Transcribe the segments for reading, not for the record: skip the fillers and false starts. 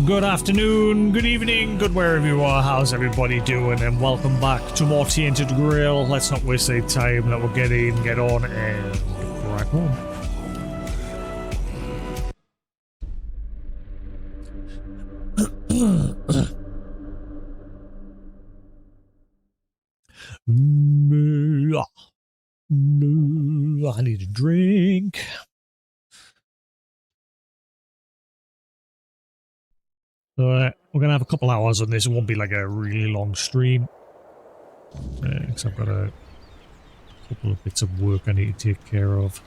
Good afternoon, good evening, good wherever you are. How's everybody doing? And welcome back to more Tainted Grail. Let's not waste any time. That we'll get in, get on, and crack home. I need a drink. We're going to have a couple hours on this. It won't be like a really long stream. Because I've got a couple of bits of work I need to take care of.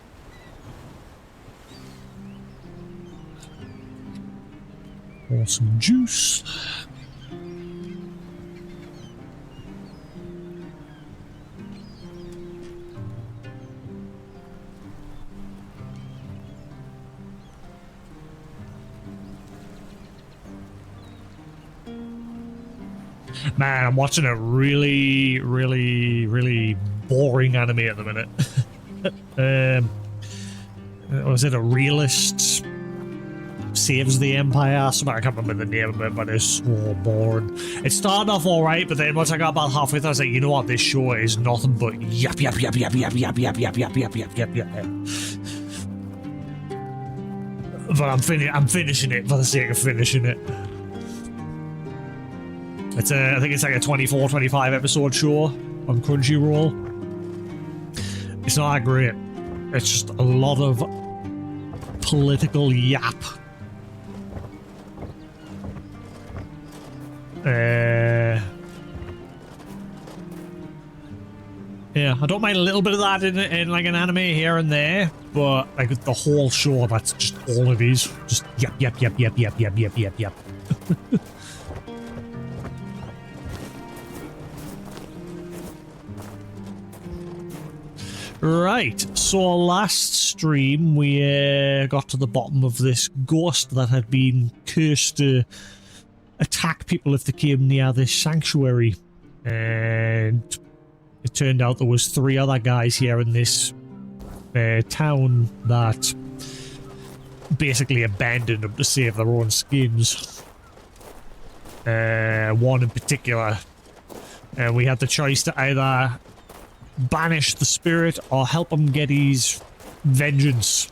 Pour some juice. Man, I'm watching a really boring anime at the minute. Was it a realist saves the empire? I can't remember the name of it, but it's so boring. It started off alright, but then once I got about halfway through, I was like, you know what, this show is nothing but yap. But I'm finishing it for the sake of finishing it. I think it's like a 24, 25 episode show on Crunchyroll. It's not that great. It's just a lot of political yap. Yeah, I don't mind a little bit of that in like an anime here and there, but like the whole show, that's just all it is. Just yap. Right, so last stream we got to the bottom of this ghost that had been cursed to attack people if they came near this sanctuary, and it turned out there was 3 other guys here in this town that basically abandoned them to save their own skins. One in particular, and we had the choice to either banish the spirit or help him get his vengeance.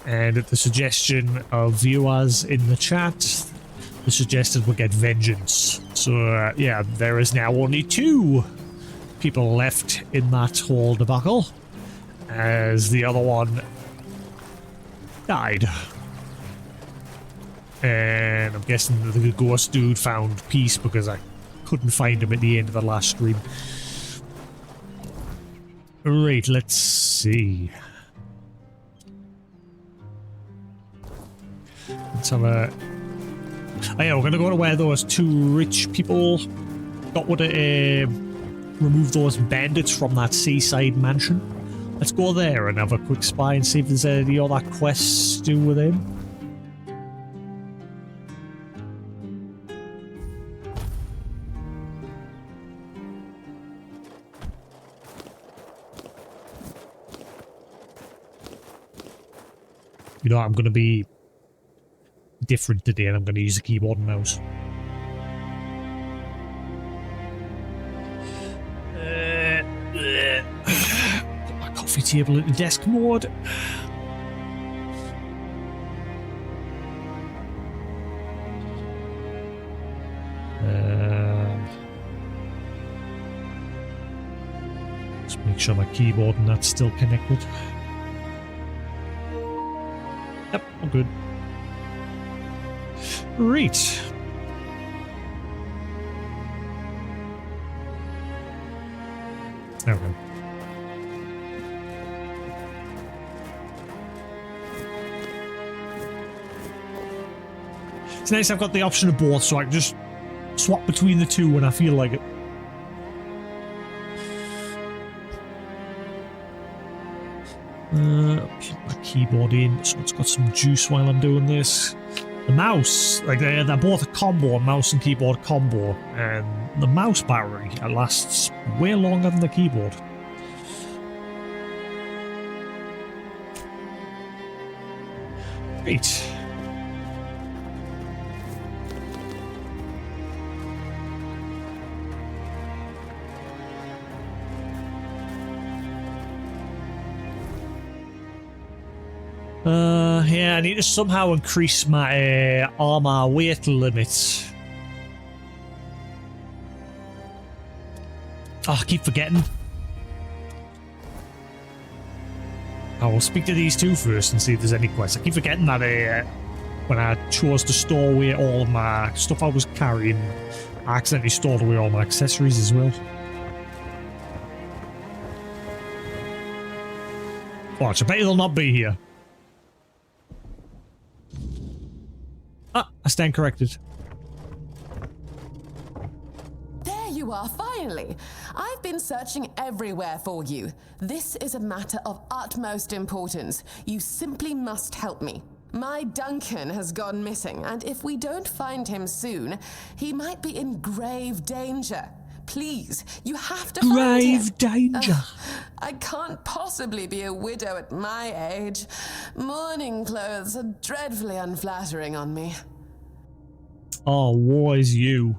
And at the suggestion of viewers in the chat, they suggested we get vengeance. So yeah, there is now only 2 people left in that whole debacle, as the other one died. And I'm guessing the ghost dude found peace because I couldn't find him at the end of the last stream. Right, let's see. Let's have a... Oh yeah, we're gonna go to where those 2 rich people got with a... remove those bandits from that seaside mansion. Let's go there and have a quick spy and see if there's any other quests to do with him. You know, I'm going to be different today, and I'm going to use the keyboard and mouse. Put my coffee table into desk mode. Just make sure my keyboard and that's still connected. Yep, all good. Right. There we go. It's nice I've got the option of both, so I can just swap between the 2 when I feel like it. Plug my keyboard in so it's got some juice while I'm doing this. The mouse, like they're both a combo, a mouse and keyboard combo, and the mouse battery lasts way longer than the keyboard. Right. Yeah, I need to somehow increase my armor weight limits. Oh, I keep forgetting. I will speak to these two first and see if there's any quests. I keep forgetting that when I chose to store away all of my stuff I was carrying, I accidentally stored away all my accessories as well. Watch, I bet they'll not be here. Ah, I stand corrected. There you are, finally. I've been searching everywhere for you. This is a matter of utmost importance. You simply must help me. My Duncan has gone missing, and if we don't find him soon, he might be in grave danger. Please, you have to find him. Grave danger. I can't possibly be a widow at my age. Mourning clothes are dreadfully unflattering on me. Oh, woe is you.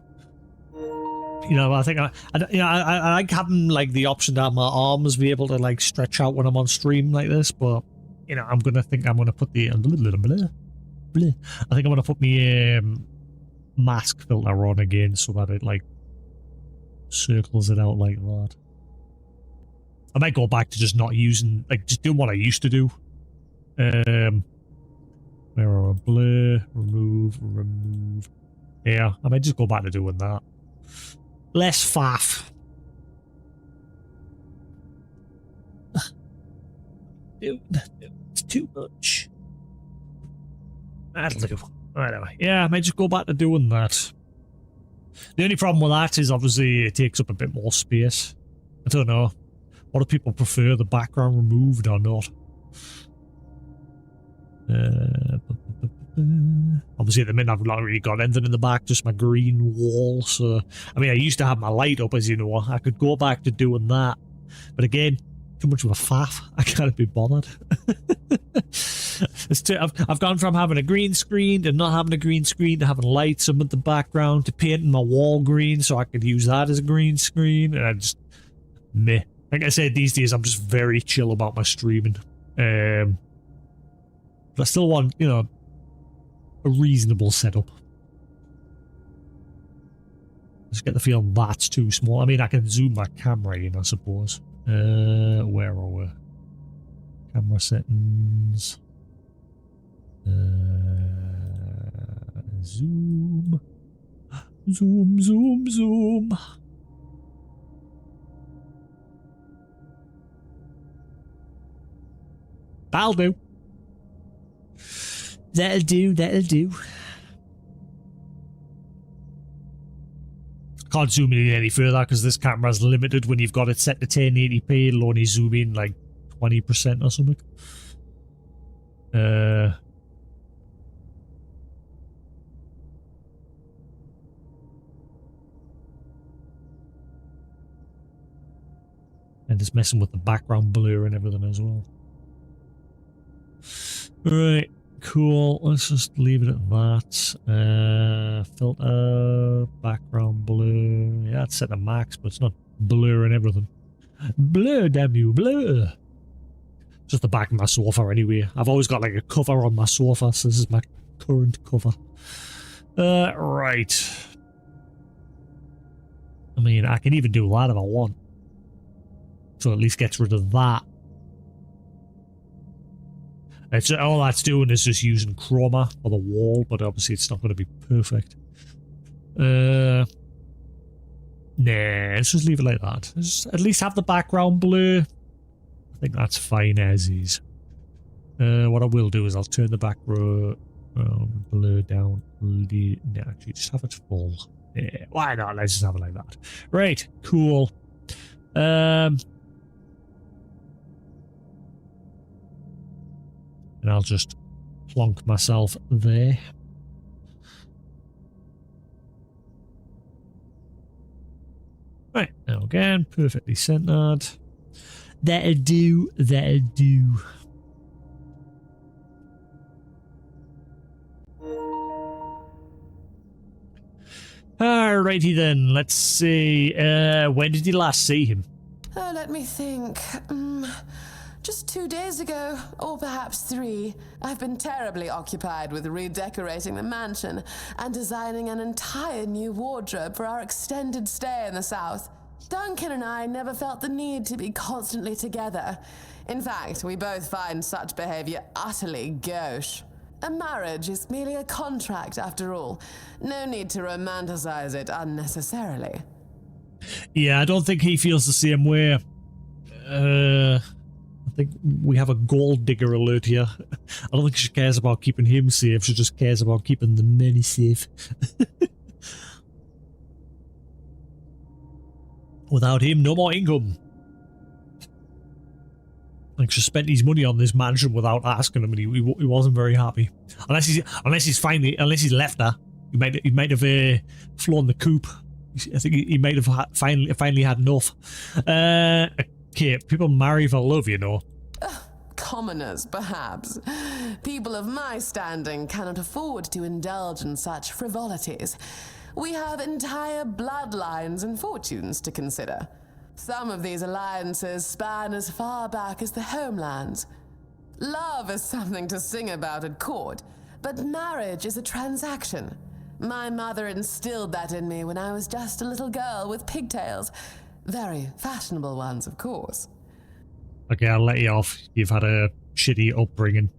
You know, I think I like having like the option to have my arms be able to like stretch out when I'm on stream like this, but you know, I'm gonna put the I think I'm gonna put my mask filter on again so that it like circles it out like that. I might go back to just not using, like, just doing what I used to do. Where are we? Blur, remove. Yeah, I might just go back to doing that. Less faff. It's too much. That'll do. Anyway, yeah, I might just go back to doing that. The only problem with that is obviously it takes up a bit more space. I don't know. What do people prefer, the background removed or not? Obviously at the minute I've not really got anything in the back, just my green wall. So, I mean, I used to have my light up, as you know. I could go back to doing that. But again, too much of a faff. I can't be bothered. I've gone from having a green screen to not having a green screen to having lights up at the background to painting my wall green so I could use that as a green screen. And I just, meh. Like I said, these days I'm just very chill about my streaming. But I still want, you know, a reasonable setup. Just get the feeling that's too small. I mean, I can zoom my camera in, I suppose. Where are we? Camera settings. Zoom. Zoom. That'll do. That'll do. Can't zoom in any further because this camera's limited when you've got it set to 1080p. It'll only zoom in like 20% or something. And it's messing with the background blur and everything as well. Right, cool. Let's just leave it at that. Filter, background blur. Yeah, it's set to max, but it's not blur and everything. Blur, damn you, blur. Just the back of my sofa anyway. I've always got like a cover on my sofa, so this is my current cover. Right. I mean, I can even do that if I want. So at least gets rid of that. It's, all that's doing is just using chroma for the wall, but obviously it's not going to be perfect. Nah, let's just leave it like that. Just at least have the background blur. I think that's fine as is. What I will do is I'll turn the background blur down. No, actually, just have it full. Yeah, why not? Let's just have it like that. Right, cool. And I'll just plonk myself there. Right, now again, perfectly centered. That'll do, that'll do. Alrighty then, let's see. When did you last see him? Oh, let me think. Just 2 days ago, or perhaps 3, I've been terribly occupied with redecorating the mansion and designing an entire new wardrobe for our extended stay in the South. Duncan and I never felt the need to be constantly together. In fact, we both find such behavior utterly gauche. A marriage is merely a contract after all. No need to romanticize it unnecessarily. Yeah, I don't think he feels the same way. I think we have a gold digger alert here. I don't think she cares about keeping him safe, she just cares about keeping the many safe. Without him, no more income. Like, she spent his money on this mansion without asking him, and he wasn't very happy. Unless he's left her. He might have flown the coop. I think he might have finally had enough. Okay, people marry for love, you know. Commoners, perhaps. People of my standing cannot afford to indulge in such frivolities. We have entire bloodlines and fortunes to consider. Some of these alliances span as far back as the homelands. Love is something to sing about at court, but marriage is a transaction. My mother instilled that in me when I was just a little girl with pigtails. Very fashionable ones, of course. Okay, I'll let you off. You've had a shitty upbringing.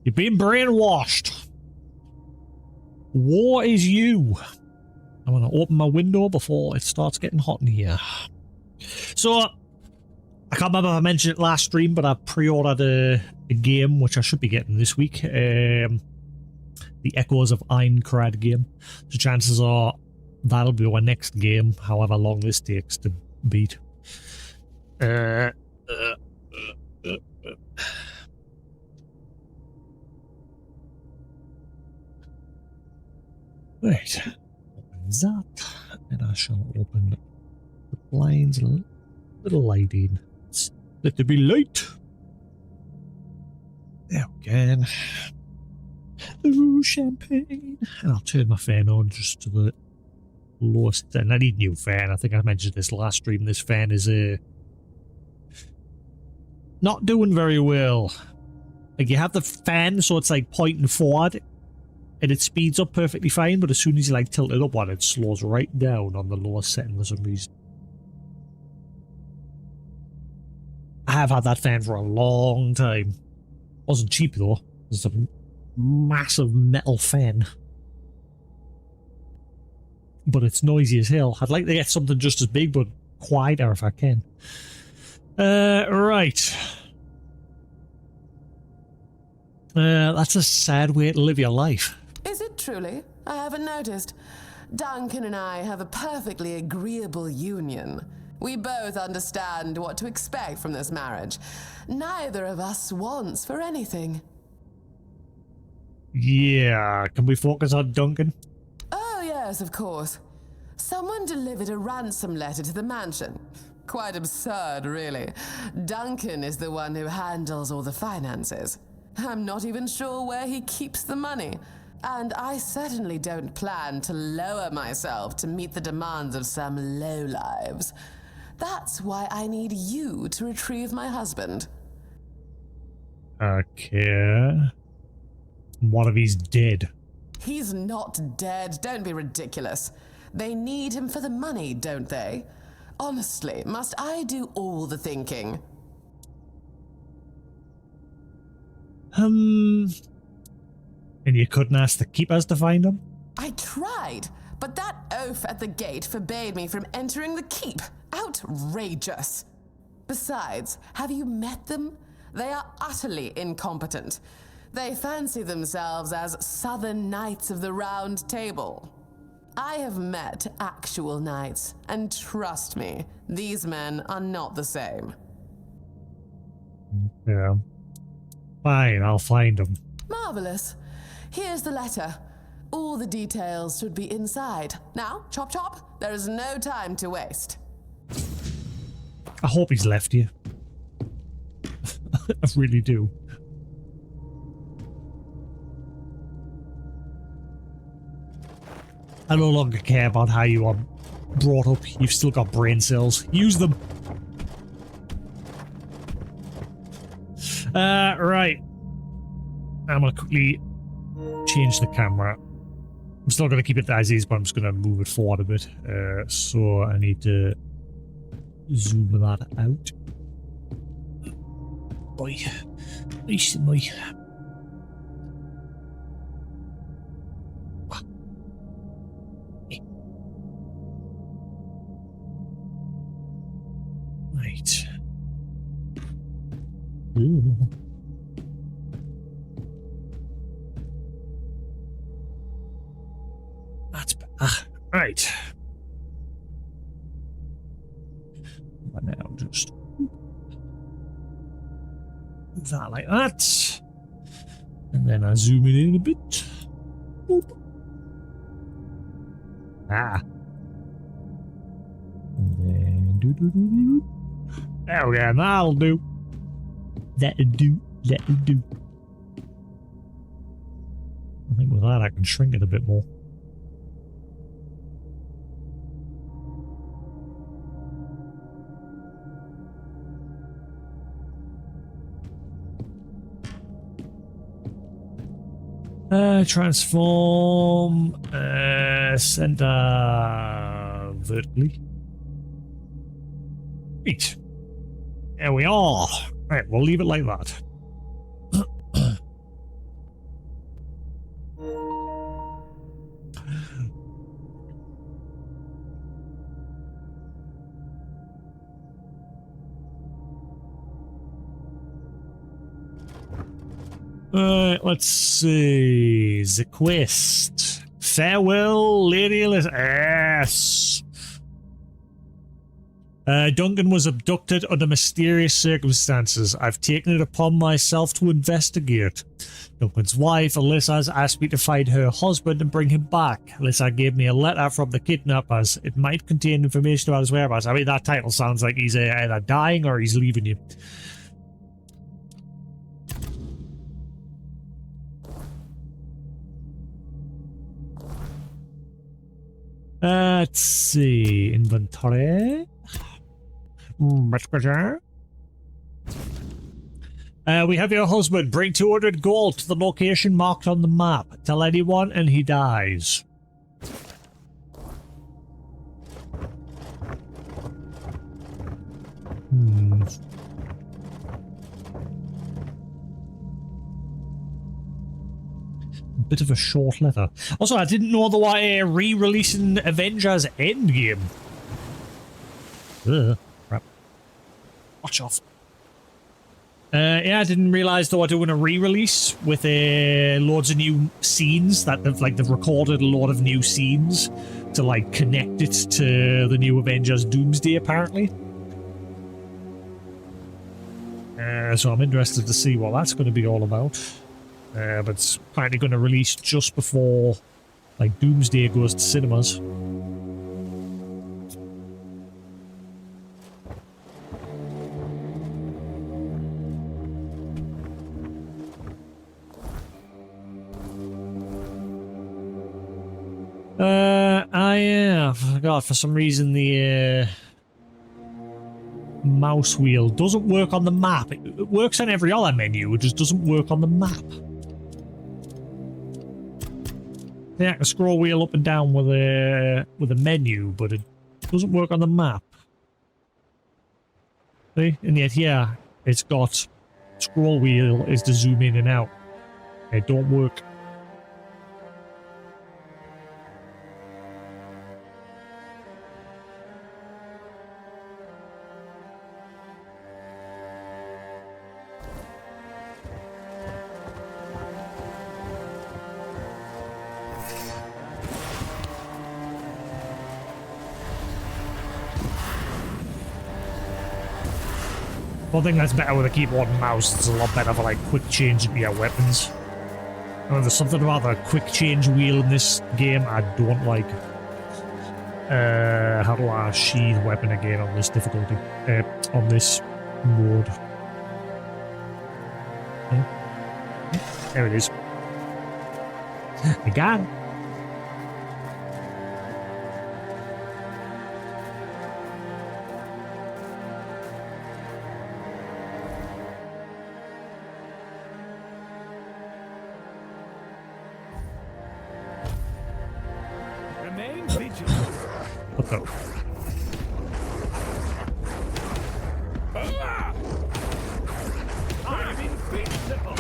You've been brainwashed. War is you. I'm going to open my window before it starts getting hot in here. So, I can't remember if I mentioned it last stream, but I pre-ordered a game, which I should be getting this week. The Echoes of Aincrad game. So chances are that'll be our next game, however long this takes to beat. Right. Open that, and I shall open the blinds a little light in. Let there be light. There we go. Ooh, champagne. And I'll turn my fan on just to the lowest. And I need a new fan. I think I mentioned this last stream. This fan is not doing very well. Like, you have the fan, so it's like pointing forward, and it speeds up perfectly fine, but as soon as you like tilt it upward, it slows right down on the lowest setting for some reason. I have had that fan for a long time. Wasn't cheap though. It's a massive metal fan. But it's noisy as hell. I'd like to get something just as big, but quieter if I can. Right. That's a sad way to live your life. Is it truly? I haven't noticed. Duncan and I have a perfectly agreeable union. We both understand what to expect from this marriage. Neither of us wants for anything. Yeah, can we focus on Duncan? Oh yes, of course. Someone delivered a ransom letter to the mansion. Quite absurd, really. Duncan is the one who handles all the finances. I'm not even sure where he keeps the money. And I certainly don't plan to lower myself to meet the demands of some lowlives. That's why I need you to retrieve my husband. Okay. What if he's dead? He's not dead. Don't be ridiculous. They need him for the money, don't they? Honestly, must I do all the thinking? And you couldn't ask the keepers to find him? I tried, but that oaf at the gate forbade me from entering the keep. Outrageous. Besides, have you met them? They are utterly incompetent. They fancy themselves as Southern Knights of the Round Table. I have met actual knights, and trust me, these men are not the same. Yeah. Fine, I'll find him. Marvelous. Here's the letter. All the details should be inside. Now, chop chop, there is no time to waste. I hope he's left you. I really do. I no longer care about how you are brought up. You've still got brain cells. Use them. Right. I'm gonna quickly change the camera. I'm still gonna keep it as is, but I'm just gonna move it forward a bit. So I need to zoom that out. Boy, nice and boy. Right. Ooh. That's better. Right. But now just move that like that. And then I zoom it in a bit. Boop. Ah. And then do. There we go, that'll do. That'll do. That'll do. I think with that I can shrink it a bit more. Transform center vertically. Right. There we are. Right, we'll leave it like that. Let's see. The quest. Farewell, Lady Elizabeth. Yes. Duncan was abducted under mysterious circumstances. I've taken it upon myself to investigate. Duncan's wife, Alyssa, has asked me to find her husband and bring him back. Alyssa gave me a letter from the kidnappers. It might contain information about his whereabouts. I mean, that title sounds like he's either dying or he's leaving you. Let's see. Inventory. We have your husband. Bring 200 gold to the location marked on the map. Tell anyone and he dies. Bit of a short letter. Also, I didn't know they were re-releasing Avengers Endgame. Crap. Watch off. Yeah, I didn't realise they were doing a re-release with loads of new scenes that they've recorded a lot of new scenes to like connect it to the new Avengers Doomsday apparently. So I'm interested to see what that's going to be all about. But it's apparently going to release just before like Doomsday goes to cinemas. I forgot for some reason the mouse wheel doesn't work on the map. It works on every other menu, it just doesn't work on the map. Yeah, I can scroll wheel up and down with a menu, but it doesn't work on the map. See? And yet, yeah, it's got scroll wheel is to zoom in and out. It don't work. I think that's better with a keyboard and mouse. It's a lot better for like quick change into your weapons. There's something about the quick change wheel in this game I don't like. How do I sheath weapon again on this difficulty? On this mode. There it is. I got it. Oh. I'm invincible.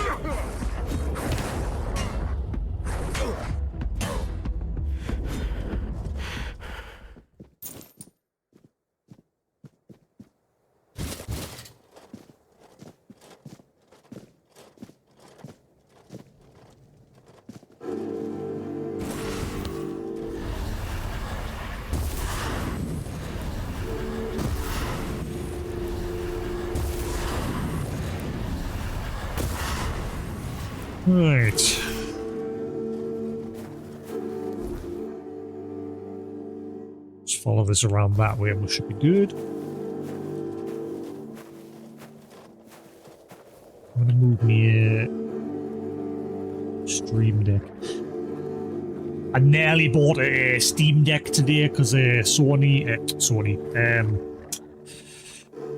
Right. Let's follow this around that way and we should be good. I'm gonna move me Stream Deck. I nearly bought a Steam Deck today because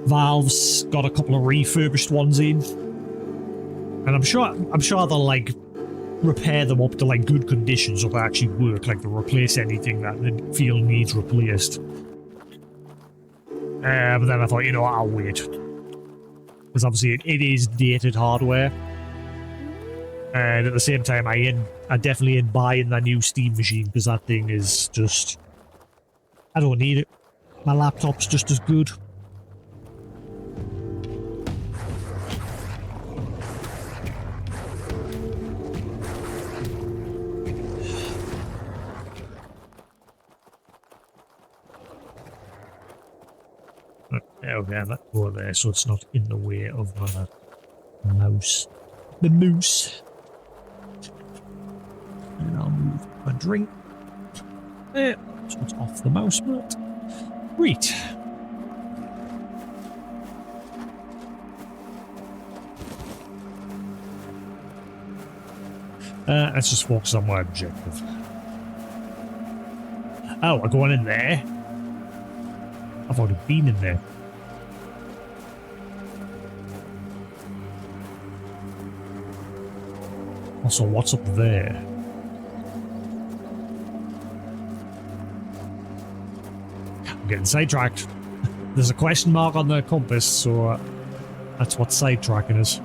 Valve's got a couple of refurbished ones in. And I'm sure they'll like repair them up to like good condition so they actually work, like they'll replace anything that they feel needs replaced. But then I thought, you know what, I'll wait. Because obviously it is dated hardware. And at the same time I definitely ain't buying that new Steam machine because that thing is just, I don't need it. My laptop's just as good. Okay, that go there so it's not in the way of my mouse. The moose. And I'll move my drink. There, so it's off the mouse mat. Great. Let's just focus on my objective. Oh, we're going in there? I've already been in there. Also, what's up there? I'm getting sidetracked. There's a question mark on the compass, so that's what sidetracking is.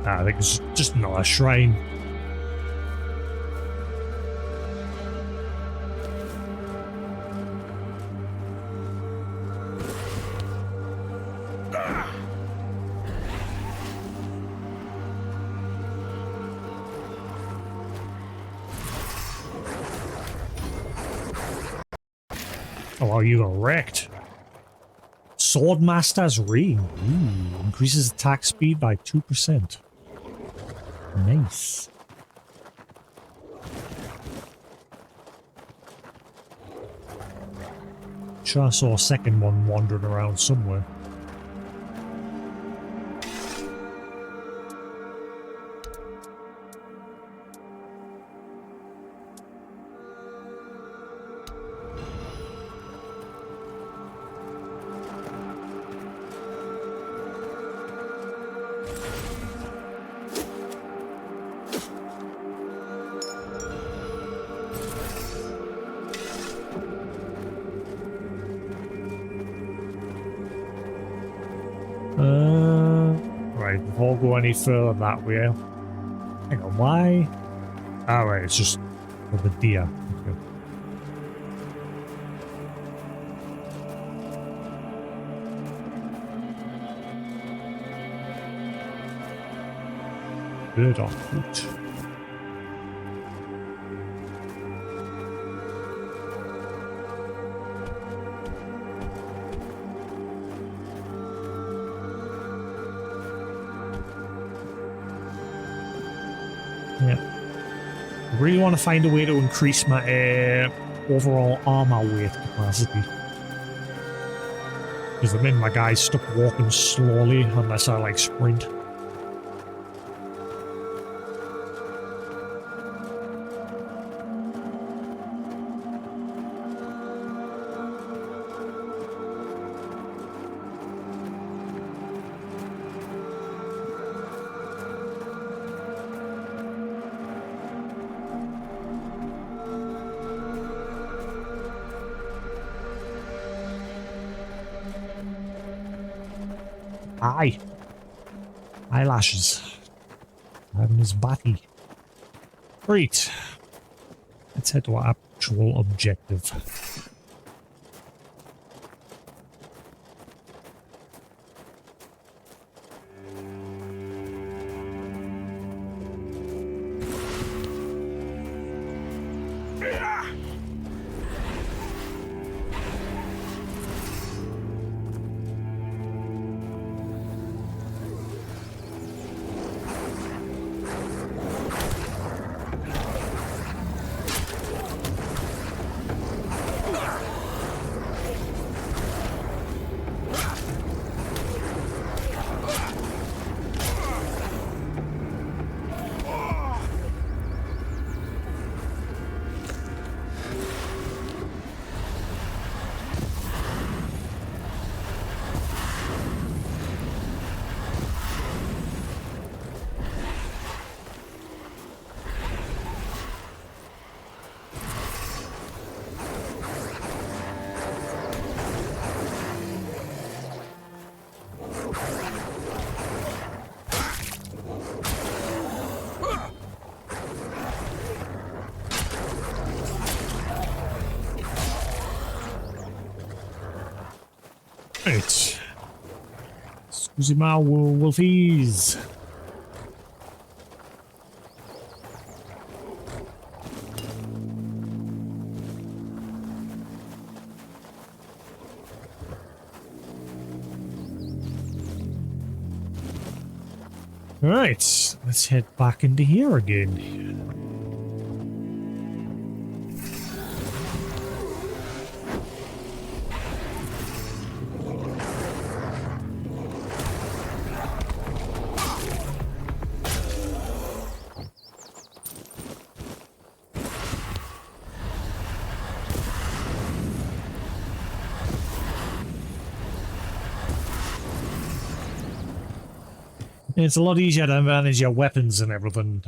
I think it's just not a shrine. Oh, wow, you got wrecked. Swordmaster's Ring. Ooh, increases attack speed by 2%. Nice. Sure, I saw a second one wandering around somewhere. Right, before I go any further that way. Hang on, why? Oh, right, it's just for the deer. Okay. Bird off foot. Yeah. I really want to find a way to increase my overall armor weight capacity. Because the minute my guys stop walking slowly unless I like sprint. Aye. Eyelashes. Having his batty. Great. Let's head to our actual objective. Right. Scusi ma wolfies. Right, let's head back into here again. It's a lot easier to manage your weapons and everything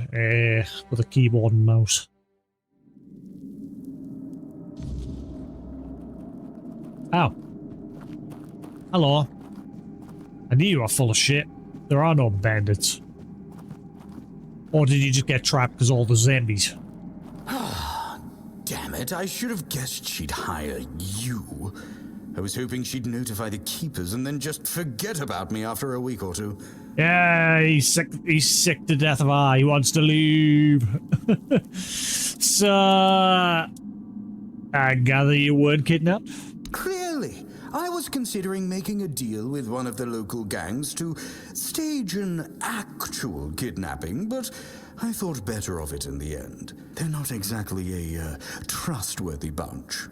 with a keyboard and mouse. Oh. Hello. I knew you were full of shit. There are no bandits. Or did you just get trapped because all the zombies? Damn it, I should have guessed she'd hire you. I was hoping she'd notify the keepers and then just forget about me after a week or two. Yeah, he's sick to death of her. He wants to leave. So, I gather you weren't kidnapped? Clearly. I was considering making a deal with one of the local gangs to stage an actual kidnapping, but I thought better of it in the end. They're not exactly a trustworthy bunch.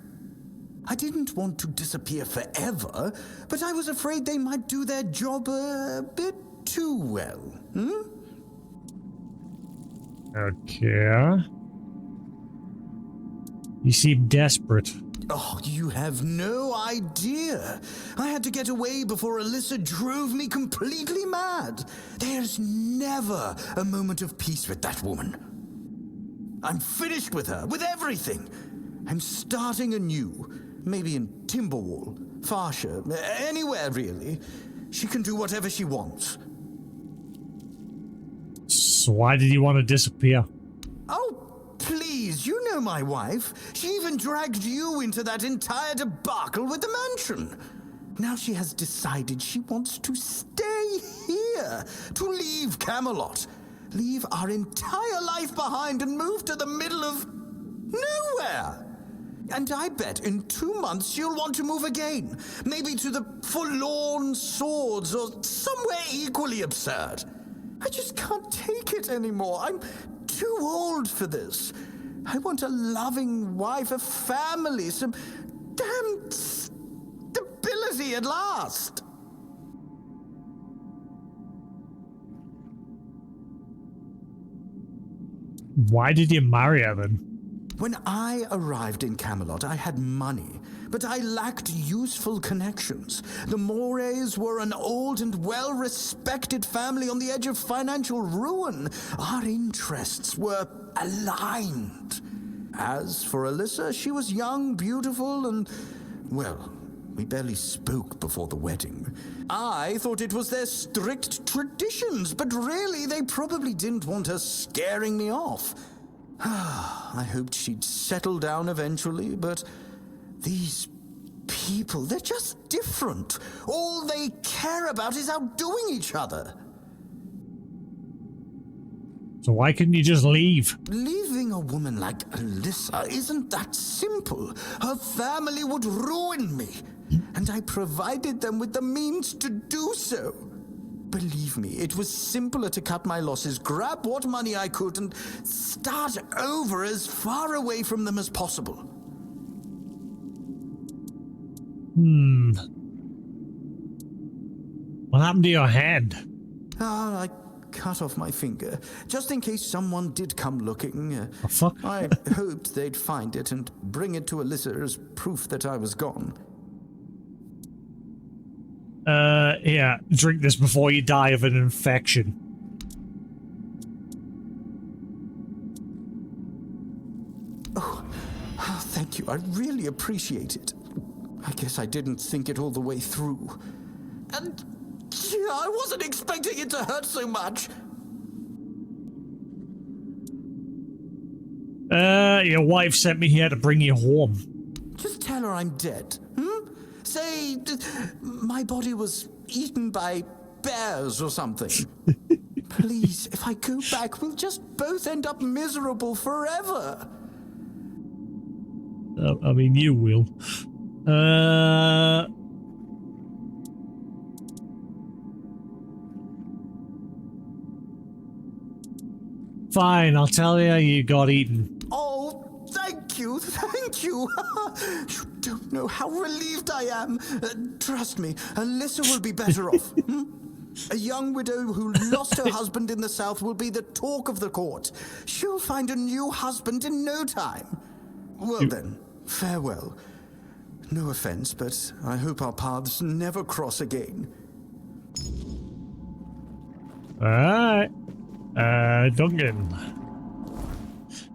I didn't want to disappear forever, but I was afraid they might do their job a bit too well. Okay. You seem desperate. Oh, you have no idea. I had to get away before Alyssa drove me completely mad. There's never a moment of peace with that woman. I'm finished with her, with everything. I'm starting anew. Maybe in Timberwall, Farsha, anywhere really. She can do whatever she wants. So why did you want to disappear? Oh, please, you know my wife. She even dragged you into that entire debacle with the mansion. Now she has decided she wants to stay here, to leave Camelot, leave our entire life behind and move to the middle of nowhere. And I bet in 2 months you'll want to move again. Maybe to the Forlorn Swords or somewhere equally absurd. I just can't take it anymore. I'm too old for this. I want a loving wife, a family, some damn stability. Lizzie at last! Why did you marry her then? When I arrived in Camelot, I had money, but I lacked useful connections. The Morays were an old and well-respected family on the edge of financial ruin. Our interests were aligned. As for Alyssa, she was young, beautiful, and, well, we barely spoke before the wedding. I thought it was their strict traditions, but really they probably didn't want her scaring me off. I hoped she'd settle down eventually, but these people, they're just different. All they care about is outdoing each other. So why couldn't you just leave? Leaving a woman like Alyssa isn't that simple. Her family would ruin me, and I provided them with the means to do so. Believe me, it was simpler to cut my losses, grab what money I could, and start over as far away from them as possible. What happened to your hand? I cut off my finger, just in case someone did come looking. Oh, fuck. I hoped they'd find it and bring it to Alyssa as proof that I was gone. Yeah, drink this before you die of an infection. Oh, thank you. I really appreciate it. I guess I didn't think it all the way through. And I wasn't expecting it to hurt so much. Your wife sent me here to bring you home. Just tell her I'm dead. Say, my body was eaten by bears or something. Please, if I go back, we'll just both end up miserable forever. I mean, you will. Fine, I'll tell you you got eaten. Oh, thank you, thank you. You don't know how relieved I am. Trust me, Alyssa will be better off. A young widow who lost her husband in the south will be the talk of the court. She'll find a new husband in no time. Well then, farewell. No offense, but I hope our paths never cross again. Alright. Duncan.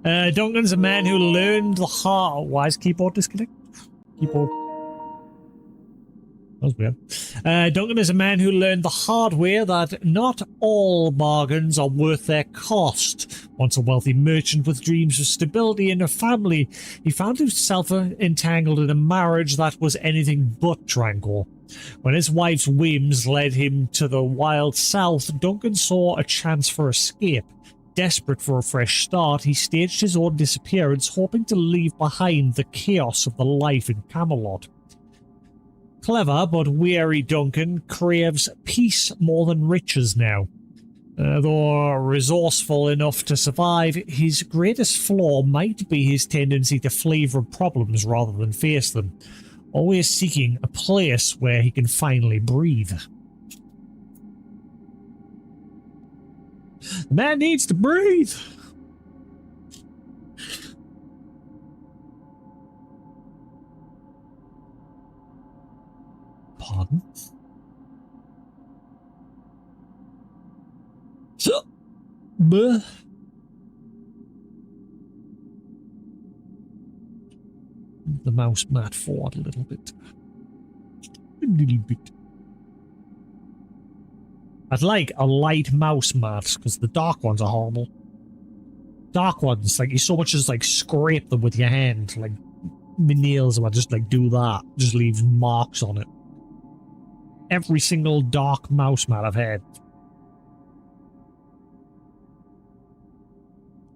Duncan's a man who learned the hard... Why is keyboard disconnect? Keyboard. That was weird. Duncan is a man who learned the hard way that not all bargains are worth their cost. Once a wealthy merchant with dreams of stability in a family, he found himself entangled in a marriage that was anything but tranquil. When his wife's whims led him to the wild south, Duncan saw a chance for escape. Desperate for a fresh start, he staged his own disappearance, hoping to leave behind the chaos of the life in Camelot. Clever but weary Duncan craves peace more than riches now. Though resourceful enough to survive, his greatest flaw might be his tendency to flee from problems rather than face them, always seeking a place where he can finally breathe. The man needs to breathe! Pardon? So, the mouse mat forward a little bit. A little bit. I'd like a light mouse mat, because the dark ones are horrible. Dark ones, like, you so much as, like, scrape them with your hand, like, my nails, I just, like, do that. Just leaves marks on it. Every single dark mouse mat I've had.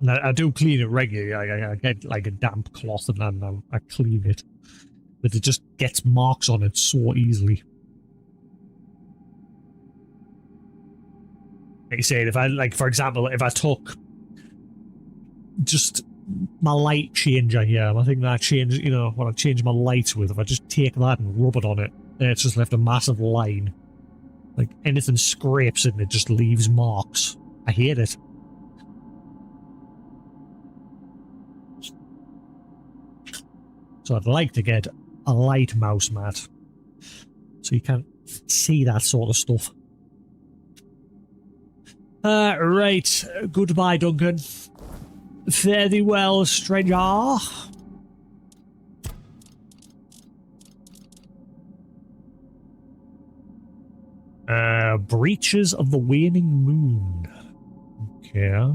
And I do clean it regularly. I get, like, a damp cloth and then I clean it. But it just gets marks on it so easily. Like you said, if I, like, for example, if I took just my light changer here, I think that I change, you know, what I change my lights with, if I just take that and rub it on it, there, it's just left a massive line. Like, anything scrapes it and it just leaves marks. I hate it. So I'd like to get a light mouse mat, so you can't see that sort of stuff. Right. Goodbye, Duncan. Fare thee well, stranger. Breaches of the Waning Moon. Okay.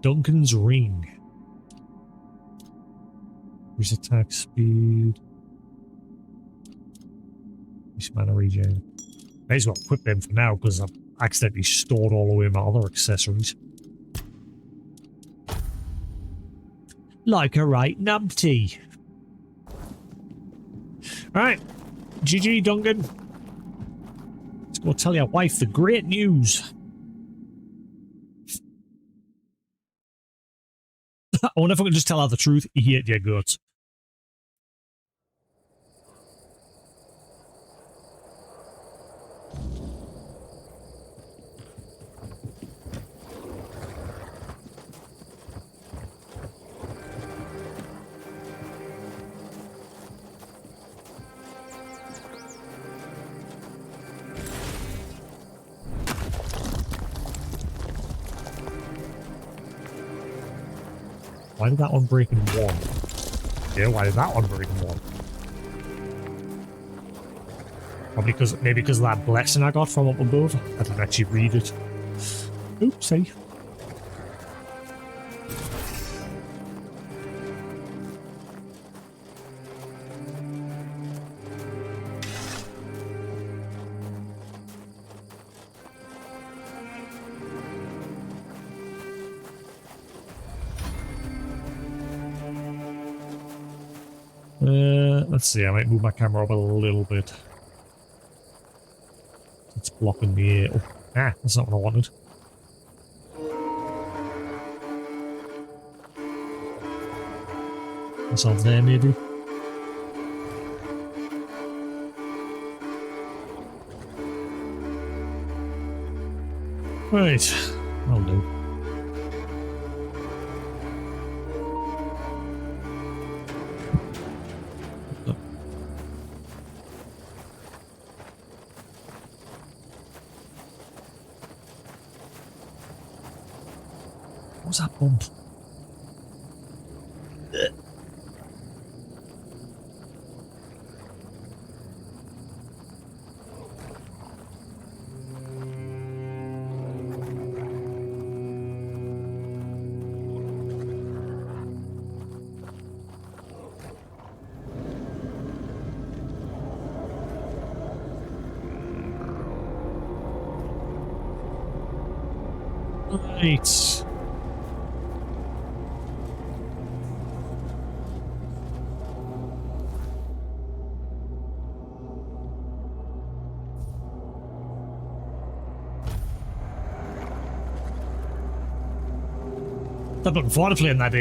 Duncan's Ring. Increase attack speed. Increase mana regen. May as well equip them for now because I've accidentally stored all away my other accessories. Like a right numpty. Alright. GG, Duncan. Let's go tell your wife the great news. I wonder if I can just tell her the truth. He ate your guts. Why did that one break in one? Yeah, why did that one break in one? Probably because, maybe because of that blessing I got from up above. I didn't actually read it. Oopsie. Let's see, I might move my camera up a little bit. It's blocking the air. Oh, that's not what I wanted. Myself there, maybe. Right, I'll do. What's that bump? Right. I'm looking forward to playing that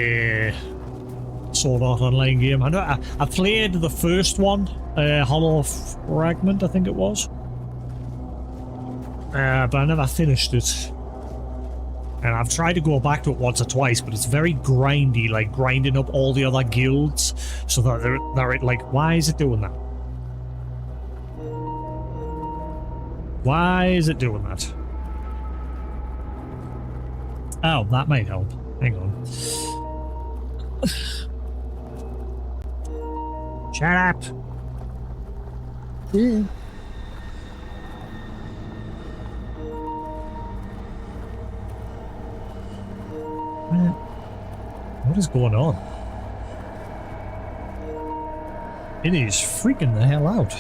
Sword Art Online game. I know I played the first one, Hollow Fragment, I think it was. But I never finished it. And I've tried to go back to it once or twice, but it's very grindy, like grinding up all the other guilds. So that they're like, why is it doing that? Why is it doing that? Oh, that might help. Hang on. Shut up. Yeah. What is going on? It is freaking the hell out.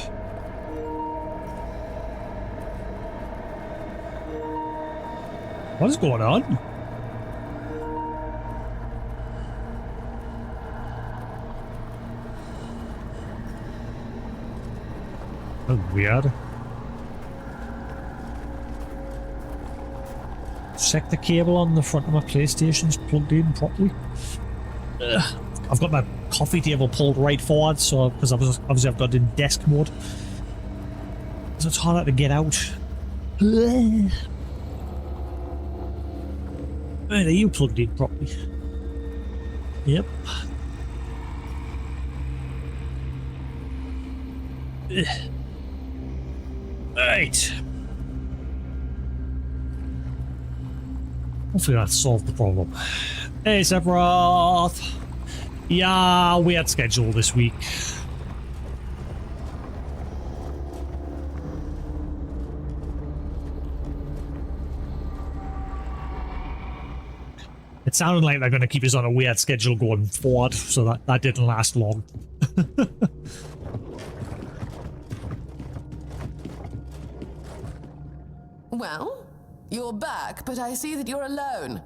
What is going on? That's weird. Check the cable on the front of my PlayStation's plugged in properly. I've got my coffee table pulled right forward, so because obviously I've got it in desk mode. So it's harder to get out. Right, are you plugged in properly? Yep. Right. Hopefully that solved the problem. Hey, Sephiroth! Yeah, we had schedule this week. It sounded like they're going to keep us on a weird schedule going forward, so that didn't last long. Well, you're back, but I see that you're alone.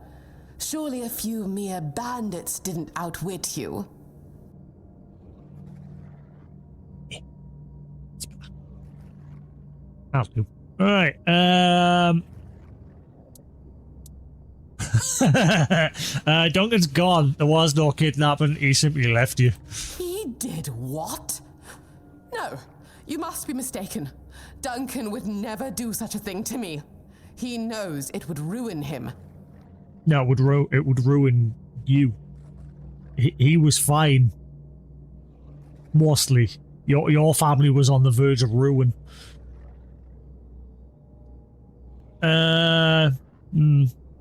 Surely a few mere bandits didn't outwit you. That'll do. Alright, Duncan's gone. There was no kidnapping. He simply left you. He did what? No, you must be mistaken. Duncan would never do such a thing to me. He knows it would ruin him. No, it would ruin you. He was fine. Mostly. Your family was on the verge of ruin.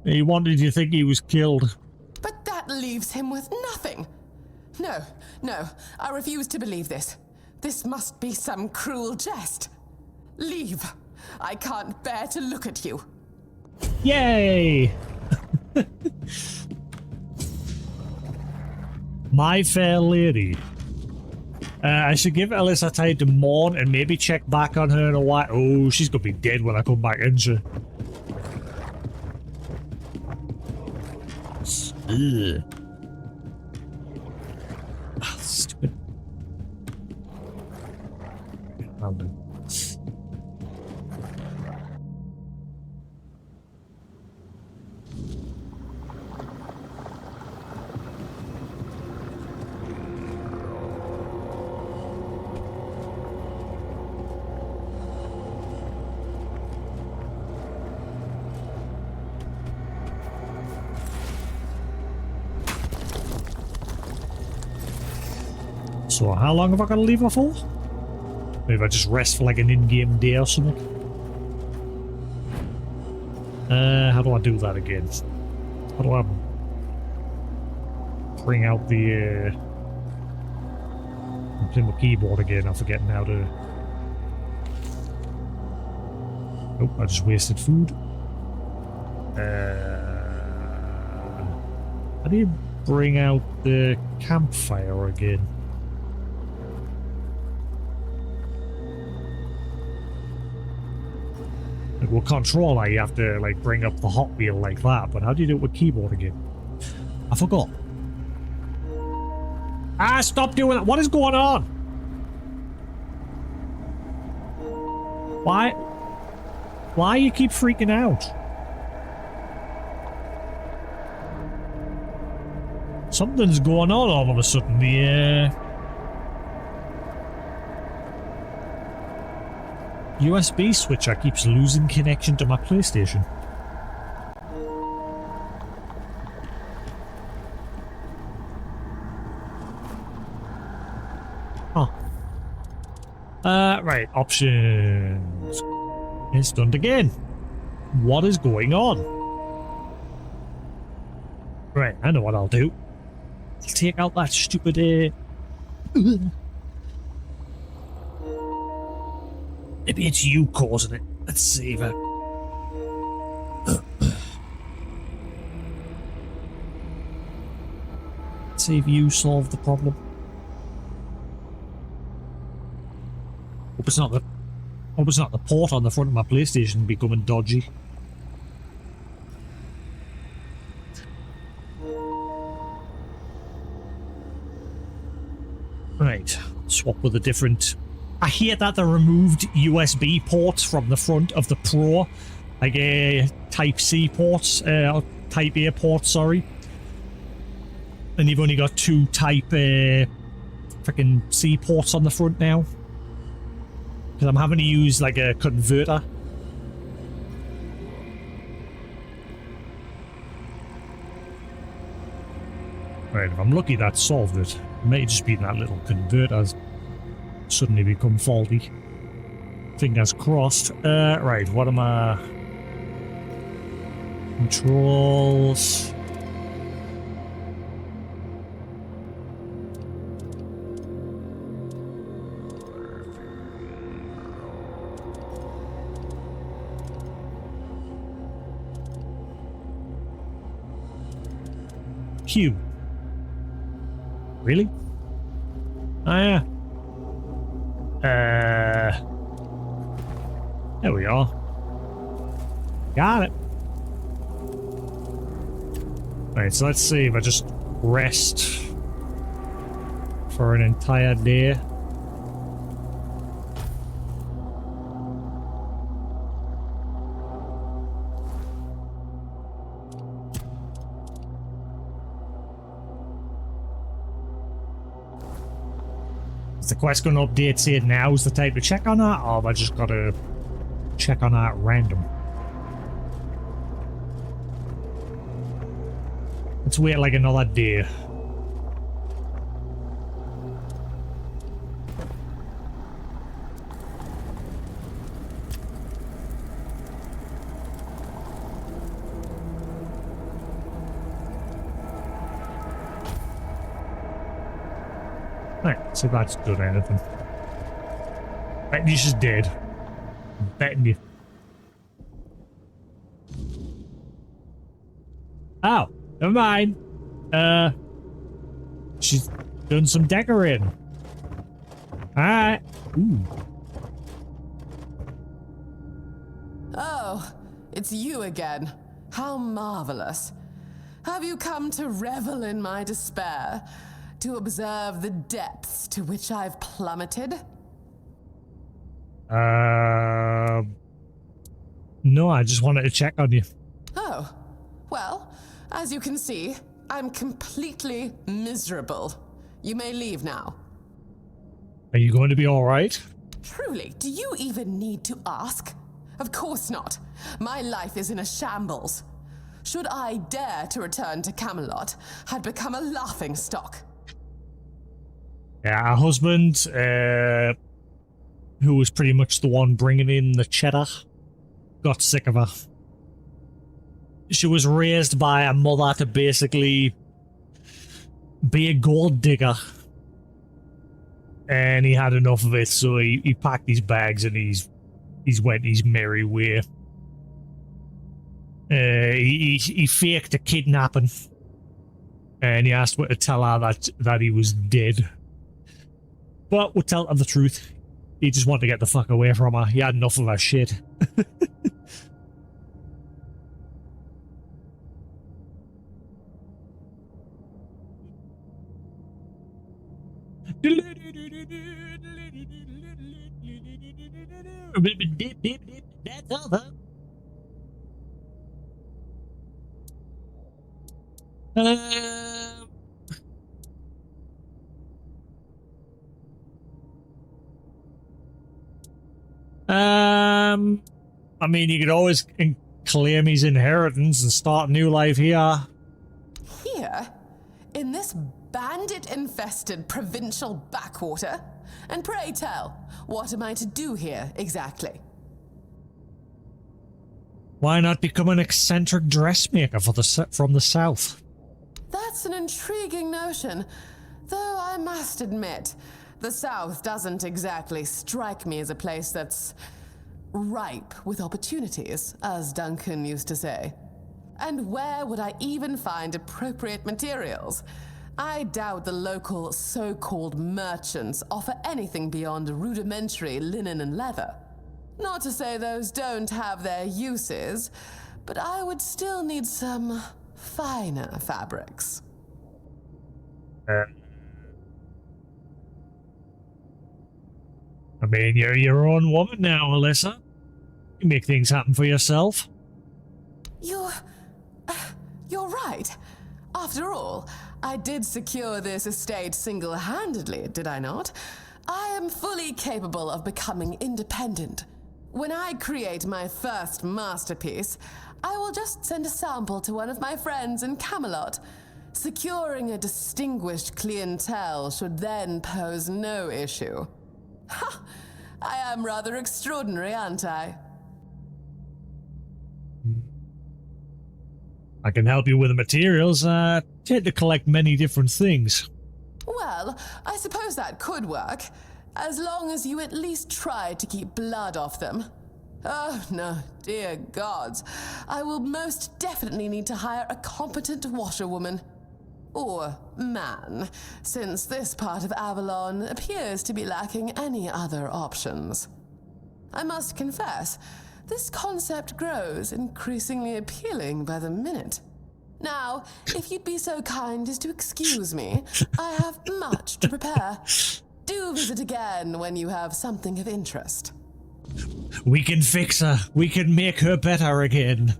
He wanted you to think he was killed. But that leaves him with nothing. No, I refuse to believe this. This must be some cruel jest. Leave. I can't bear to look at you. Yay! My fair lady. I should give Alyssa time to mourn and maybe check back on her in a while. Oh, she's gonna be dead when I come back, isn't she? Ugh. Ah, stupid. So how long have I got to leave her for? Maybe I just rest for like an in-game day or something. How do I do that again? How do I bring out the I'm playing my keyboard again, I'm forgetting how to... Oh, I just wasted food. How do you bring out the campfire again? With controller, you have to like bring up the hot wheel like that, but how do you do it with keyboard again? I forgot. Ah, stop doing that! What is going on? Why you keep freaking out? Something's going on all of a sudden. The USB switcher keeps losing connection to my PlayStation. Huh. Right, options. It's done again. What is going on? Right, I know what I'll do. I'll take out that stupid maybe it's you causing it. Let's save it. Let's see if you solve the problem. Hope it's not the port on the front of my PlayStation becoming dodgy. Right, swap with a different... I hate that they removed USB ports from the front of the Pro, like Type C ports, or Type A ports, sorry. And you've only got 2 type freaking seaports on the front now. Because I'm having to use like a converter. Right, if I'm lucky that solved it. It may just be that little converter's suddenly become faulty. Fingers crossed. Right, what am I... Controls... Q. Really? Oh yeah. There we are. Got it. Right, so let's see if I just rest for an entire day. Is the quest going to update say now is the time to check on that, or have I just got to check on that at random? Let's wait like another day. Right, see if that's done anything. Betting you she's dead. I'm betting you. Oh, never mind. She's done some decorating. Alright. Ooh. Oh, it's you again. How marvelous. Have you come to revel in my despair? To observe the depths to which I've plummeted? No, I just wanted to check on you. Oh, well, as you can see, I'm completely miserable. You may leave now. Are you going to be alright? Truly, do you even need to ask? Of course not. My life is in a shambles. Should I dare to return to Camelot, I'd become a laughingstock. Yeah, our husband, who was pretty much the one bringing in the cheddar, got sick of her. She was raised by a mother to basically be a gold digger. And he had enough of it, so he packed his bags and he's went his merry way. He faked a kidnapping. And he asked me to tell her that he was dead. But we'll tell her the truth. He just wanted to get the fuck away from her. He had enough of her shit. That's over. I mean, you could always claim his inheritance and start a new life here. Here? In this bandit-infested provincial backwater? And pray tell, what am I to do here, exactly? Why not become an eccentric dressmaker from the south? That's an intriguing notion, though I must admit, the South doesn't exactly strike me as a place that's ripe with opportunities, as Duncan used to say. And where would I even find appropriate materials? I doubt the local so-called merchants offer anything beyond rudimentary linen and leather. Not to say those don't have their uses, but I would still need some finer fabrics. I mean, you're your own woman now, Alyssa. You make things happen for yourself. You're right. After all, I did secure this estate single-handedly, did I not? I am fully capable of becoming independent. When I create my first masterpiece, I will just send a sample to one of my friends in Camelot. Securing a distinguished clientele should then pose no issue. Ha! I am rather extraordinary, aren't I? I can help you with the materials. Tend to collect many different things. Well, I suppose that could work, as long as you at least try to keep blood off them. Oh, no, dear gods. I will most definitely need to hire a competent washerwoman. Or man, since this part of Avalon appears to be lacking any other options. I must confess, this concept grows increasingly appealing by the minute. Now, if you'd be so kind as to excuse me, I have much to prepare. Do visit again when you have something of interest. We can fix her. We can make her better again.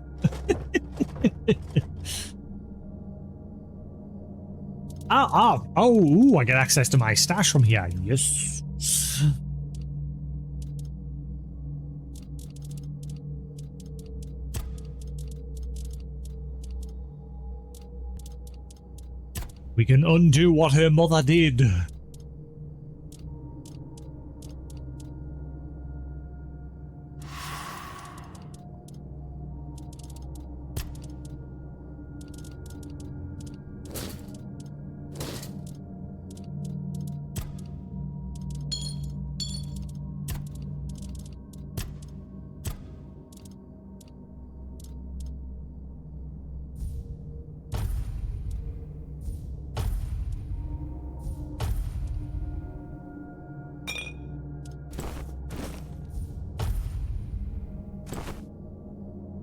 Oh, I get access to my stash from here. Yes. We can undo what her mother did.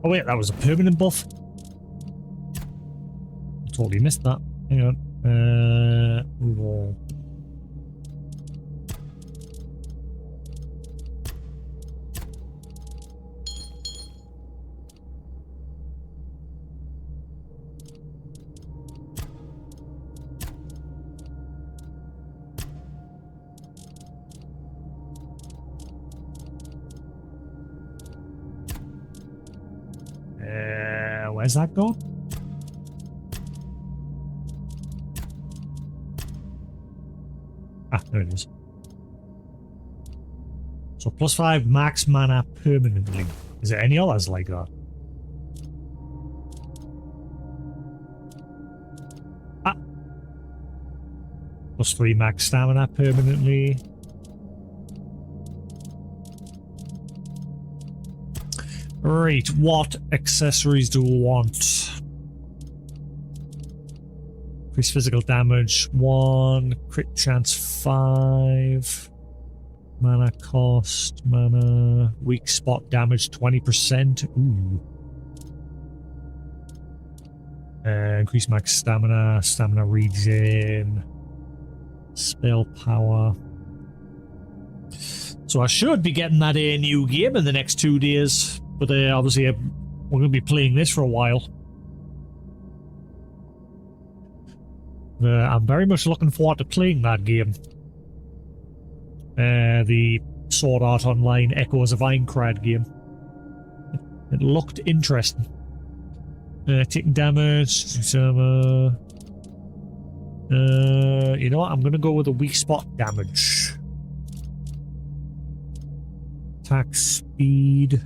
Oh wait, that was a permanent buff. Totally missed that. Hang on. Roll. Where's that gone? Ah, there it is. So +5 max mana permanently. Is there any others like that? Ah! +3 max stamina permanently. Right, what accessories do we want? Increase physical damage 1, crit chance 5, mana cost, mana, weak spot damage 20%. Ooh. Increase max stamina, stamina regen, spell power. So I should be getting that a new game in the next 2 days. But obviously, we're going to be playing this for a while. I'm very much looking forward to playing that game. The Sword Art Online Echoes of Aincrad game. It looked interesting. Taking damage. Some, you know what? I'm going to go with the weak spot damage. Attack speed.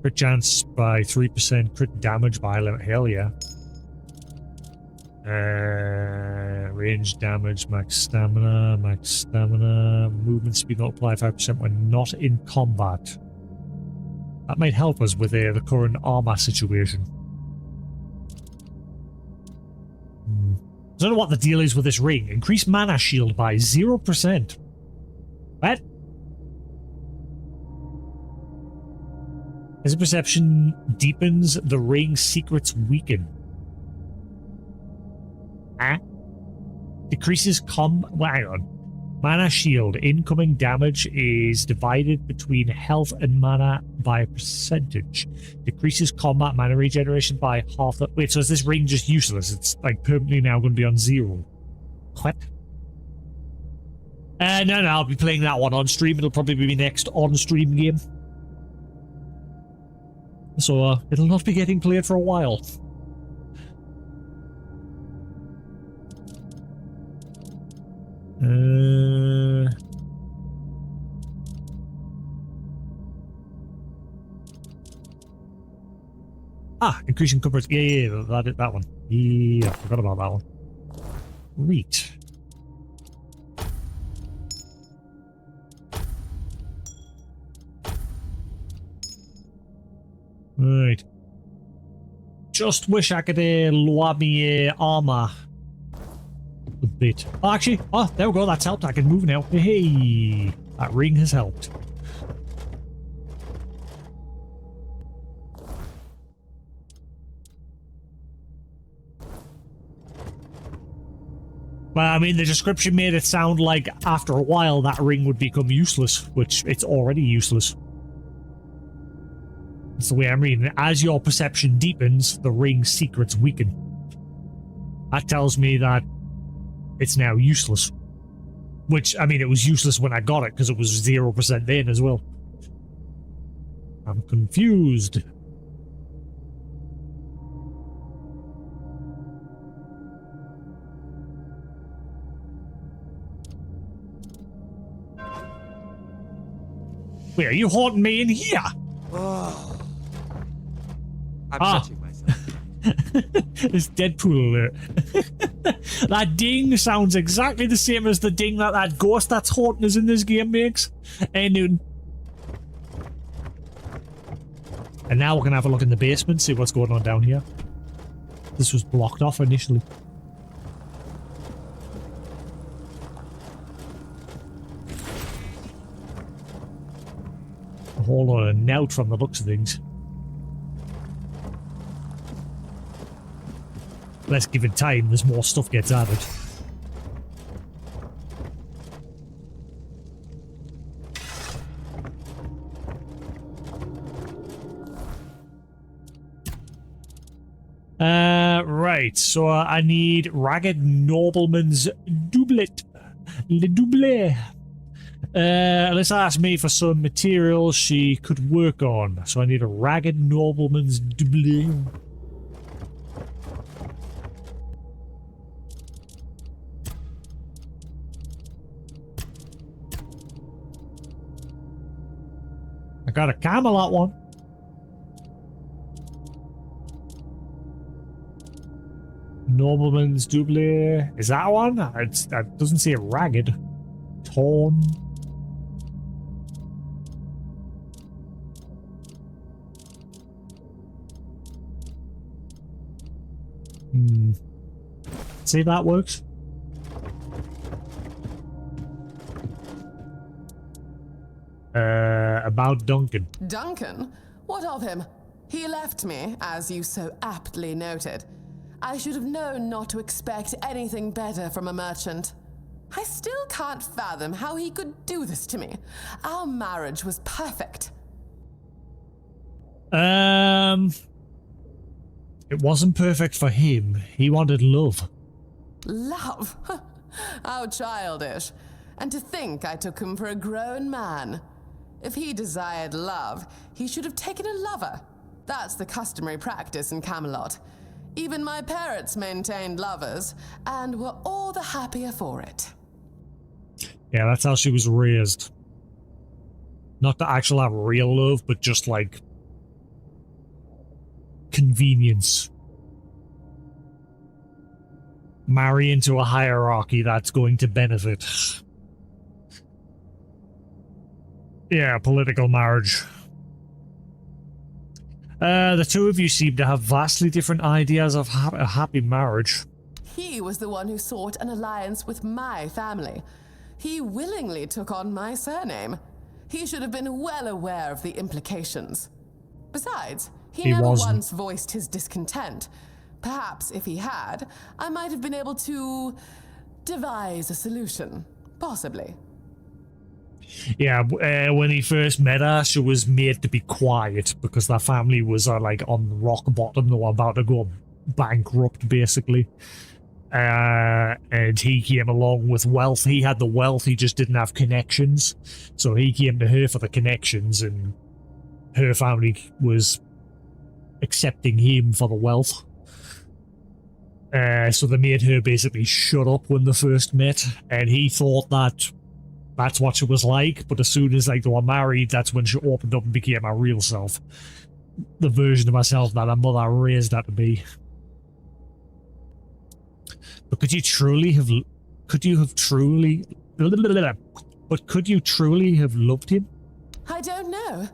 Crit chance by 3%, crit damage by limit. Hell yeah. Range damage, max stamina, movement speed not apply 5% when not in combat. That might help us with the current armor situation. I don't know what the deal is with this ring. Increase mana shield by 0%. What? As a perception deepens, the ring's secrets weaken. Huh? Decreases well, hang on. Mana shield. Incoming damage is divided between health and mana by a percentage. Decreases combat mana regeneration by half the... Wait, so is this ring just useless? It's like permanently now going to be on 0. What? No, I'll be playing that one on stream. It'll probably be my next on-stream game. So, it'll not be getting played for a while. Increasing coverage. Yeah, that one. Yeah, I forgot about that one. Reet. Right. Just wish I could lower my armor a bit. Oh, actually, there we go. That's helped. I can move now. Hey, that ring has helped. Well, I mean, the description made it sound like after a while that ring would become useless, which it's already useless. That's the way I'm reading it. As your perception deepens, the ring's secrets weaken. That tells me that it's now useless. Which, I mean, it was useless when I got it, because it was 0% then as well. I'm confused. Wait, are you haunting me in here? Oh. I'm touching myself. It's Deadpool alert. That ding sounds exactly the same as the ding that ghost that's haunting us in this game makes. And now we're gonna have a look in the basement, see what's going on down here. This was blocked off initially. A whole lot of nout from the looks of things. Less given time, there's more stuff gets added. Right, so I need Ragged Nobleman's doublet. Le double. Let's ask me for some materials she could work on. So I need a Ragged Nobleman's doublet. I got a Camelot one. Nobleman's doublet. Is that one? That doesn't say ragged. Torn. See if that works. About Duncan. Duncan? What of him? He left me, as you so aptly noted. I should have known not to expect anything better from a merchant. I still can't fathom how he could do this to me. Our marriage was perfect. It wasn't perfect for him. He wanted love. Love? How childish. And to think I took him for a grown man. If he desired love, he should have taken a lover. That's the customary practice in Camelot. Even my parents maintained lovers, and were all the happier for it. Yeah, that's how she was raised. Not to actually have real love, but just like convenience. Marry into a hierarchy that's going to benefit. Yeah, political marriage. The two of you seem to have vastly different ideas of a happy marriage. He was the one who sought an alliance with my family. He willingly took on my surname. He should have been well aware of the implications. Besides, he never once voiced his discontent. Perhaps if he had, I might have been able to devise a solution. Possibly. Yeah, when he first met her, she was made to be quiet because their family was like on rock bottom. They were about to go bankrupt, basically. And he came along with wealth. He had the wealth, he just didn't have connections. So he came to her for the connections, and her family was accepting him for the wealth. So they made her basically shut up when they first met, and he thought that that's what she was like, but as soon as like they were married, that's when she opened up and became her real self. The version of herself that her mother raised her to be. But could you truly have loved him? I don't know.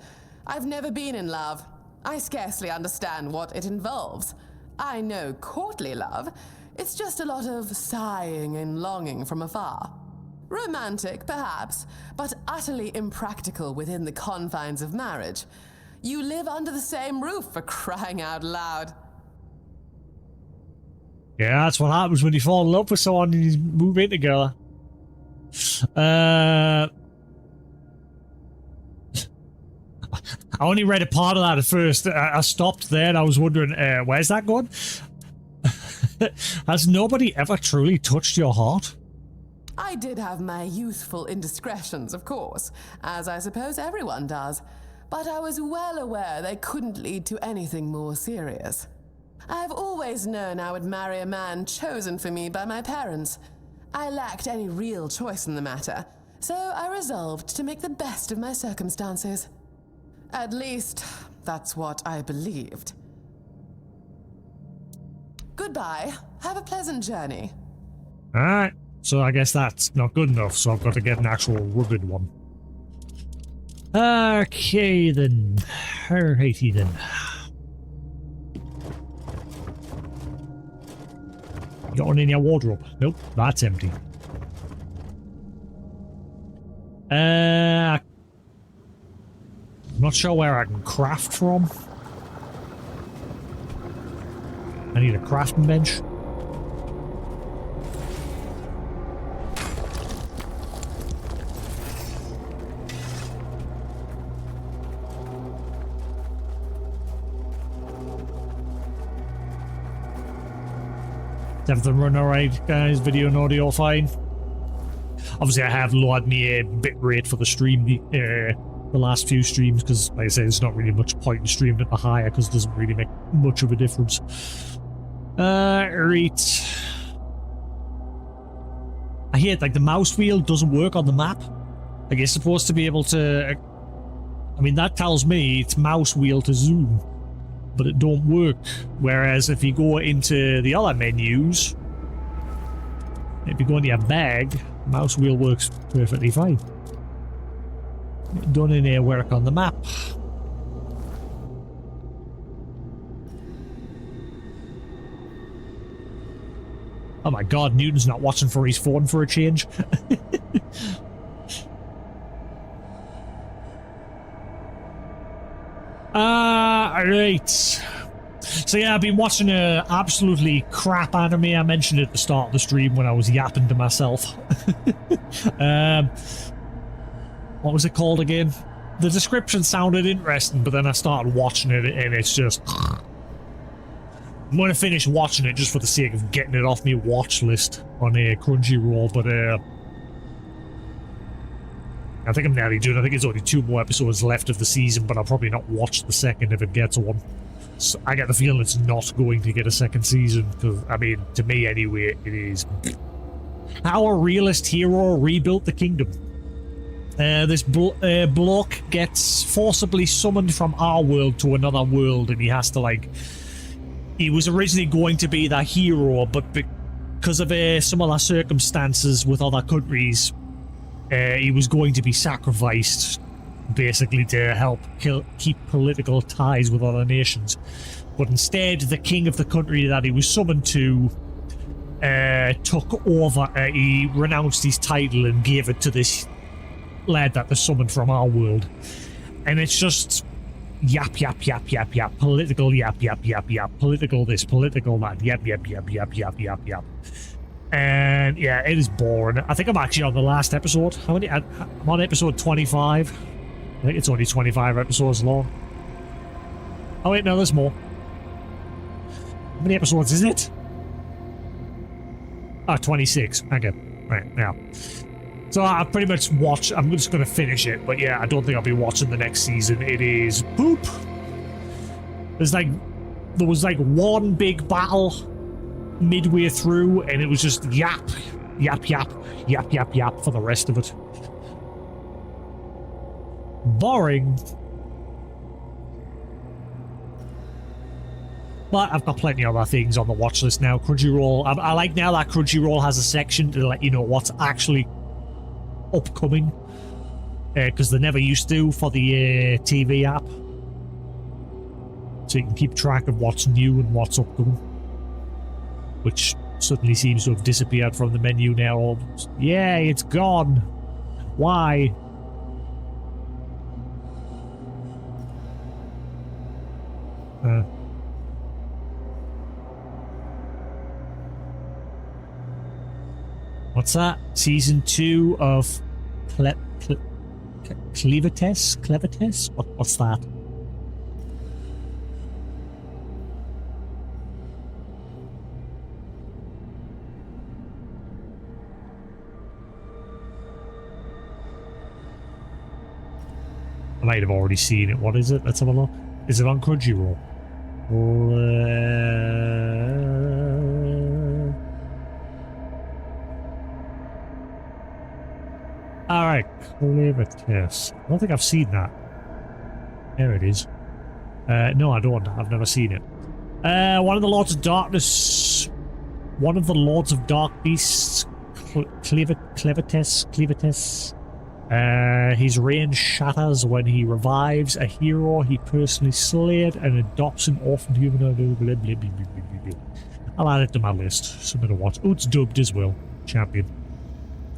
I've never been in love. I scarcely understand what it involves. I know courtly love. It's just a lot of sighing and longing from afar. Romantic, perhaps, but utterly impractical within the confines of marriage. You live under the same roof, for crying out loud. Yeah, that's what happens when you fall in love with someone and you move in together. I only read a part of that at first. I stopped there and I was wondering, where's that going? Has nobody ever truly touched your heart? I did have my youthful indiscretions, of course, as I suppose everyone does, but I was well aware they couldn't lead to anything more serious. I've always known I would marry a man chosen for me by my parents. I lacked any real choice in the matter, so I resolved to make the best of my circumstances. At least, that's what I believed. Goodbye. Have a pleasant journey. Alright, so I guess that's not good enough, so I've got to get an actual rugged one. Okay then. Alrighty then. Got one in your wardrobe? Nope, that's empty. I'm not sure where I can craft from. I need a crafting bench. Is everything running alright, guys? Video and audio fine? Obviously, I have lowered my bit rate for the stream, the last few streams, because, like I say, there's not really much point in streaming at the higher, because it doesn't really make much of a difference. Right. I hate, like, the mouse wheel doesn't work on the map. Like, it's supposed to be able to... I mean, that tells me it's mouse wheel to zoom, but it don't work. Whereas if you go into the other menus, if you go into your bag, mouse wheel works perfectly fine. Done any work on the map. Oh my god, Newton's not watching for his phone for a change. Right. So yeah, I've been watching a absolutely crap anime. I mentioned it at the start of the stream when I was yapping to myself. What was it called again? The description sounded interesting, but then I started watching it and it's just... I'm going to finish watching it just for the sake of getting it off my watch list on a Crunchyroll, but I think I'm nearly done. I think there's only 2 more episodes left of the season, but I'll probably not watch the second if it gets one. So I get the feeling it's not going to get a second season, because, I mean, to me anyway, it is. How a realist hero rebuilt the kingdom. This bloke gets forcibly summoned from our world to another world, and he has to, like... He was originally going to be the hero, but because of some other circumstances with other countries, he was going to be sacrificed, basically, to help keep political ties with other nations. But instead, the king of the country that he was summoned to took over. He renounced his title and gave it to this lad that they summoned from our world. And it's just yap, yap, yap, yap, yap, political yap, yap, yap, yap, political this, political that, yap, yap, yap, yap, yap, yap, yap. And yeah, it is boring. I think I'm actually on the last episode. How many? I'm on episode 25. I think it's only 25 episodes long. Oh wait, no, there's more. How many episodes is it? Ah, 26. Okay. Right, now. So I've pretty much watched... I'm just going to finish it. But yeah, I don't think I'll be watching the next season. It is poop. There was like one big battle midway through, and it was just yap, yap, yap, yap, yap, yap for the rest of it. Boring. But I've got plenty of other things on the watch list now. Crunchyroll. I like now that Crunchyroll has a section to let you know what's actually upcoming. Because they never used to for the TV app. So you can keep track of what's new and what's upcoming. Which suddenly seems to have disappeared from the menu now. Yeah, it's gone. Why? What's that? Season 2 of Clevites? Clevites? What's that? I might have already seen it. What is it? Let's have a look. Is it on Crunchyroll? Alright, Clevites. I don't think I've seen that. There it is. No, I don't. I've never seen it. One of the Lords of Darkness... One of the Lords of Dark Beasts... Clevites. His reign shatters when he revives a hero he personally slayed and adopts an orphaned human. I'll add it to my list. Something to watch. Oh, it's dubbed as well. Champion.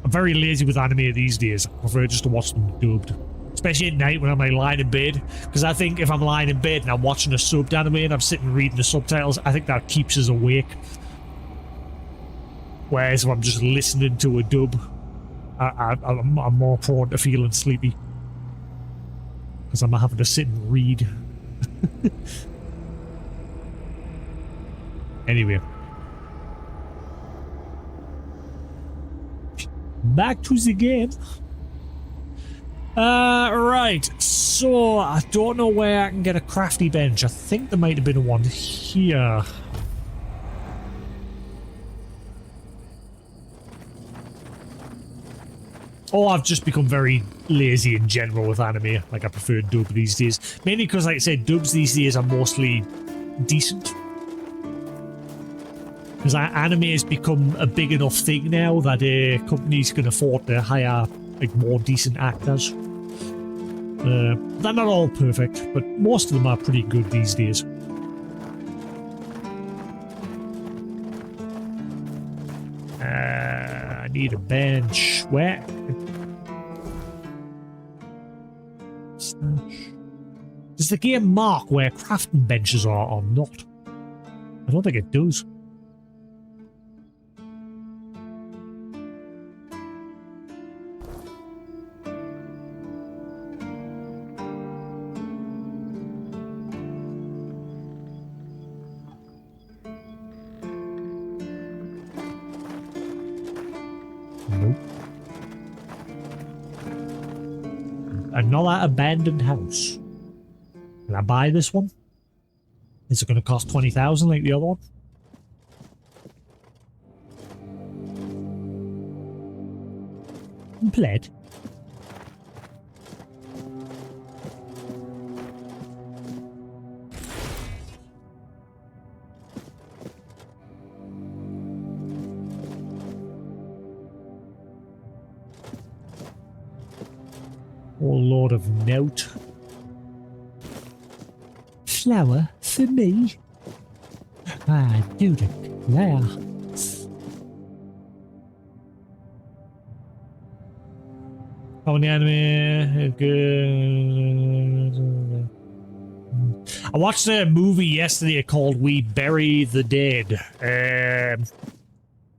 I'm very lazy with anime these days. I prefer just to watch them dubbed. Especially at night when I'm lying in bed. Because I think if I'm lying in bed and I'm watching a subbed anime and I'm sitting reading the subtitles, I think that keeps us awake. Whereas if I'm just listening to a dub, I'm more prone to feeling sleepy. Because I'm having to sit and read. Anyway. Back to the game. Right. So, I don't know where I can get a crafty bench. I think there might have been one here. Oh, I've just become very lazy in general with anime. Like, I prefer dub these days. Mainly because, like I said, dubs these days are mostly decent. Because anime has become a big enough thing now that companies can afford to hire like more decent actors. They're not all perfect, but most of them are pretty good these days. I need a bench. Where? Does the game mark where crafting benches are or not? I don't think it does. Another abandoned house. Can I buy this one? Is it going to cost 20,000 like the other one? Complete. Oh, Lord of Note. Flower for me? I do declare. On the anime. I watched a movie yesterday called We Bury the Dead.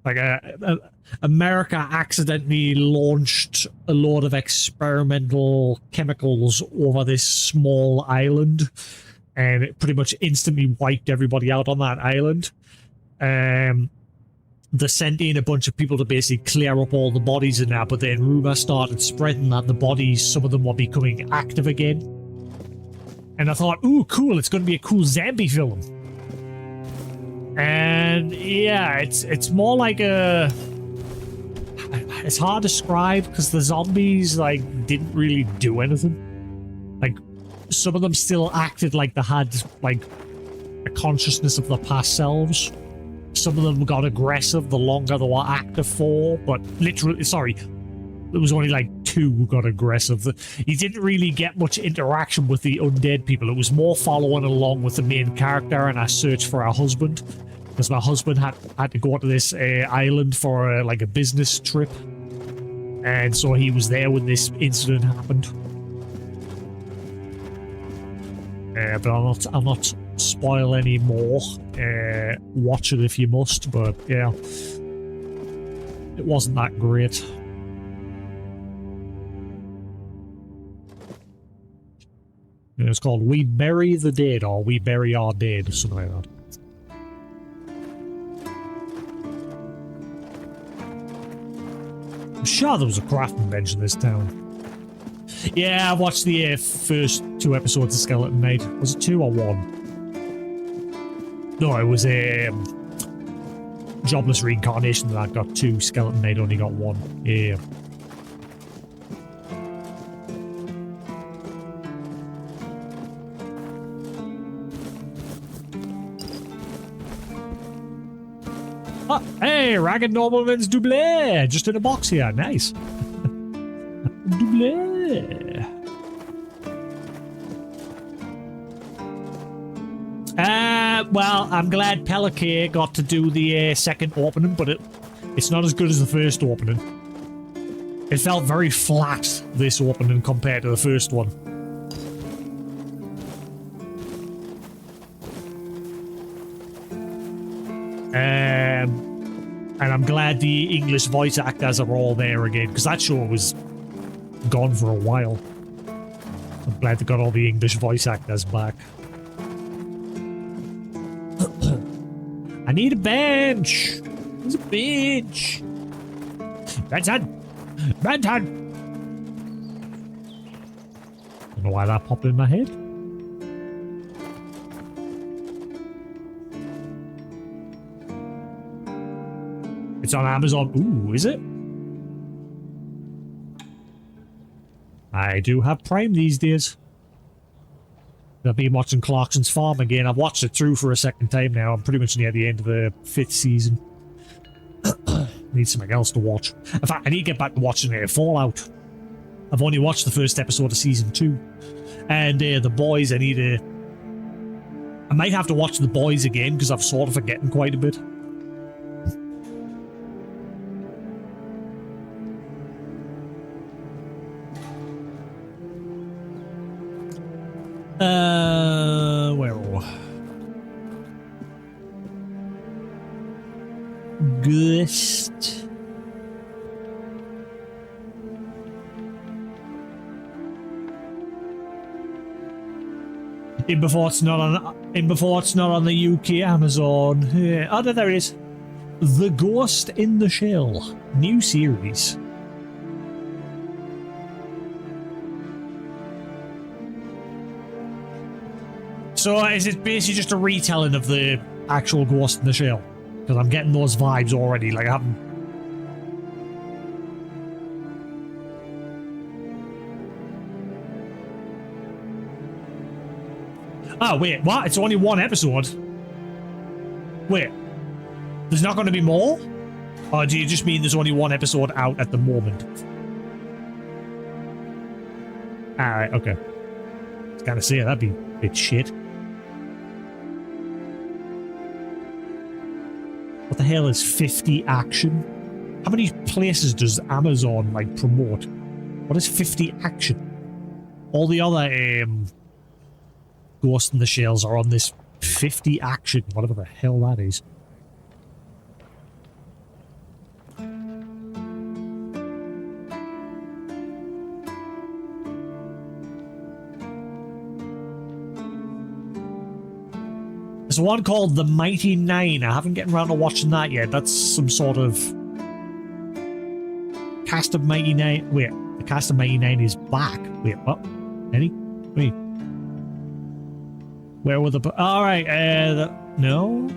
Like America accidentally launched a load of experimental chemicals over this small island, and it pretty much instantly wiped everybody out on that island. They sent in a bunch of people to basically clear up all the bodies in there, but then rumors started spreading that the bodies, some of them were becoming active again. And I thought, ooh, cool, it's going to be a cool zombie film. And yeah, it's more like a... It's hard to describe because the zombies, like, didn't really do anything. Like, some of them still acted like they had, like, a consciousness of their past selves. Some of them got aggressive the longer they were active for, but literally, sorry, there was only like 2 who got aggressive. You didn't really get much interaction with the undead people. It was more following along with the main character and our search for our husband. Because my husband had to go to this island for like a business trip. And so he was there when this incident happened. But I'll not spoil any more. Watch it if you must, but yeah, it wasn't that great. It's called We Bury the Dead, or We Bury Our Dead, something like that. I'm sure there was a crafting bench in this town. Yeah, I watched the first 2 episodes of Skeleton Knight. Was it 2 or 1? No, it was a Jobless Reincarnation that got 2. Skeleton Knight only got 1. Yeah. Oh, hey, Ragged Nobleman's double, just in a box here. Nice. Double. Well, I'm glad Pelican got to do the second opening, but it's not as good as the first opening. It felt very flat, this opening, compared to the first one. And I'm glad the English voice actors are all there again, because that show was gone for a while. I'm glad they got all the English voice actors back. I need a bench! There's a bench! Benton! Benton! I don't know why that popped in my head. It's on Amazon. Ooh, is it? I do have Prime these days. I've been watching Clarkson's Farm again. I've watched it through for a second time now. I'm pretty much near the end of the 5th season. Need something else to watch. In fact, I need to get back to watching Fallout. I've only watched the first episode of season 2. And The Boys, I might have to watch The Boys again because I've sort of forgotten quite a bit. Where are we? Ghost. In before it's not on the UK Amazon. Oh no, there it is. The Ghost in the Shell. New series. So is it basically just a retelling of the actual Ghost in the Shell? Because I'm getting those vibes already, like I haven't... Oh, wait, what? It's only 1 episode? Wait, there's not going to be more? Or do you just mean there's only 1 episode out at the moment? Alright, okay. I was gonna say, that'd be a bit shit. What the hell is 50 action? How many places does Amazon, like, promote? What is 50 action? All the other, Ghost in the Shells are on this 50 action, whatever the hell that is. There's one called The Mighty Nine. I haven't gotten around to watching that yet. That's some sort of cast of Mighty Nine. Wait, the cast of Mighty Nine is back. Wait, what? Any? Wait. Where were the... Alright, no?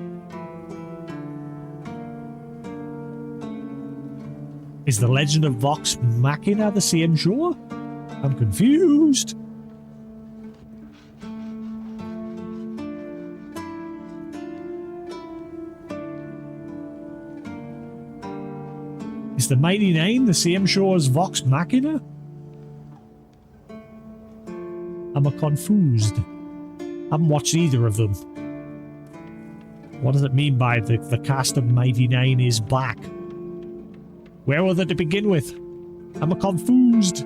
Is the Legend of Vox Machina the same show? I'm confused. Is the Mighty Nine the same show as Vox Machina? I'm confused. I haven't watched either of them. What does it mean by the cast of Mighty Nine is back? Where were they to begin with? I'm confused.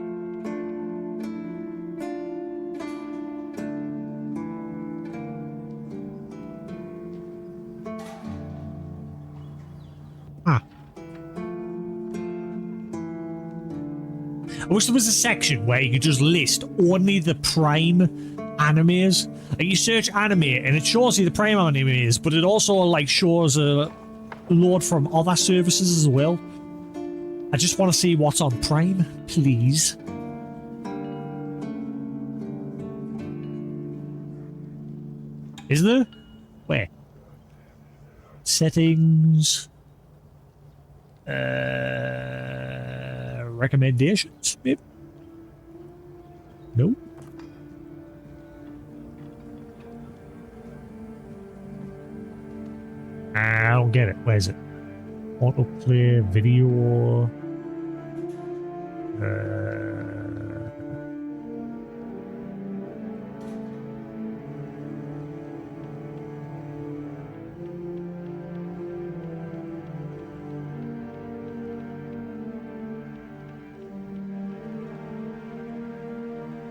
Ah. I wish there was a section where you could just list only the Prime animes. Like you search anime and it shows you the Prime animes, but it also like shows a load from other services as well. I just want to see what's on Prime, please. Is there? Where? Settings. Recommendations, maybe? No? I don't get it. Where is it? Autoplay, video...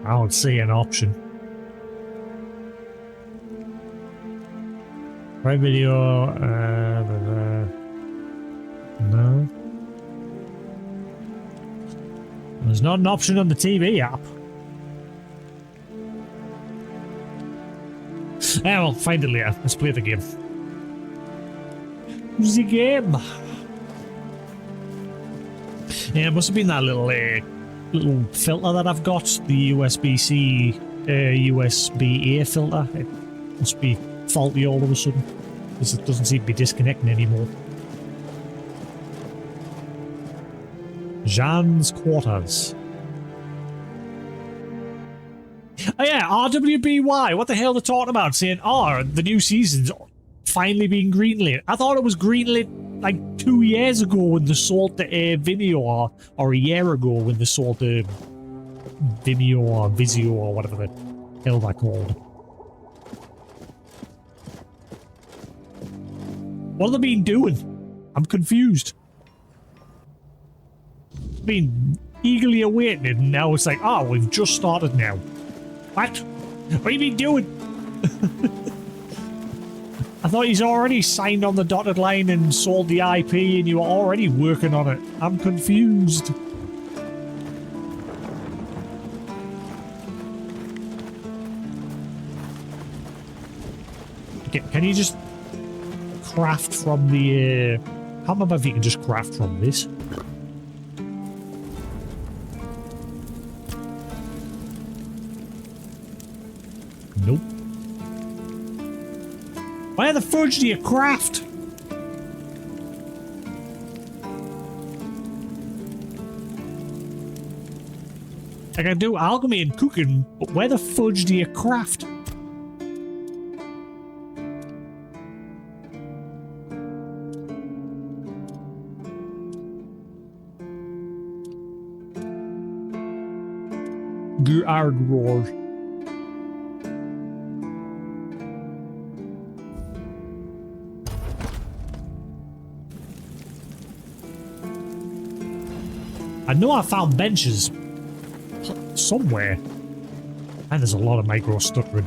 I don't see an option. Right video, no. There's not an option on the TV app. Well, find it later. Let's play the game. The game. Yeah, it must have been that little filter that I've got, the USB-C, USB-A filter. It must be faulty all of a sudden, because it doesn't seem to be disconnecting anymore. Jean's quarters. Oh yeah, RWBY. What the hell are they talking about? Saying, oh, the new season's finally being greenlit. I thought it was greenlit like 2 years ago when they sold the Vimeo, or a year ago when they sold the Vimeo or Vizio or whatever the hell they're called. What have they been doing? I'm confused. Been eagerly awaiting it, and now it's like, oh, we've just started now. What? What have you been doing? I thought he's already signed on the dotted line and sold the IP and you were already working on it. I'm confused. Okay, can you just craft from the... I can't remember if you can just craft from this. Nope. Where the fudge do you craft? I can do alchemy and cooking, but where the fudge do you craft? Gerard roar. I know I found benches somewhere. And there's a lot of micro stuttering.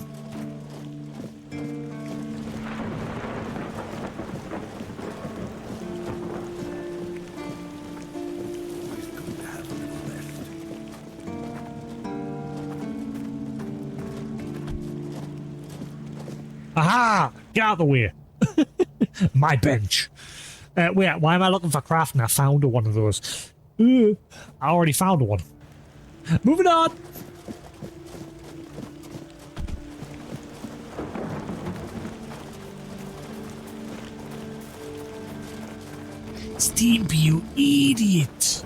Aha! Get out of the way. My bench. Wait, why am I looking for crafting? I found one of those. I already found one. Moving on. Steam, you idiot.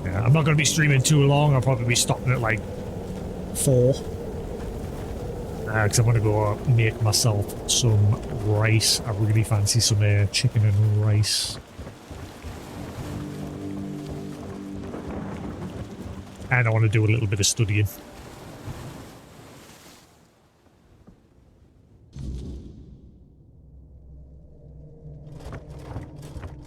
I'm not going to be streaming too long. I'll probably be stopping at like 4. Because I'm going to go make myself some rice. I really fancy some chicken and rice. And I want to do a little bit of studying.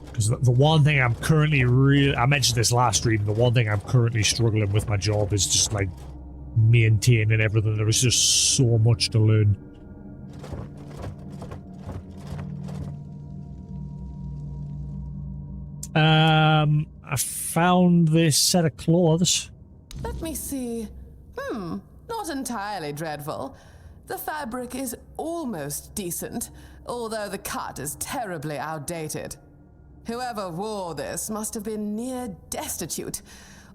Because the one thing I'm currently I mentioned this last stream, the one thing I'm currently struggling with my job is just like maintaining everything. There is just so much to learn. I found this set of clothes. Let me see. Not entirely dreadful. The fabric is almost decent, although the cut is terribly outdated. Whoever wore this must have been near destitute,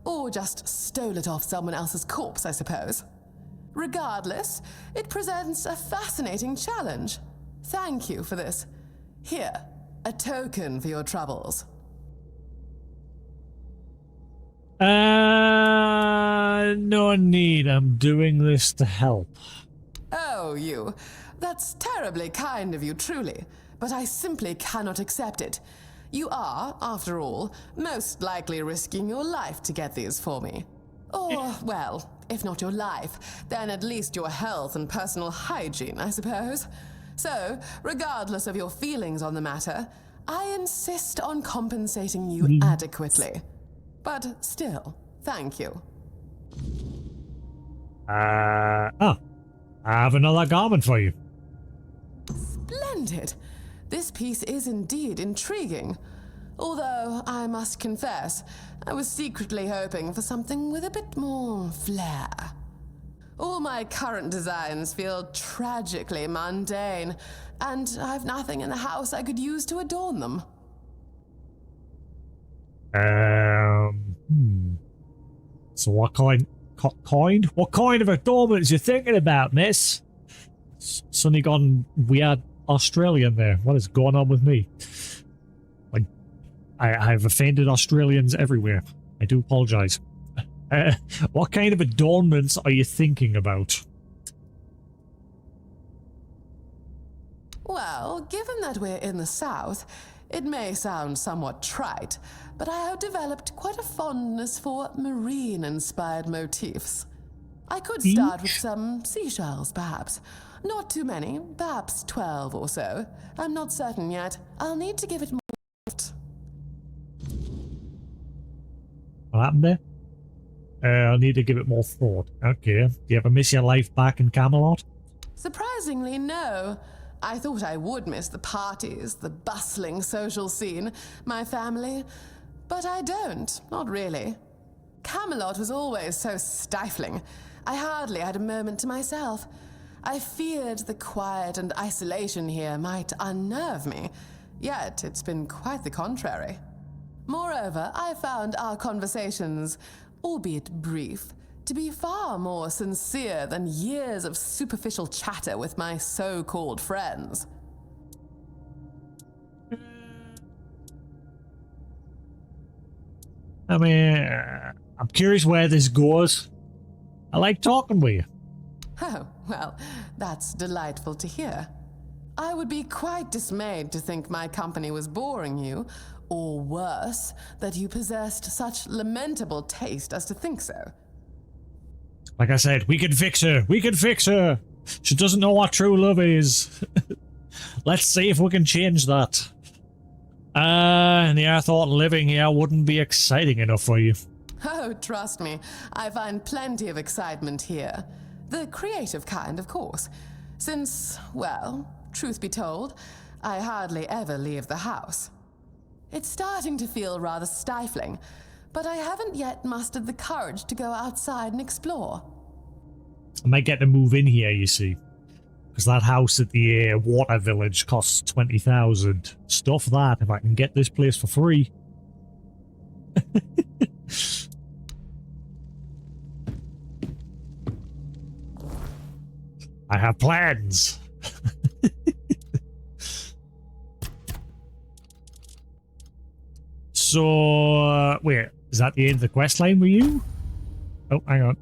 or just stole it off someone else's corpse, I suppose. Regardless, it presents a fascinating challenge. Thank you for this. Here, a token for your troubles. No need. I'm doing this to help. Oh, you. That's terribly kind of you, truly. But I simply cannot accept it. You are, after all, most likely risking your life to get these for me. Or, well, if not your life, then at least your health and personal hygiene, I suppose. So, regardless of your feelings on the matter, I insist on compensating you adequately. But still, thank you. I have another garment for you. Splendid. This piece is indeed intriguing. Although, I must confess, I was secretly hoping for something with a bit more flair. All my current designs feel tragically mundane, and I've nothing in the house I could use to adorn them. So what kind of adornments you thinking about, miss? Suddenly gone weird Australian there. What is going on with me? Like, I've offended Australians everywhere. I do apologize. What kind of adornments are you thinking about? Well, given that we're in the South, it may sound somewhat trite, but I have developed quite a fondness for marine-inspired motifs. I could start with some seashells, perhaps. Not too many, perhaps 12 or so. I'm not certain yet. I'll need to give it more thought. What happened there? I'll need to give it more thought. Okay. Do you ever miss your life back in Camelot? Surprisingly, no. I thought I would miss the parties, the bustling social scene, my family. But I don't, not really. Camelot was always so stifling. I hardly had a moment to myself. I feared the quiet and isolation here might unnerve me, yet it's been quite the contrary. Moreover, I found our conversations, albeit brief, to be far more sincere than years of superficial chatter with my so-called friends. I mean, I'm curious where this goes. I like talking with you. Oh, well, that's delightful to hear. I would be quite dismayed to think my company was boring you, or worse, that you possessed such lamentable taste as to think so. Like I said, we can fix her. We can fix her. She doesn't know what true love is. Let's see if we can change that. And yeah, I thought living here wouldn't be exciting enough for you. Oh, trust me, I find plenty of excitement here. The creative kind, of course. Since, well, truth be told, I hardly ever leave the house. It's starting to feel rather stifling, but I haven't yet mustered the courage to go outside and explore. I might get to move in here, you see. Because that house at the water village costs 20,000. Stuff that if I can get this place for free. I have plans. So, wait, is that the end of the quest line with you? Oh, hang on.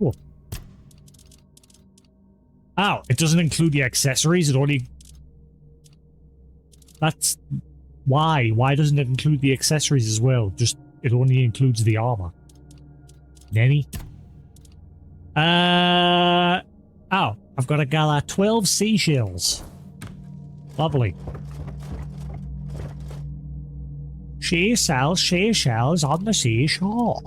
Oh. Oh, it doesn't include the accessories, it only... That's... Why? Why doesn't it include the accessories as well? Just, it only includes the armor. Nenny? Oh, I've got to gather 12 seashells. Lovely. She sells seashells on the seashore.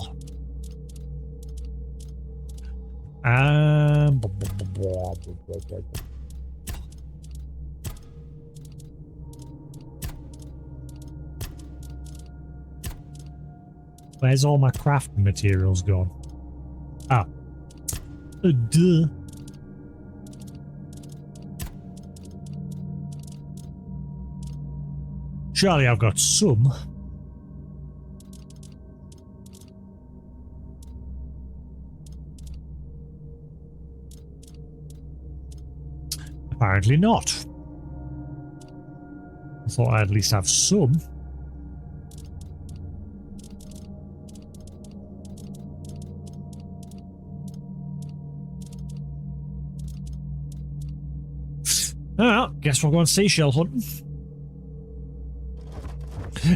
Where's all my crafting materials gone? Ah. Duh. Surely I've got some. Apparently not. I thought I'd at least have some. Well, guess we're going seashell hunting.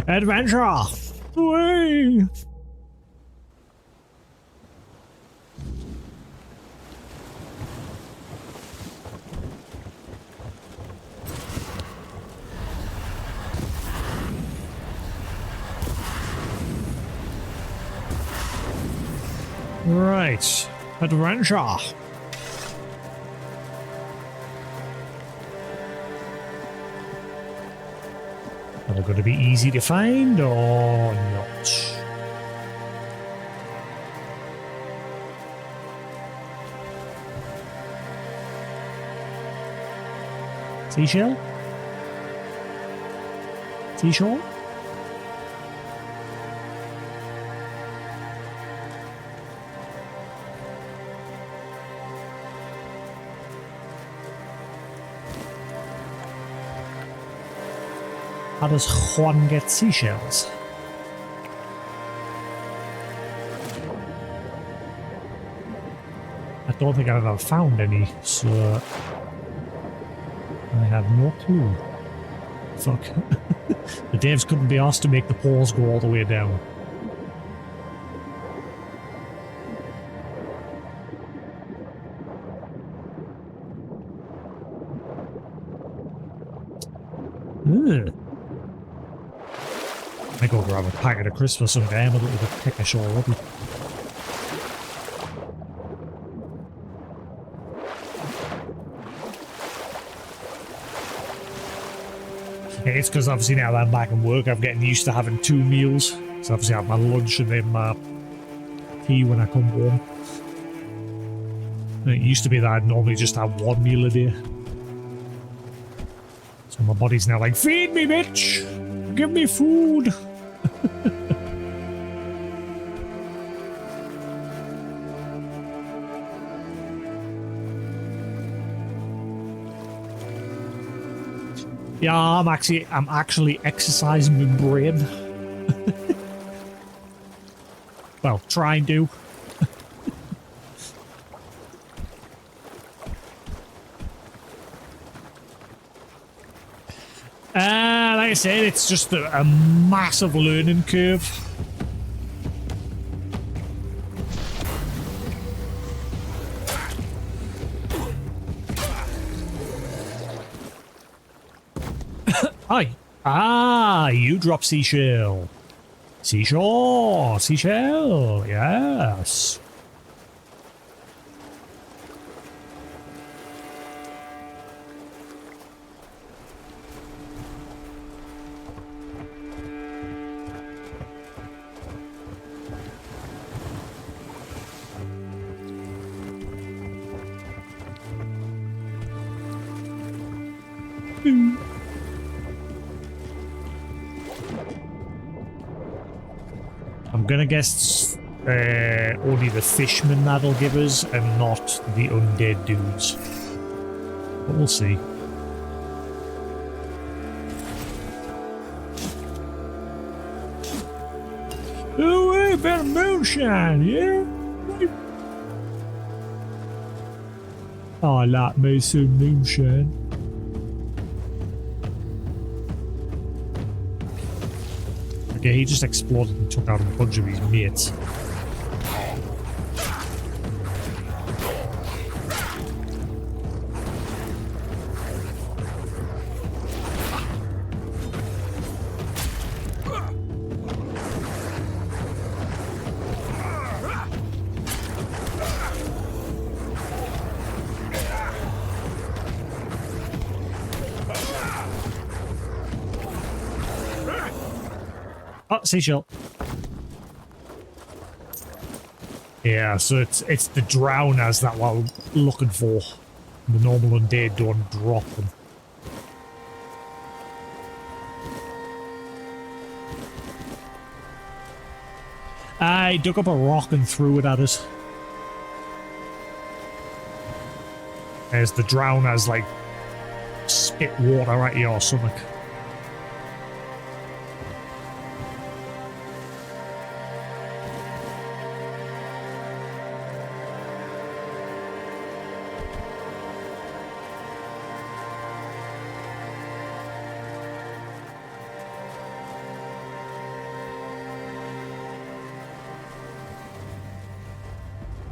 Adventure! Away! Right, adventure. Are they going to be easy to find or not? Seashell? Seashore? How does Juan get seashells? I don't think I've ever found any, so I have no clue. Fuck. The devs couldn't be asked to make the paws go all the way down. Ugh. I go grab a packet of crisps or something. I'm a little bit peckish already. It's because obviously now that I'm back in work, I'm getting used to having 2 meals. So obviously I have my lunch and then my tea when I come home. And it used to be that I'd normally just have 1 meal a day. So my body's now like, feed me, bitch! Give me food! Yeah, I'm actually exercising my brain. Well, trying to. Like I said, it's just a massive learning curve. Aye. Ah, you drop seashell. Seashore, seashell, yes. I'm gonna guess only the fishmen that'll give us and not the undead dudes. But we'll see. Oh, hey, better moonshine, yeah? Oh, I like me some moonshine. Okay, he just exploded and took out a bunch of his mates. Oh, seashell. Yeah, so it's the drowners that we're looking for. The normal undead don't drop them. I dug up a rock and threw it at us. As the drowners like spit water at your stomach.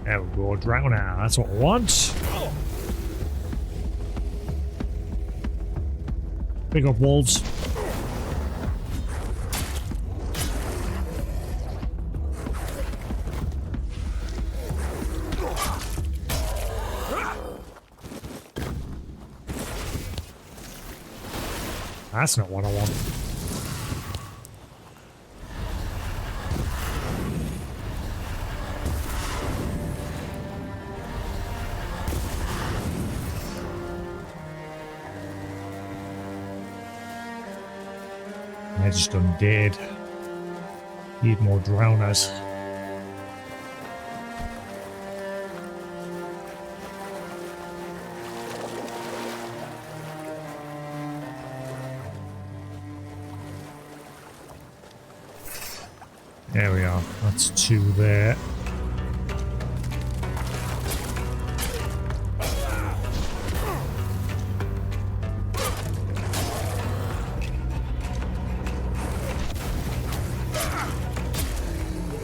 There we go, drowner. That's what I want. Big up wolves. That's not what I want. They're just undead. Need more drowners. There we are. That's 2 there.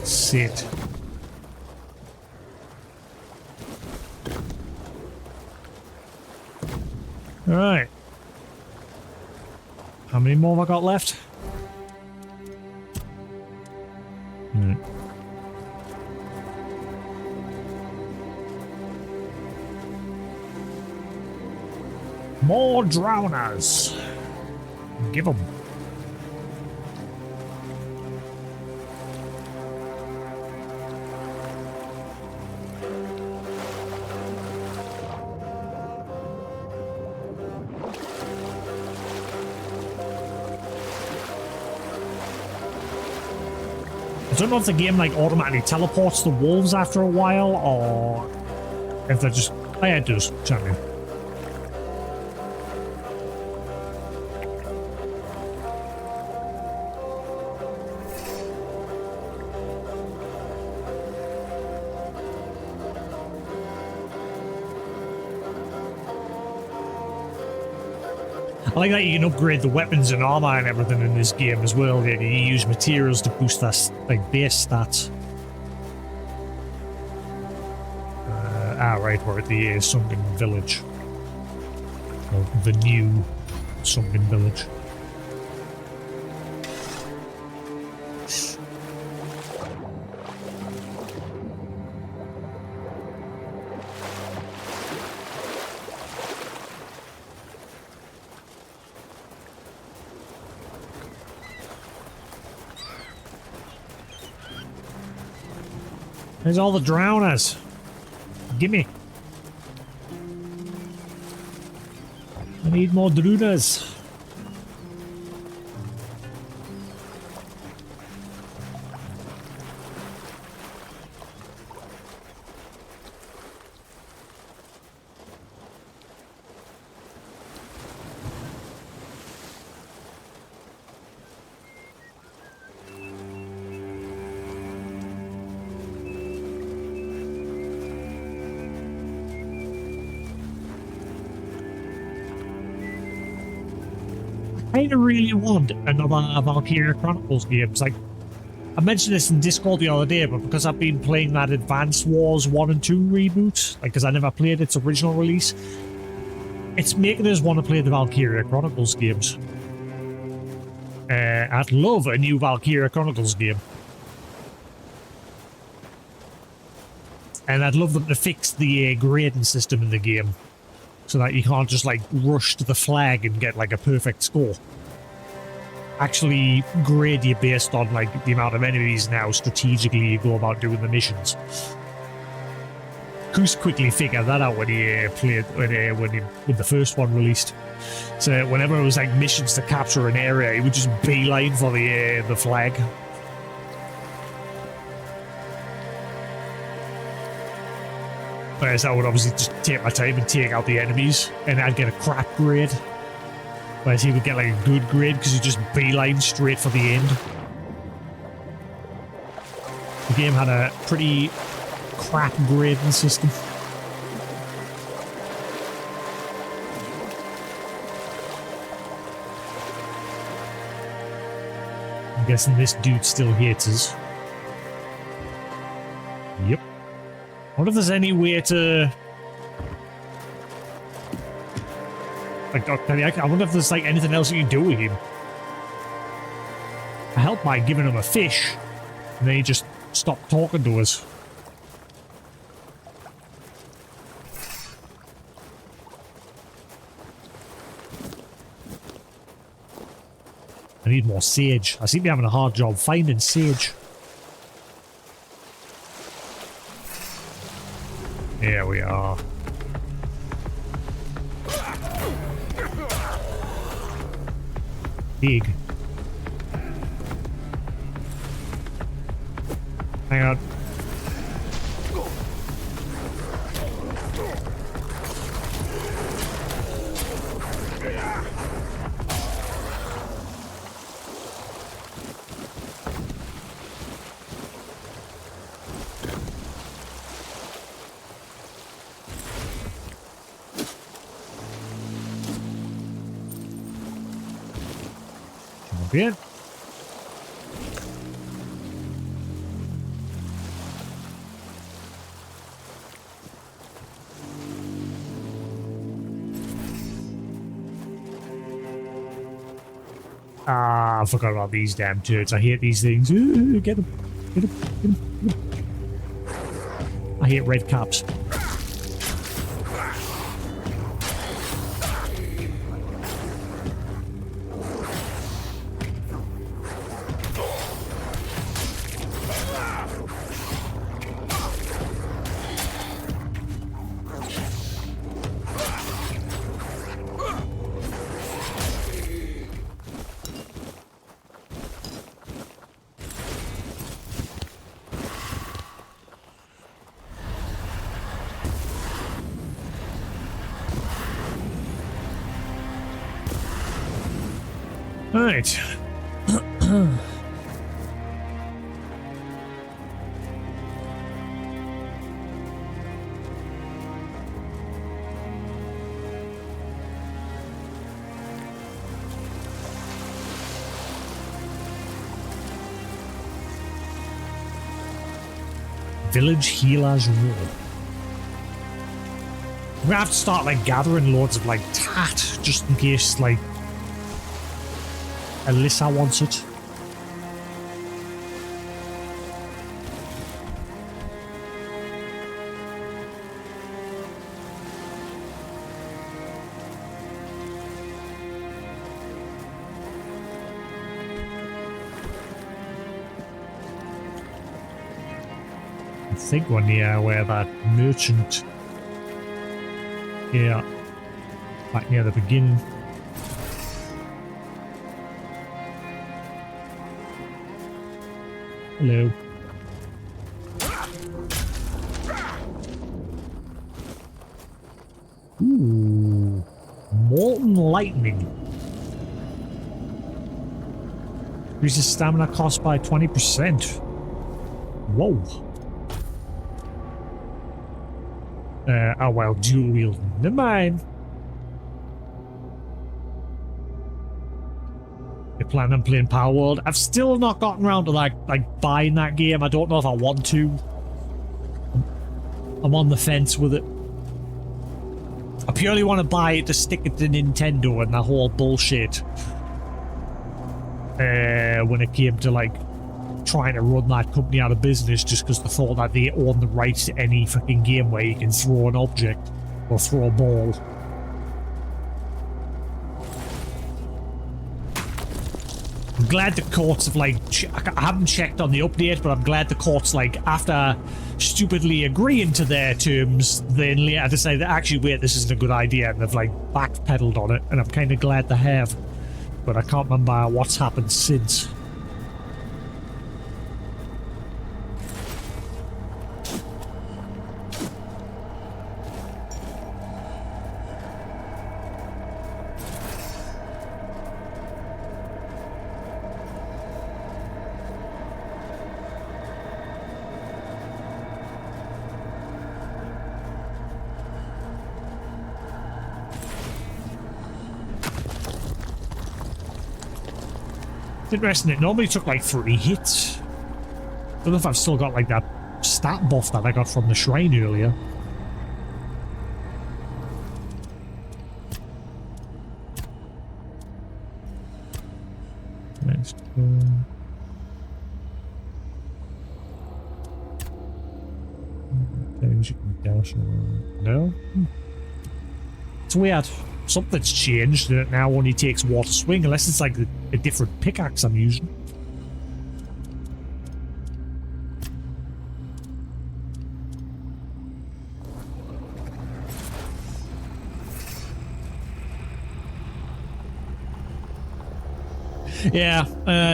Sit. All right. How many more have I got left? More drowners. Give them. I don't know if the game like automatically teleports the wolves after a while, or if they're just... Oh yeah, it does. Champion. I like that you can upgrade the weapons and armor and everything in this game as well. You can use materials to boost that like base stats. Right, we're at the sunken village. Or the new sunken village. There's all the drowners. Gimme. I need more drowners. I kind of really want another Valkyria Chronicles game. It's like, I mentioned this in Discord the other day, but because I've been playing that Advance Wars 1 and 2 reboot, like, because I never played its original release, it's making us want to play the Valkyria Chronicles games. I'd love a new Valkyria Chronicles game. And I'd love them to fix the grading system in the game, so that you can't just, like, rush to the flag and get, like, a perfect score. Actually grade you based on, like, the amount of enemies and how strategically you go about doing the missions. Goose quickly figured that out when he played, when the first one released. So whenever it was, like, missions to capture an area, he would just beeline for the flag. Whereas I would obviously just take my time and take out the enemies, and I'd get a crap grade. Whereas he would get like a good grade because he just beeline straight for the end. The game had a pretty crap grading system. I'm guessing this dude still hates us. Yep. I wonder if there's any way to... Like, I wonder if there's, like, anything else you can do with him. I helped by giving him a fish, and then he just stopped talking to us. I need more sage. I seem to be having a hard job finding sage. Here we are. Big. Hang on. Bien. Ah, I forgot about these damn turds. I hate these things. Ooh, get them. Get them. Get them. Get them. I hate red caps. Right. Village Healer's Robe. I'm gonna have to start, like, gathering loads of, like, tat, just in case, like, Alyssa wants it. think we're near where that merchant. Yeah. Back near the beginning. Hello. Ooh. Molten lightning. Increases stamina cost by 20%. Whoa. Oh well, dual wielding. Never mind. You plan on playing Power World? I've still not gotten around to like buying that game. I don't know if I want to. I'm on the fence with it. I purely want to buy it to stick it to Nintendo and that whole bullshit. When it came to like trying to run that company out of business just because they thought that they own the rights to any fucking game where you can throw an object or throw a ball. I'm glad the courts have like I haven't checked on the update, but I'm glad the courts like after stupidly agreeing to their terms then later decided that actually wait, this isn't a good idea, and they've like backpedaled on it, and I'm kind of glad they have, but I can't remember what's happened since. It's interesting, it normally took like 3 hits. Don't know if I've still got like that stat buff that I got from the shrine earlier. Let's go. Things you can dash around. No? It's weird. Something's changed and it now only takes water swing, unless it's like a different pickaxe I'm using. Yeah,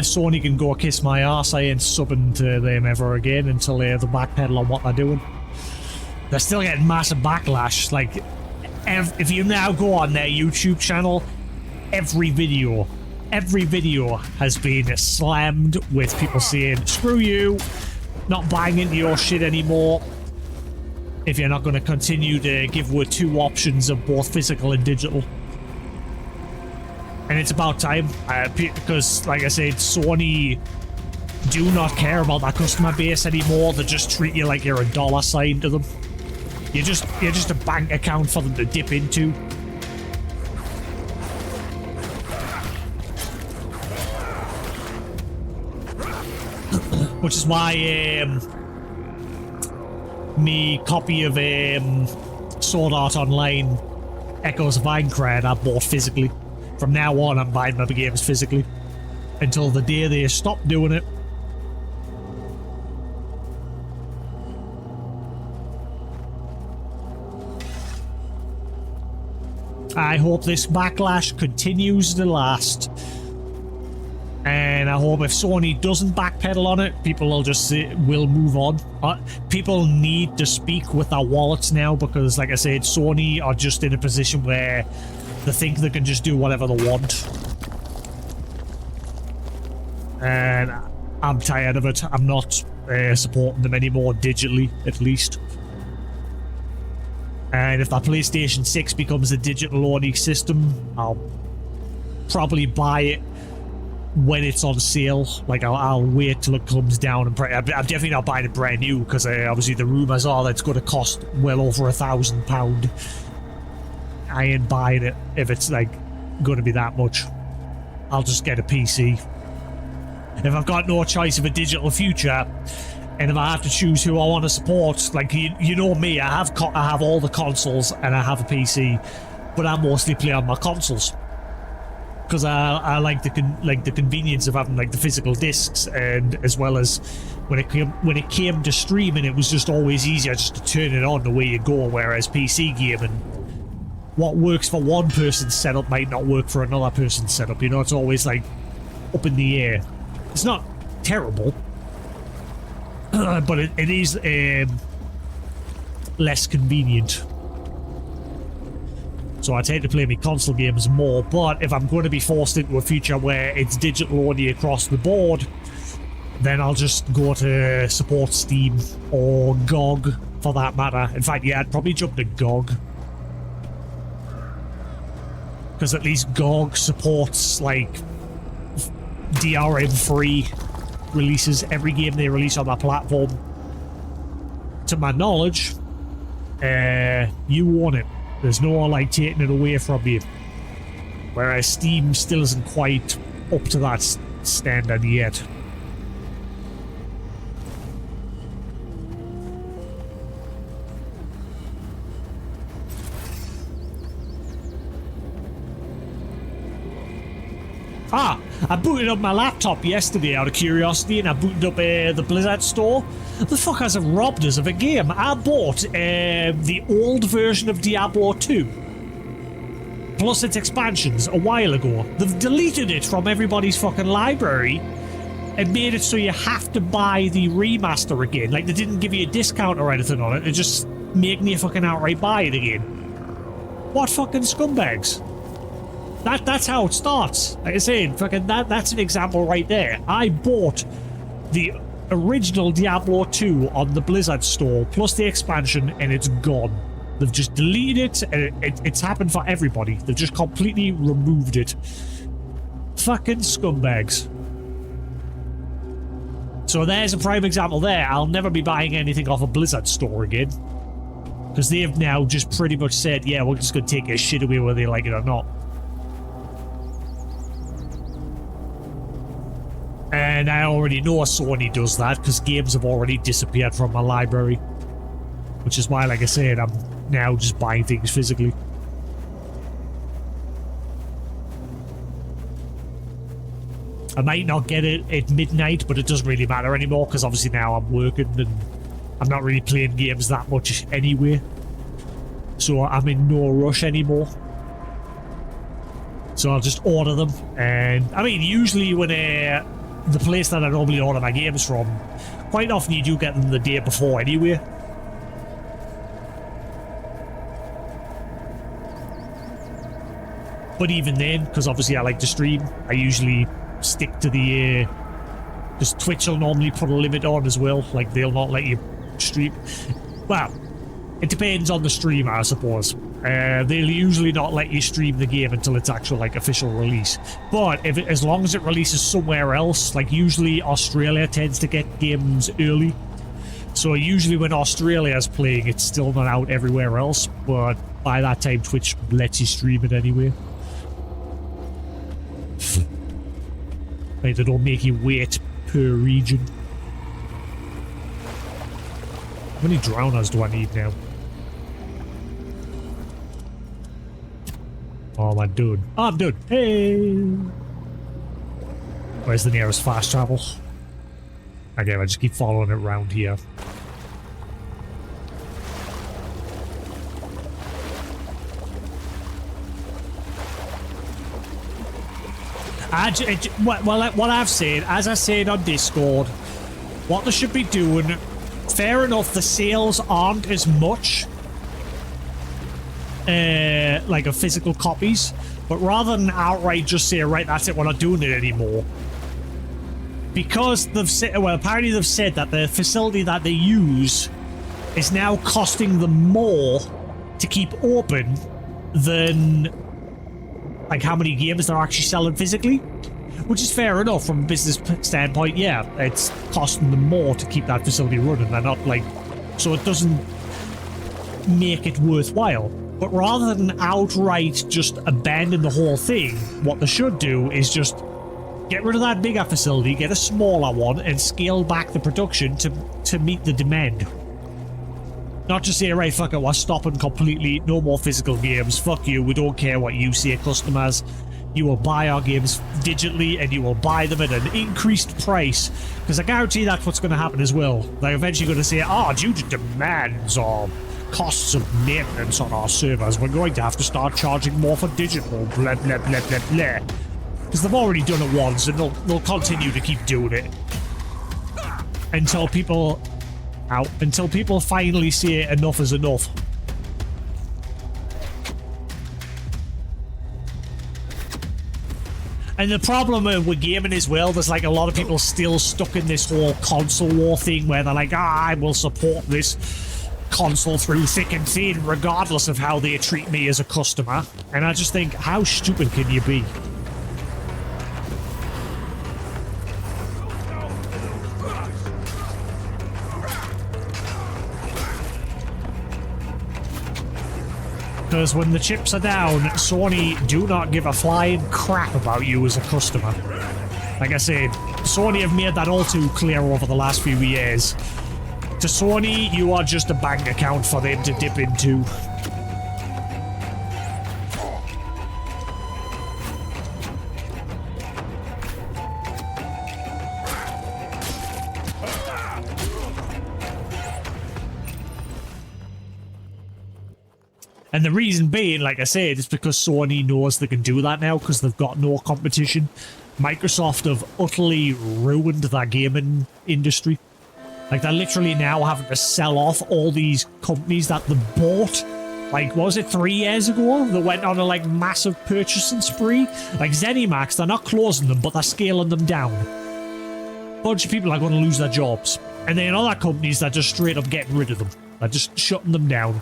Sony can go kiss my ass. I ain't subbing to them ever again until they backpedal on what they're doing. They're still getting massive backlash. Like, if you now go on their YouTube channel, every video has been slammed with people saying, screw you, not buying into your shit anymore. If you're not going to continue to give away 2 options of both physical and digital. And it's about time, because, like I said, Sony do not care about that customer base anymore. They just treat you like you're a dollar sign to them. You're just a bank account for them to dip into. Which is why me copy of Sword Art Online Echoes of Aincrad I bought physically. From now on, I'm buying my games physically. Until the day they stop doing it. I hope this backlash continues to last. And I hope if Sony doesn't backpedal on it, people will just will move on. People need to speak with their wallets now because, like I said, Sony are just in a position where they think they can just do whatever they want. And I'm tired of it. I'm not supporting them anymore digitally, at least. And if that PlayStation 6 becomes a digital-only system, I'll probably buy it when it's on sale. Like, I'll wait till it comes down. And I'm definitely not buying it brand new, because obviously the rumours are that it's going to cost well over £1,000. I ain't buying it if it's, like, going to be that much. I'll just get a PC. If I've got no choice of a digital future, and if I have to choose who I want to support, like, you know me, I have all the consoles and I have a PC, but I mostly play on my consoles. because I like the convenience of having like the physical discs, and as well as when it came to streaming, it was just always easier just to turn it on the way you go. Whereas PC gaming, what works for one person's setup might not work for another person's setup. You know, it's always like up in the air. It's not terrible, but it is less convenient. So I tend to play my console games more, but if I'm going to be forced into a future where it's digital only across the board, then I'll just go to support Steam or GOG for that matter. In fact, yeah, I'd probably jump to GOG. Because at least GOG supports, like, DRM-free releases, every game they release on that platform. To my knowledge, you own it. There's no, like, taking it away from you. Whereas Steam still isn't quite up to that standard yet. I booted up my laptop yesterday out of curiosity, and I booted up the Blizzard store. The fuckers have robbed us of a game. I bought the old version of Diablo 2, plus its expansions, a while ago. They've deleted it from everybody's fucking library and made it so you have to buy the remaster again. Like, they didn't give you a discount or anything on it. They're just making you fucking outright buy it again. What fucking scumbags? That's how it starts. Like I said, fucking that's an example right there. I bought the original Diablo 2 on the Blizzard store, plus the expansion, and it's gone. They've just deleted it, and it's happened for everybody. They've just completely removed it. Fucking scumbags. So there's a prime example there. I'll never be buying anything off a Blizzard store again. Because they've now just pretty much said, yeah, we're just going to take your shit away whether you like it or not. And I already know Sony does that because games have already disappeared from my library. Which is why, like I said, I'm now just buying things physically. I might not get it at midnight, but it doesn't really matter anymore because obviously now I'm working and I'm not really playing games that much anyway. So I'm in no rush anymore. So I'll just order them. And I mean, usually when the place that I normally order my games from, quite often you do get them the day before anyway. But even then, because obviously I like to stream, I usually stick to the because Twitch will normally put a limit on as well. Like, they'll not let you stream. Well, it depends on the streamer, I suppose. They'll usually not let you stream the game until it's actual, like, official release. But as long as it releases somewhere else, like, usually Australia tends to get games early. So usually when Australia's playing, it's still not out everywhere else. But by that time, Twitch lets you stream it anyway. Like, they don't make you wait per region. How many drowners do I need now? Oh, I'm done. Oh, I'm done. Hey! Where's the nearest fast travel? Okay, I just keep following it around here. What I've said, as I said on Discord, what they should be doing, fair enough, the sales aren't as much like of physical copies, but rather than outright just say, right, that's it, we're not doing it anymore, because they've said, well, apparently they've said that the facility that they use is now costing them more to keep open than like how many games they're actually selling physically, which is fair enough from a business standpoint. Yeah, it's costing them more to keep that facility running. They're not like, so it doesn't make it worthwhile. But rather than outright just abandon the whole thing, what they should do is just get rid of that bigger facility, get a smaller one, and scale back the production to meet the demand. Not just say, right, fuck it, we're stopping completely, no more physical games, fuck you, we don't care what you say, customers. you will buy our games digitally and you will buy them at an increased price. Because I guarantee that's what's going to happen as well. They're eventually going to say, due to demands or costs of maintenance on our servers, we're going to have to start charging more for digital, blah, blah, blah, blah, blah. Because they've already done it once and they'll continue to keep doing it. Until people finally say enough is enough. And the problem with gaming as well, there's like a lot of people still stuck in this whole console war thing where they're like, I will support this console through thick and thin regardless of how they treat me as a customer. And I just think, how stupid can you be? Because when the chips are down, Sony do not give a flying crap about you as a customer. Like I said, Sony have made that all too clear over the last few years. To Sony, you are just a bank account for them to dip into. And the reason being, like I said, is because Sony knows they can do that now because they've got no competition. Microsoft have utterly ruined their gaming industry. Like, they're literally now having to sell off all these companies that they bought. Like, what was it, 3 years ago? They went on a, like, massive purchasing spree. Like, ZeniMax, they're not closing them, but they're scaling them down. A bunch of people are going to lose their jobs. And then other companies that just straight up getting rid of them. They're just shutting them down.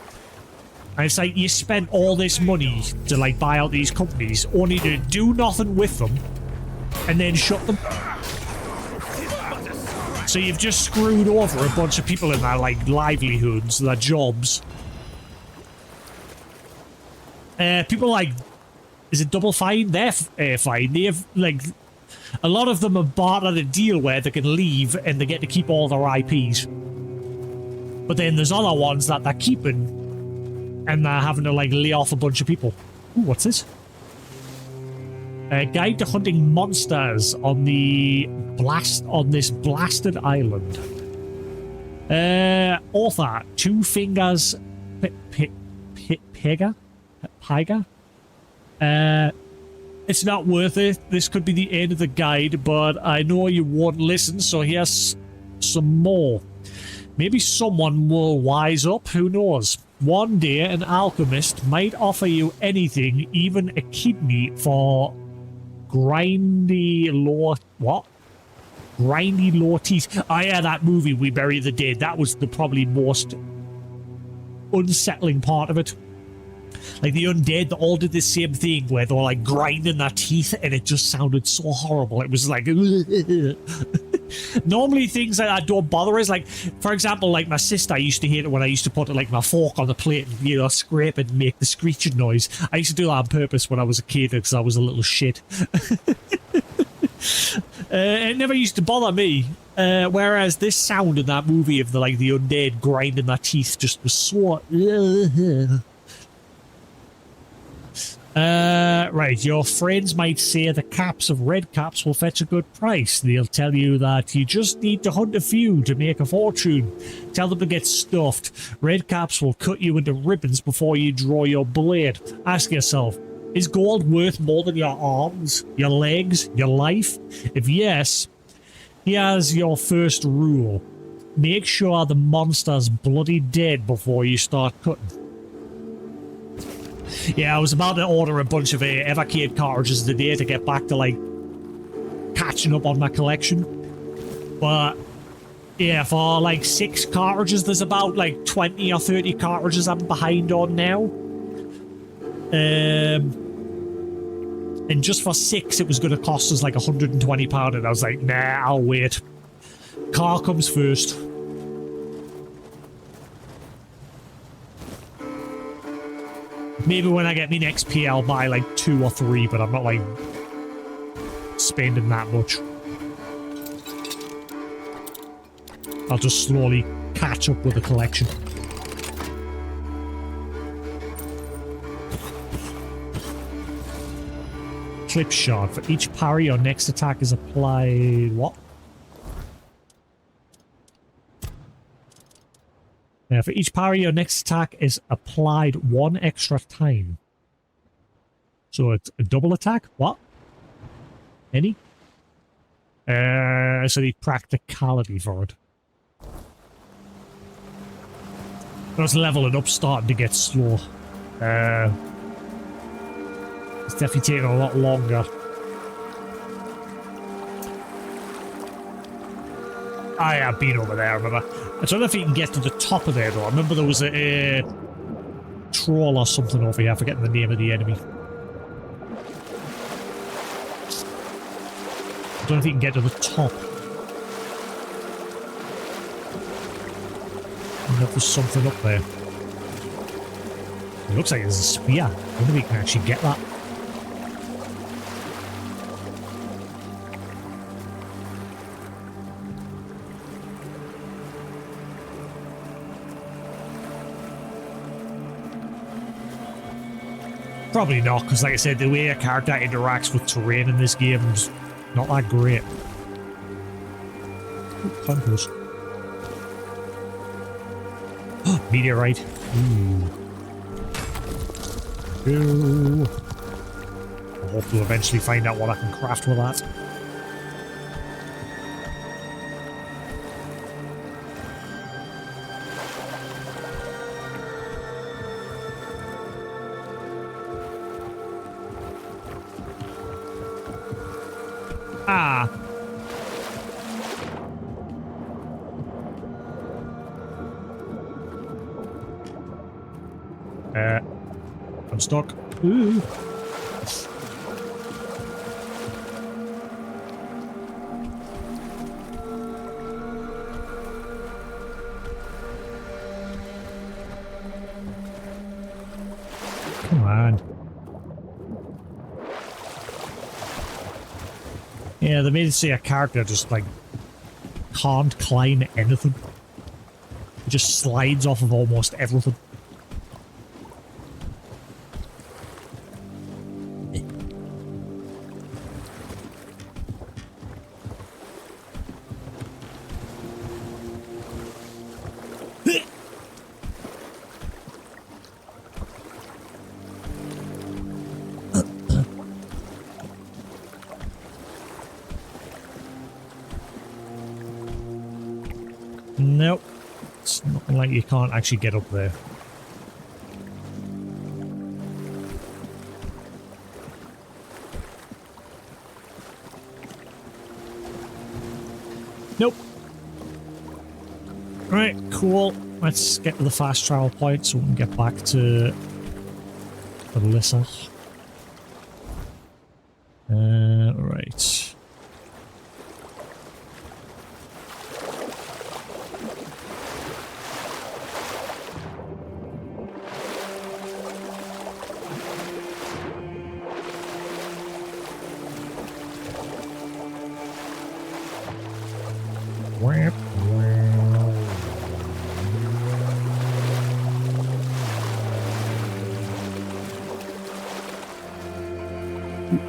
And it's like, you spent all this money to, like, buy out these companies, only to do nothing with them, and then shut them. So you've just screwed over a bunch of people in their, like, livelihoods, their jobs. People like, is it Double Fine? They're fine. They have, like, a lot of them have bartered a deal where they can leave and they get to keep all their IPs. But then there's other ones that they're keeping and they're having to, like, lay off a bunch of people. Ooh, what's this? A guide to hunting monsters on this blasted island. Author, Two Fingers Piga? It's not worth it. This could be the end of the guide, but I know you won't listen, so here's some more. Maybe someone will wise up, who knows? One day, an alchemist might offer you anything, even a kidney for grindy law... What? Grindy law teeth. Oh yeah, that movie, We Bury the Dead. That was the probably most unsettling part of it. Like, the undead, they all did the same thing where they were, like, grinding their teeth, and it just sounded so horrible. It was like... Normally, things like that don't bother us. Like, for example, like, my sister used to hate it when I used to put, like, my fork on the plate and, you know, scrape it and make the screeching noise. I used to do that on purpose when I was a kid because I was a little shit. It never used to bother me. Whereas this sound in that movie of the, like, the undead grinding their teeth just was so... Right, your friends might say the caps of red caps will fetch a good price. They'll tell you that you just need to hunt a few to make a fortune. Tell them to get stuffed. Red caps will cut you into ribbons before you draw your blade. Ask yourself, is gold worth more than your arms, your legs, your life? If yes, here's your first rule. Make sure the monster's bloody dead before you start cutting. Yeah, I was about to order a bunch of Evercade cartridges today to get back to, like, catching up on my collection. But, yeah, for, like, 6 cartridges, there's about, like, 20 or 30 cartridges I'm behind on now. And just for 6, it was going to cost us, like, £120, and I was like, nah, I'll wait. Car comes first. Maybe when I get my next P, I'll buy like 2 or 3, but I'm not like spending that much. I'll just slowly catch up with the collection. clip shot. For each parry, your next attack is applied... What? For each parry, your next attack is applied 1 extra time. So it's a double attack? What? Any? So the practicality for it. Those leveling up starting to get slow. It's definitely taking a lot longer. I have been over there, I remember. I don't know if you can get to the top of there, though. I remember there was a troll or something over here. I'm forgetting the name of the enemy. I don't know if you can get to the top. I don't know if there's something up there. It looks like there's a spear. I wonder if you can actually get that. Probably not, because like I said, the way a character interacts with terrain in this game is not that great. Hunters. Meteorite. Ooh. I hope to eventually find out what I can craft with that. I'm stuck. Ooh. Come on. Yeah, they made it say a character just like can't climb anything. It just slides off of almost everything. Nope. It's not like you can't actually get up there. Nope. Right, cool. Let's get to the fast travel point so we can get back to Alyssa. Right.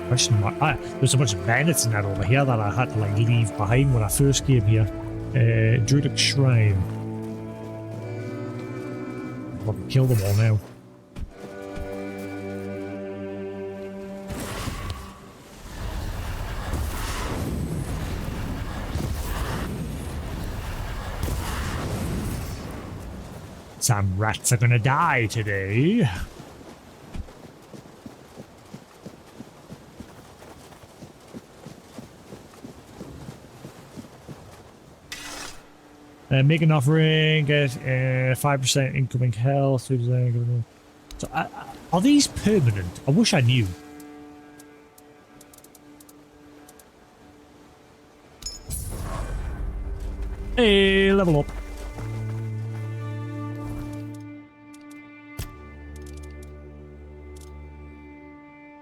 Question mark. There's a bunch of bandits in that over here that I had to like leave behind when I first came here. Druidic Shrine. I'll probably kill them all now. Some rats are gonna die today. Make an offering, get 5% incoming health. So, are these permanent? I wish I knew. Hey, level up.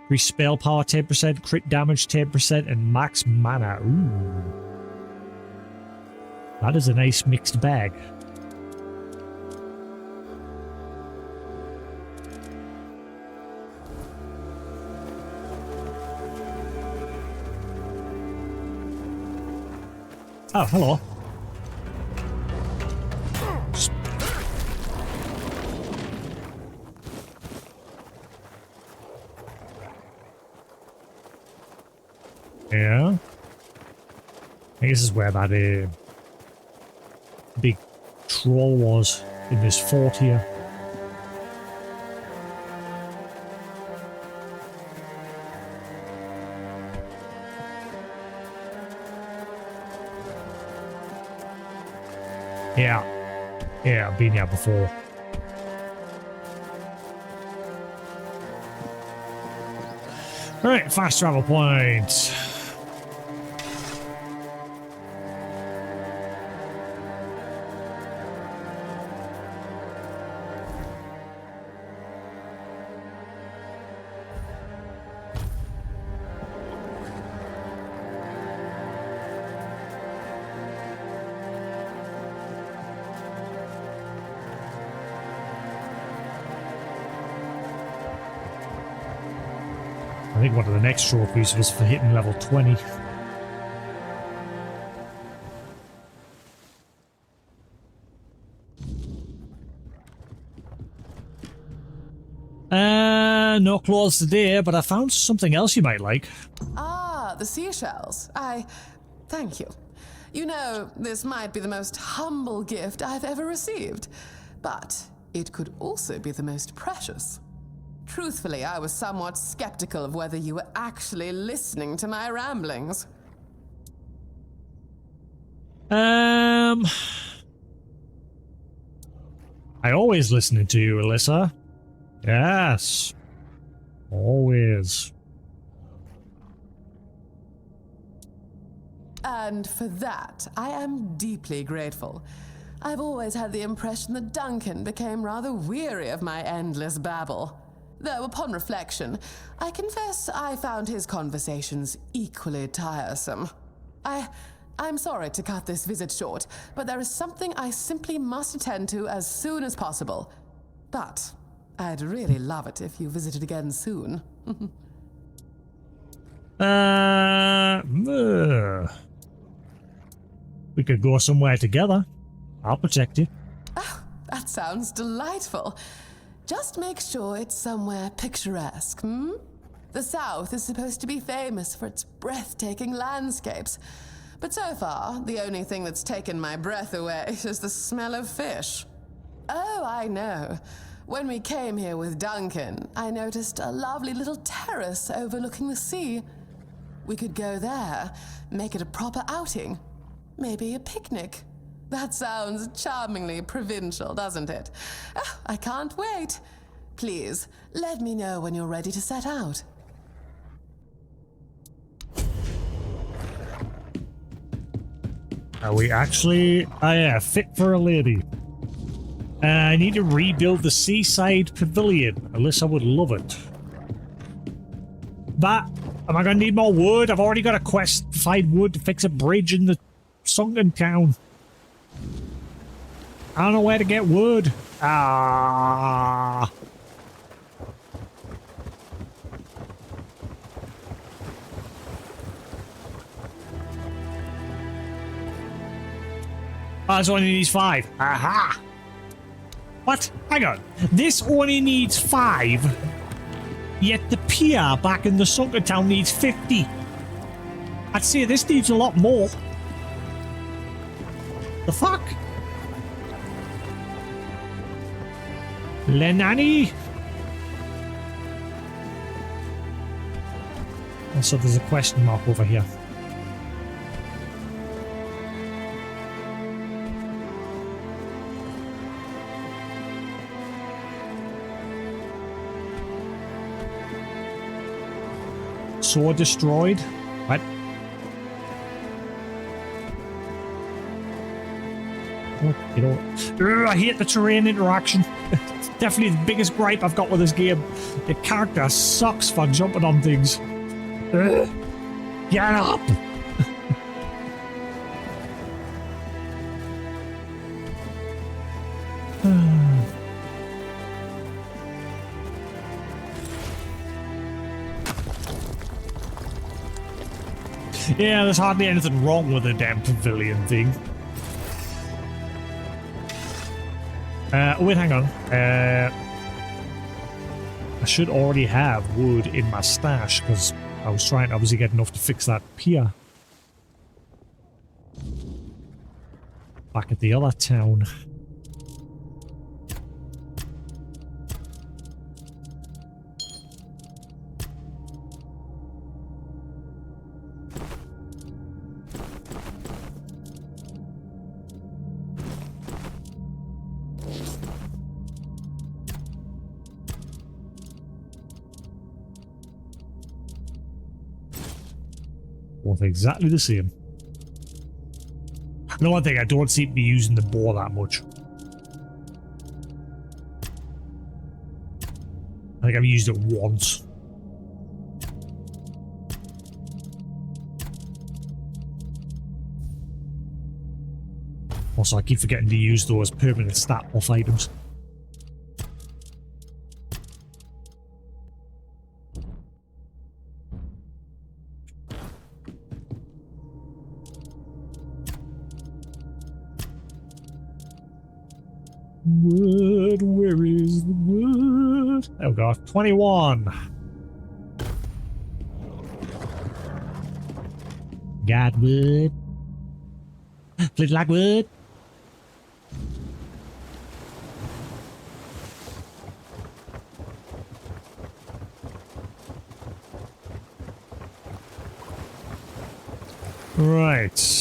Increase spell power 10%, crit damage 10%, and max mana. Ooh. That is a nice mixed bag. Oh, hello. Yeah. I guess this is where that big troll was in this fort here. Yeah. Yeah, I've been here before. Alright, fast travel point. I think one of the next trophies was for hitting level 20. No clothes today, but I found something else you might like. Ah, the seashells. Thank you. You know, this might be the most humble gift I've ever received, but it could also be the most precious. Truthfully, I was somewhat skeptical of whether you were actually listening to my ramblings. I always listening to you, Alyssa. Yes. Always. And for that, I am deeply grateful. I've always had the impression that Duncan became rather weary of my endless babble. Though, upon reflection, I confess I found his conversations equally tiresome. I'm sorry to cut this visit short, but there is something I simply must attend to as soon as possible. But I'd really love it if you visited again soon. We could go somewhere together. I'll protect you. Oh, that sounds delightful. Just make sure it's somewhere picturesque, hmm? The South is supposed to be famous for its breathtaking landscapes, but so far, the only thing that's taken my breath away is the smell of fish. Oh, I know. When we came here with Duncan, I noticed a lovely little terrace overlooking the sea. We could go there, make it a proper outing. Maybe a picnic. That sounds charmingly provincial, doesn't it? Oh, I can't wait. Please, let me know when you're ready to set out. Are we actually... Oh yeah, fit for a lady. I need to rebuild the seaside pavilion. Alyssa would love it. But, am I going to need more wood? I've already got a quest to find wood to fix a bridge in the sunken town. I don't know where to get wood. Ah. Oh, this only needs 5. Aha! What? Hang on. This only needs 5. Yet the pier back in the sunken town needs 50. I'd say this needs a lot more. The fuck? Lenani? Also, there's a question mark over here. Sword destroyed? What? Oh, you know, I hate the terrain interaction. It's definitely the biggest gripe I've got with this game. The character sucks for jumping on things. Get up! Yeah, there's hardly anything wrong with the damn pavilion thing. Wait, hang on. I should already have wood in my stash because I was trying to obviously get enough to fix that pier. Back at the other town. Both exactly the same. The one thing, I don't seem to be using the boar that much. I think I've used it once. Also, I keep forgetting to use those permanent stat off items. Wood, where is the wood? Oh god, 21. Got wood. Flint like wood. Right.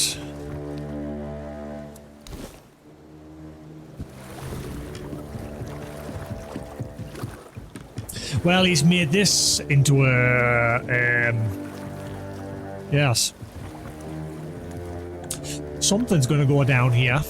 Well, he's made this into a, yes. Something's gonna go down here.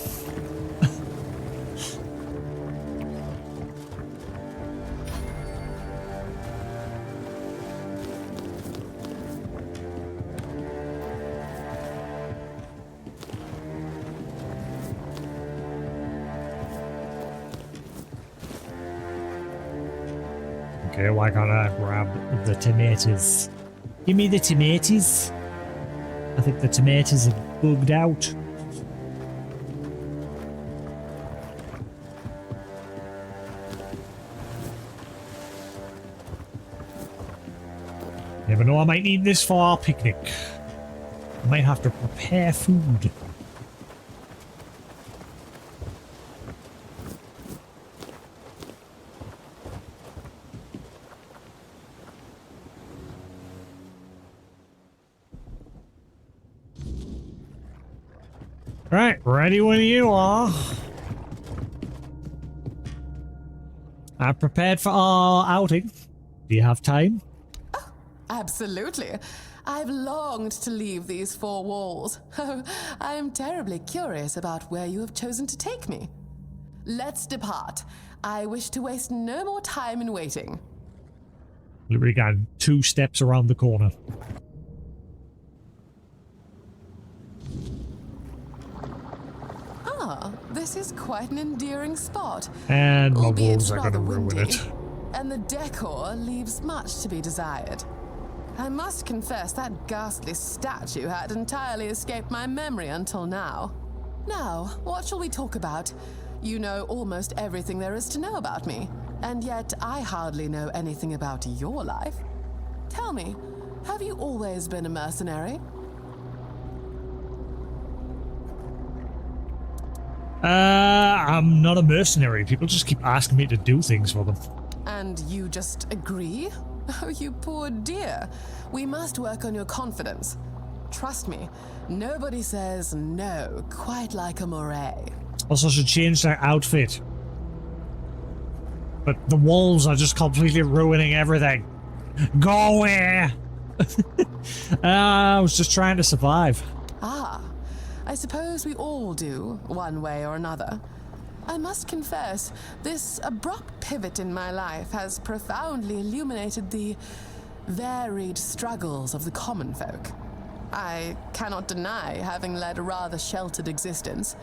Okay, why can't I grab the tomatoes? Give me the tomatoes. I think the tomatoes are bugged out. Never know, I might need this for our picnic. I might have to prepare food. Right, ready when you are. I'm prepared for our outing. Do you have time? Absolutely. I've longed to leave these four walls. I am terribly curious about where you have chosen to take me. Let's depart. I wish to waste no more time in waiting. We got 2 steps around the corner. Ah, this is quite an endearing spot. And my Albeit wolves are rather gonna ruin windy, it. and the decor leaves much to be desired. I must confess that ghastly statue had entirely escaped my memory until now. Now, what shall we talk about? You know almost everything there is to know about me, and yet I hardly know anything about your life. Tell me, have you always been a mercenary? I'm not a mercenary. People just keep asking me to do things for them. And you just agree? Oh, you poor dear. We must work on your confidence. Trust me, nobody says no quite like a Moray. Also, I should change their outfit. But the wolves are just completely ruining everything. Go away! I was just trying to survive. Ah, I suppose we all do, one way or another. I must confess, this abrupt pivot in my life has profoundly illuminated the varied struggles of the common folk. I cannot deny having led a rather sheltered existence.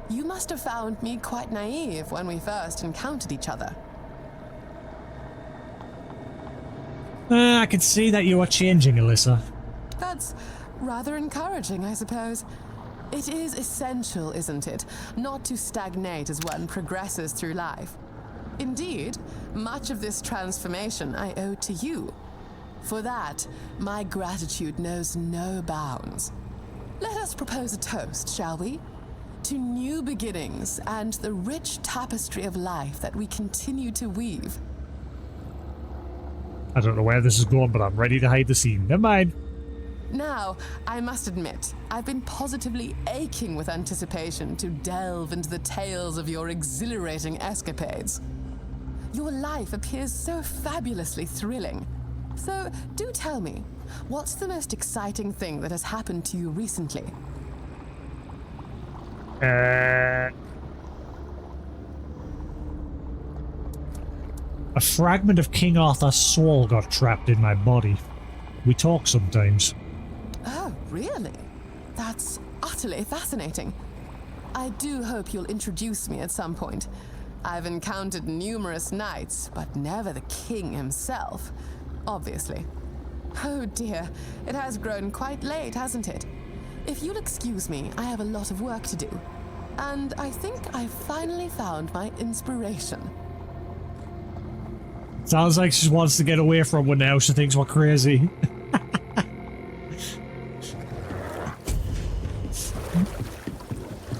You must have found me quite naive when we first encountered each other. I can see that you are changing, Alyssa. That's Rather encouraging, I suppose. It is essential, isn't it, not to stagnate as one progresses through life. Indeed, much of this transformation I owe to you. For that, my gratitude knows no bounds. Let us propose a toast, shall we? To new beginnings and the rich tapestry of life that we continue to weave. I don't know where this is going, but I'm ready to hide the scene. Never mind. Now, I must admit, I've been positively aching with anticipation to delve into the tales of your exhilarating escapades. Your life appears so fabulously thrilling. So, do tell me, what's the most exciting thing that has happened to you recently? A fragment of King Arthur's soul got trapped in my body. We talk sometimes. Oh, really? That's utterly fascinating. I do hope you'll introduce me at some point. I've encountered numerous knights, but never the king himself, obviously. Oh dear, it has grown quite late, hasn't it? If you'll excuse me, I have a lot of work to do. And I think I've finally found my inspiration. Sounds like she wants to get away from one now. She thinks we're crazy.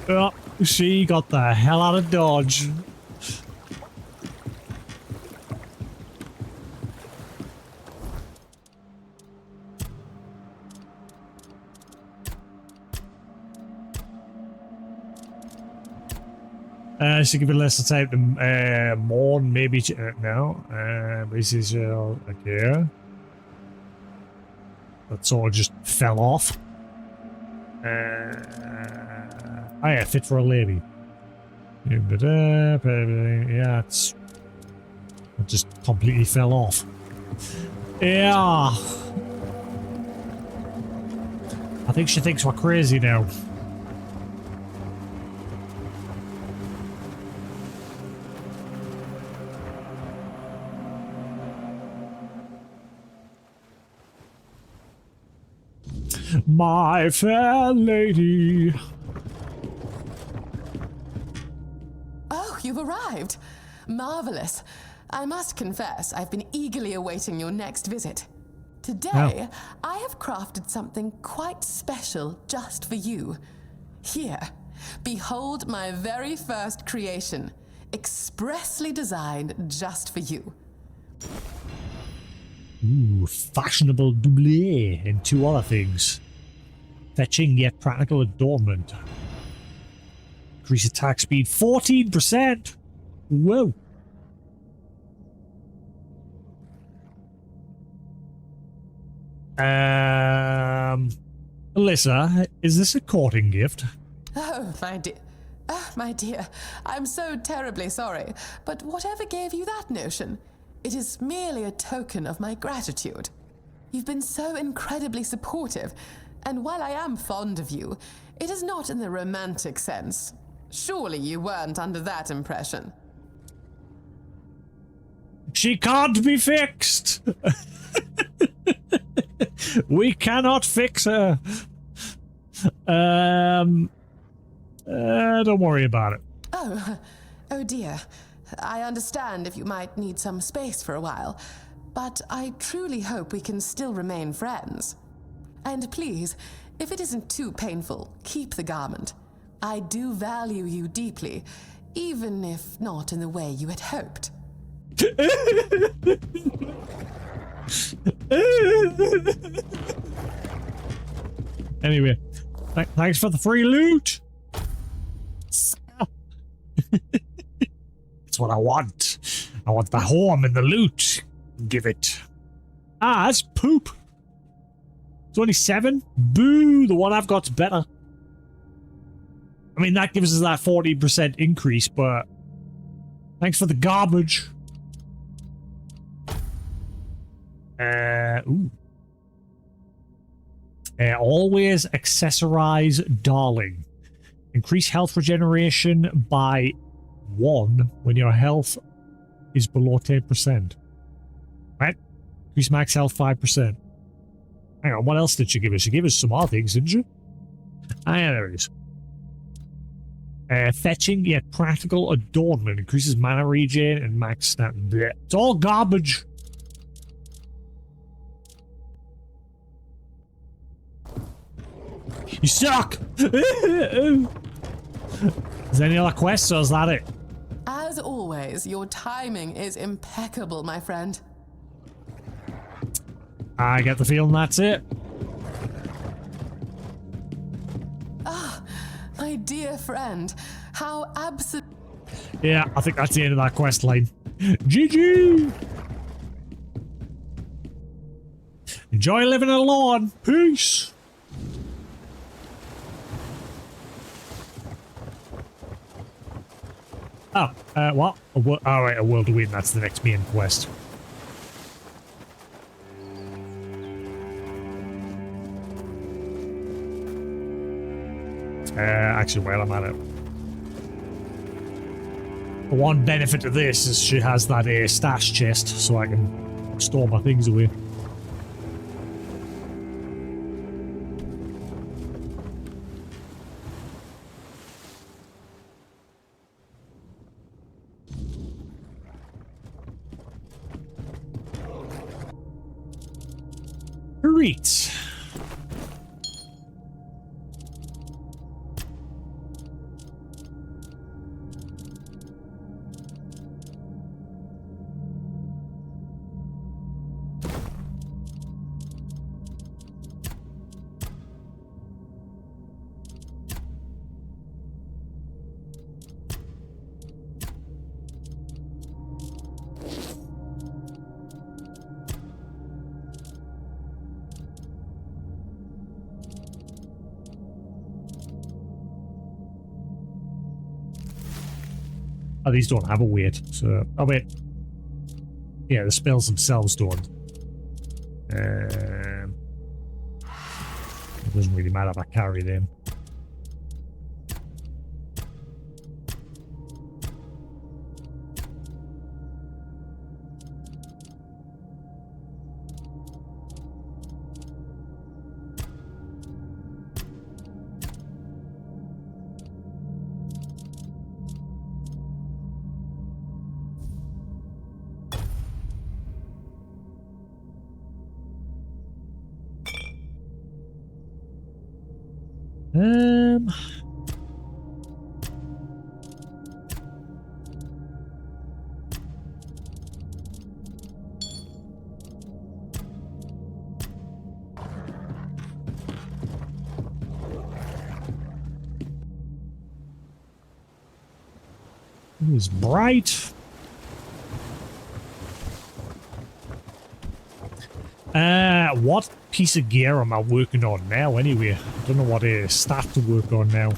Oh, she got the hell out of Dodge. She give it less time to mourn, maybe. No. This is okay. That sort of just fell off. Oh yeah, fit for a lady. Yeah, it just completely fell off. Yeah. I think she thinks we're crazy now. My fair lady. Oh, you've arrived. Marvelous. I must confess, I've been eagerly awaiting your next visit. Today, I have crafted something quite special just for you. Here, behold my very first creation, expressly designed just for you. Ooh, fashionable doublé and two other things. Fetching yet practical adornment. Increase attack speed 14%. Whoa. Alyssa, is this a courting gift? Oh, my dear. Oh, my dear. I'm so terribly sorry. But whatever gave you that notion? It is merely a token of my gratitude. You've been so incredibly supportive, and while I am fond of you, it is not in the romantic sense. Surely you weren't under that impression. She can't be fixed! We cannot fix her. Don't worry about it. Oh dear. I understand if you might need some space for a while, but I truly hope we can still remain friends. And please, if it isn't too painful, keep the garment. I do value you deeply, even if not in the way you had hoped. Anyway, thanks for the free loot. That's what I want. I want the home and the loot. Give it. Ah, that's poop. It's only 7? Boo, the one I've got's better. I mean, that gives us that 40% increase, but thanks for the garbage. Ooh. Always accessorize Darling. Increase health regeneration by 1 when your health is below 10%. Right? Increase max health 5%. Hang on, what else did she give us? She gave us some more things, didn't she? Ah, yeah, there it is. Fetching yet practical adornment increases mana regen and max stat. Blech. It's all garbage. You suck! Is there any other quests or is that it? As always, your timing is impeccable, my friend. I get the feeling that's it. My dear friend, how Yeah, I think that's the end of that quest line. GG! Enjoy living alone. Peace! Oh, what? Alright, a world to win. That's the next main quest. Actually, while I'm at it. The one benefit of this is she has that stash chest, so I can store my things away. Great. Oh, these don't have a weight, so... Oh, wait. Yeah, the spells themselves don't. It doesn't really matter if I carry them. It was bright. What piece of gear am I working on now anyway? I don't know what stat to work on now.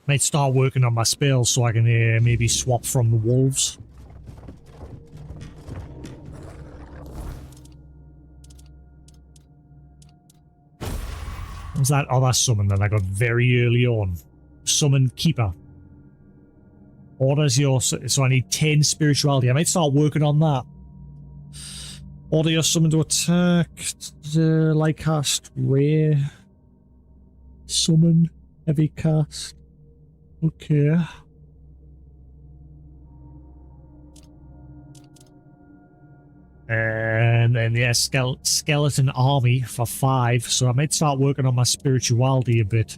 Might start working on my spells so I can maybe swap from the wolves. What was that other summon that I got very early on? Summon Keeper. Orders your... So I need 10 spirituality. I might start working on that. Order your summon to attack. Light cast. Rare. Summon. Heavy cast. Okay. And then, yeah, skeleton army for 5. So I might start working on my spirituality a bit.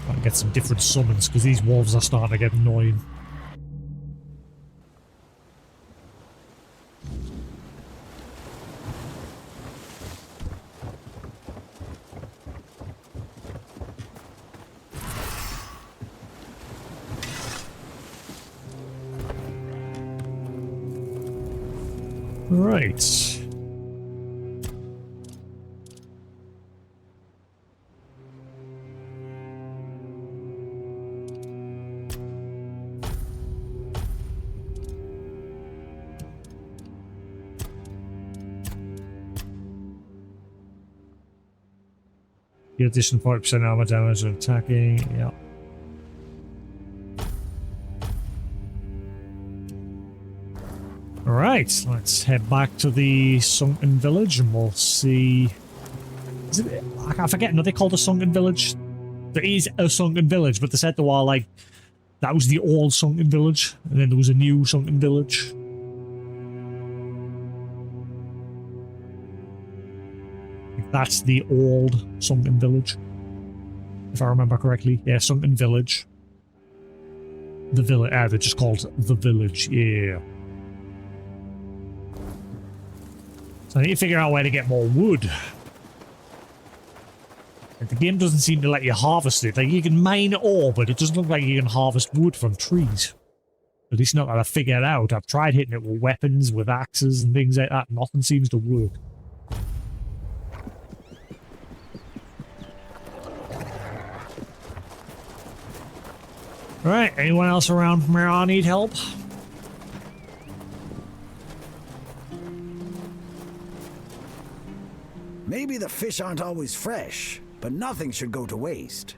I can get some different summons, because these wolves are starting to get annoying. Right. Your additional 40% armor damage when attacking. Yeah. Alright, let's head back to the sunken village and we'll see... Is it, I forget, are they called a sunken village? There is a sunken village, but they said they were like... That was the old sunken village, and then there was a new sunken village. That's the old sunken village. If I remember correctly. Yeah, sunken village. The village, they're just called the village, yeah. So I need to figure out where to get more wood. Like, the game doesn't seem to let you harvest it. Like, you can mine ore, but it doesn't look like you can harvest wood from trees. At least not that I figured it out. I've tried hitting it with weapons, with axes and things like that. Nothing seems to work. Alright, anyone else around from where I need help? Maybe the fish aren't always fresh, but nothing should go to waste.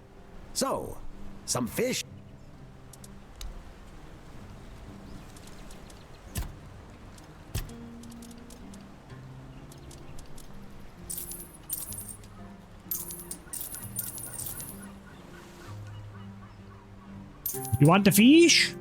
So, some fish. You want the fish?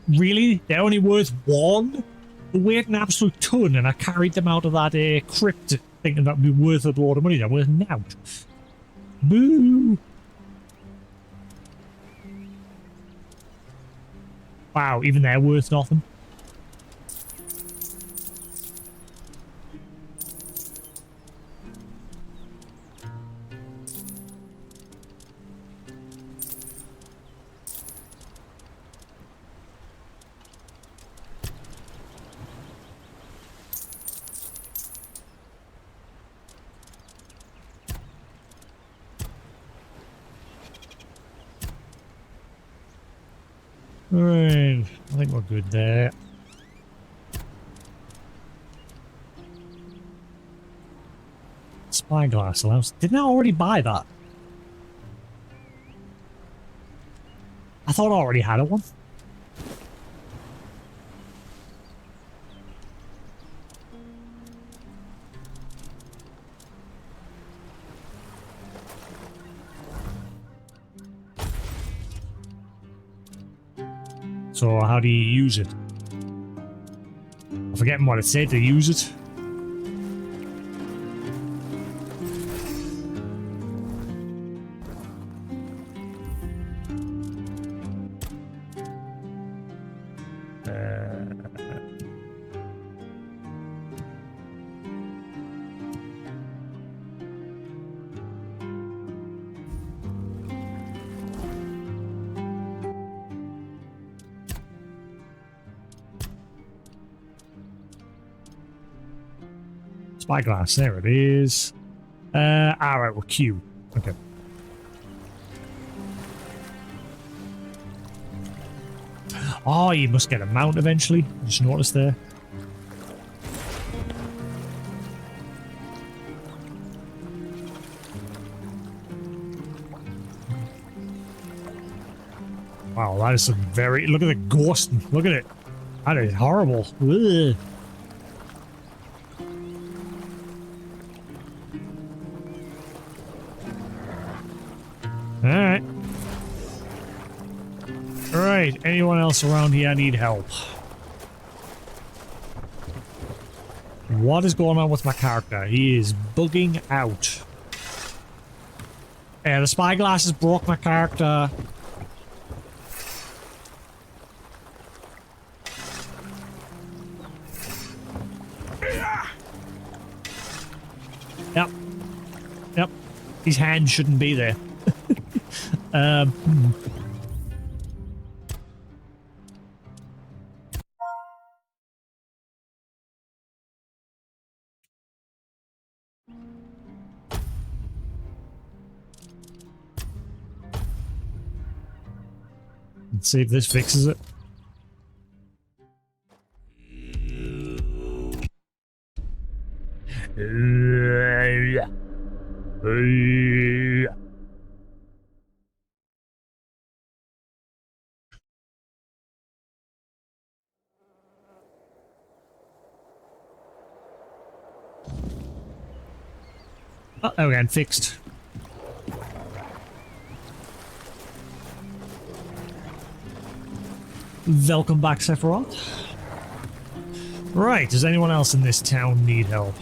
Really? They're only worth one? They weighed an absolute ton, and I carried them out of that crypt thinking that would be worth a lot of money. They're worth nought. Boo! Wow, even they're worth nothing. Alright, I think we're good there. Spyglass allows... Didn't I already buy that? I thought I already had one. So how do you use it? I'm forgetting what it said to use it. Spyglass, there it is. Alright, well, Q. Okay. Oh, you must get a mount eventually. I just noticed there. Wow, that is some very... Look at the ghosting. Look at it. That is horrible. Ugh. Alright. Alright, anyone else around here need help? What is going on with my character? He is bugging out. The spyglasses broke my character. Yep. His hand shouldn't be there. Hmm. Let's see if this fixes it. Oh, again, fixed. Welcome back, Sephiroth. Right, does anyone else in this town need help?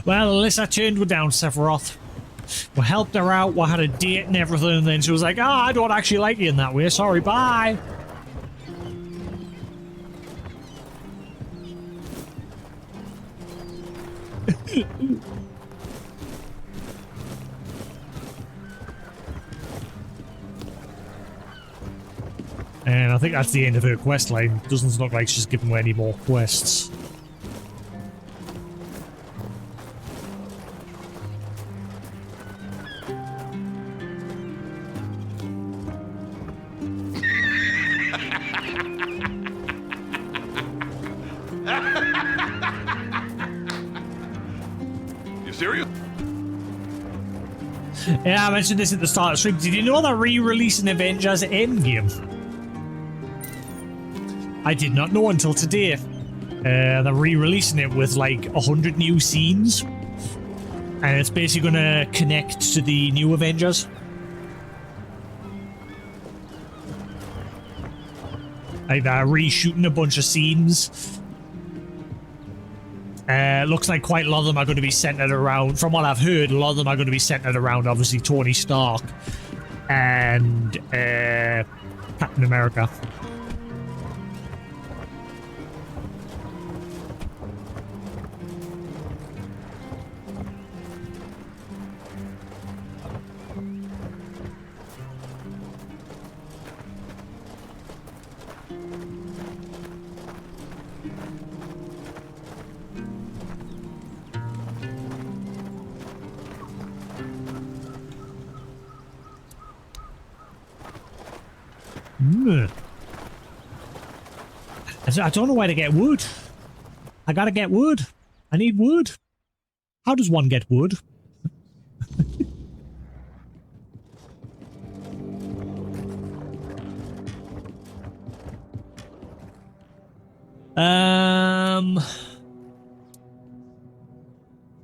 Well, Alyssa turned her down, Sephiroth. We helped her out, we had a date and everything, and then she was like, I don't actually like you in that way, sorry, bye. And I think that's the end of her quest line. Doesn't look like she's giving away any more quests. You serious? Yeah, I mentioned this at the start of the stream. Did you know they're re-releasing Avengers Endgame? I did not know until today. They're re-releasing it with like 100 new scenes. And it's basically going to connect to the new Avengers. Like they're reshooting a bunch of scenes. Looks like quite a lot of them are going to be centered around, from what I've heard, a lot of them are going to be centered around obviously Tony Stark and Captain America. I don't know where to get wood. I gotta get wood. I need wood. How does one get wood?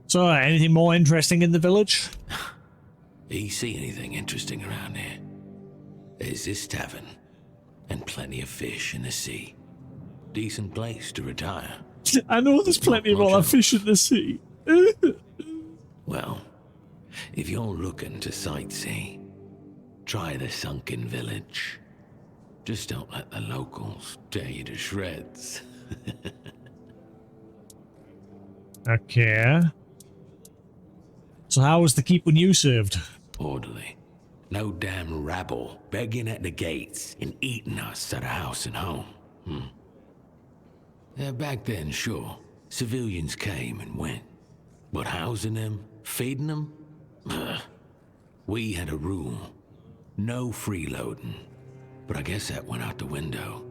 So, anything more interesting in the village? Do you see anything interesting around here? There's this tavern, and plenty of fish in the sea. Decent place to retire. I know there's plenty of other fish in the sea. Well, if you're looking to sightsee, try the sunken village. Just don't let the locals tear you to shreds. Okay. So how was the keeping you served? Orderly. No damn rabble begging at the gates and eating us at a house and home. Yeah, back then, sure, civilians came and went. But housing them, feeding them? We had a rule. No freeloading. But I guess that went out the window,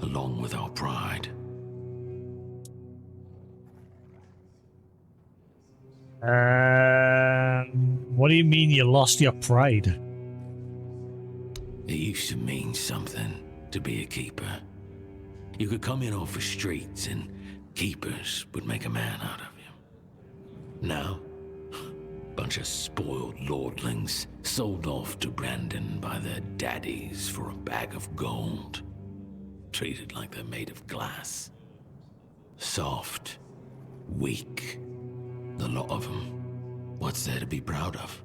along with our pride. What do you mean you lost your pride? It used to mean something to be a keeper. You could come in off the streets and keepers would make a man out of you. Now, bunch of spoiled lordlings sold off to Brandon by their daddies for a bag of gold. Treated like they're made of glass. soft, weak. The lot of them. What's there to be proud of?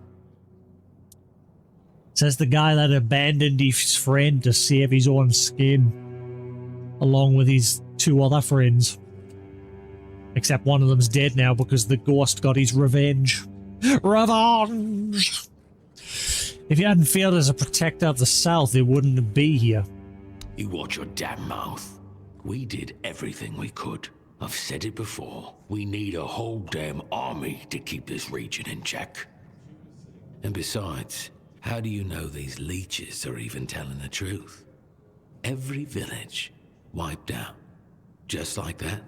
Says the guy that abandoned his friend to save his own skin, along with his 2 other friends. Except one of them's dead now because the ghost got his revenge. Revenge! If you hadn't failed as a protector of the South, they wouldn't be here. You watch your damn mouth. We did everything we could. I've said it before. We need a whole damn army to keep this region in check. And besides, how do you know these leeches are even telling the truth? Every village wiped out. Just like that?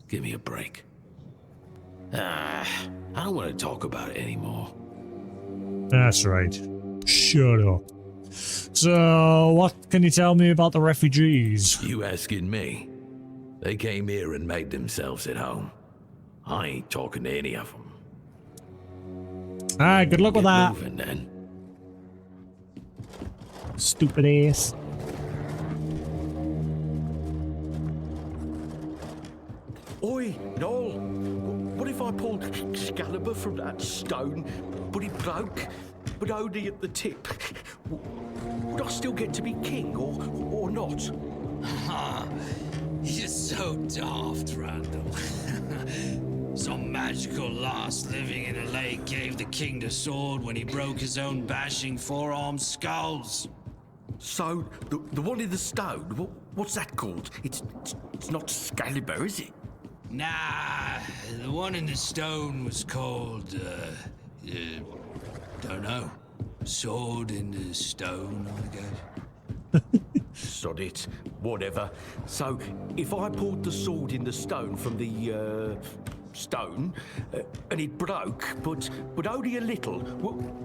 Give me a break. I don't want to talk about it anymore. That's right. Shut up. So, what can you tell me about the refugees? You asking me? They came here and made themselves at home. I ain't talking to any of them. Alright, good luck with that. Moving, then. Stupid ass. Oi, Noel, what if I pulled Excalibur from that stone, but it broke, but only at the tip? Would I still get to be king, or not? You're so daft, Randall. Some magical lass living in a lake gave the king the sword when he broke his own bashing 4-armed skulls. So, the one in the stone, what's that called? It's not Excalibur, is it? Nah, the one in the stone was called, don't know. Sword in the stone, I guess. Sod it, whatever. So, if I pulled the sword in the stone from the, stone, and it broke, but only a little,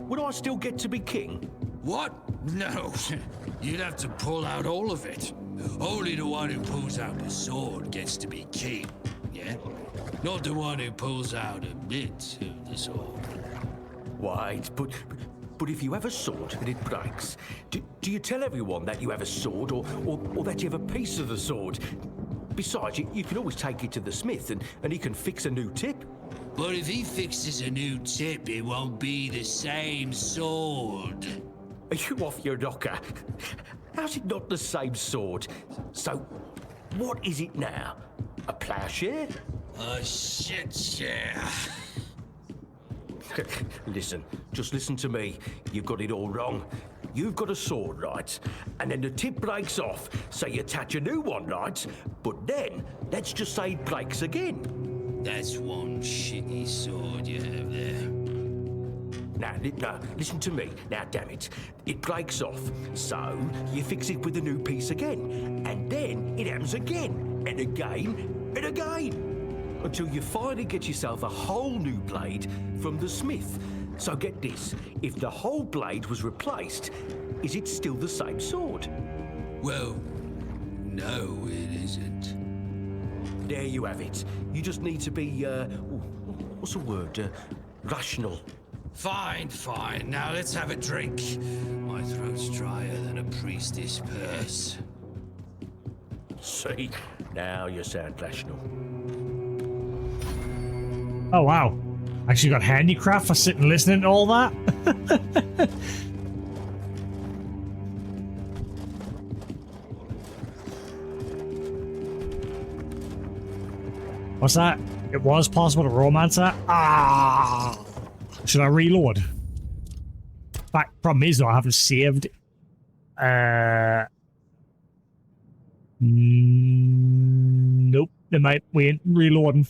would I still get to be king? What? No, you'd have to pull out all of it. Only the one who pulls out the sword gets to be king, yeah? Not the one who pulls out a bit of the sword. Wait, but if you have a sword and it breaks, do you tell everyone that you have a sword or that you have a piece of the sword? Besides, you can always take it to the smith and he can fix a new tip. But if he fixes a new tip, it won't be the same sword. Are you off your knocker? How's it not the same sword? So, what is it now? A plowshare? A shit chair. Listen, just listen to me. You've got it all wrong. You've got a sword, right? And then the tip breaks off, so you attach a new one, right? But then, let's just say it breaks again. That's one shitty sword you have there. Now, listen to me. Now, damn it. It breaks off, so you fix it with a new piece again. And then it happens again, and again, and again. Until you finally get yourself a whole new blade from the smith. So get this, if the whole blade was replaced, is it still the same sword? Well, no, it isn't. There you have it. You just need to be, what's the word? Rational. Fine. Now let's have a drink. My throat's drier than a priestess purse. See, now you sound rational. Oh, wow. Actually got handicraft for sitting listening to all that? What's that? It was possible to romance that? Ah! Should I reload? Fact, problem is though, I haven't saved. Nope. We ain't reloading.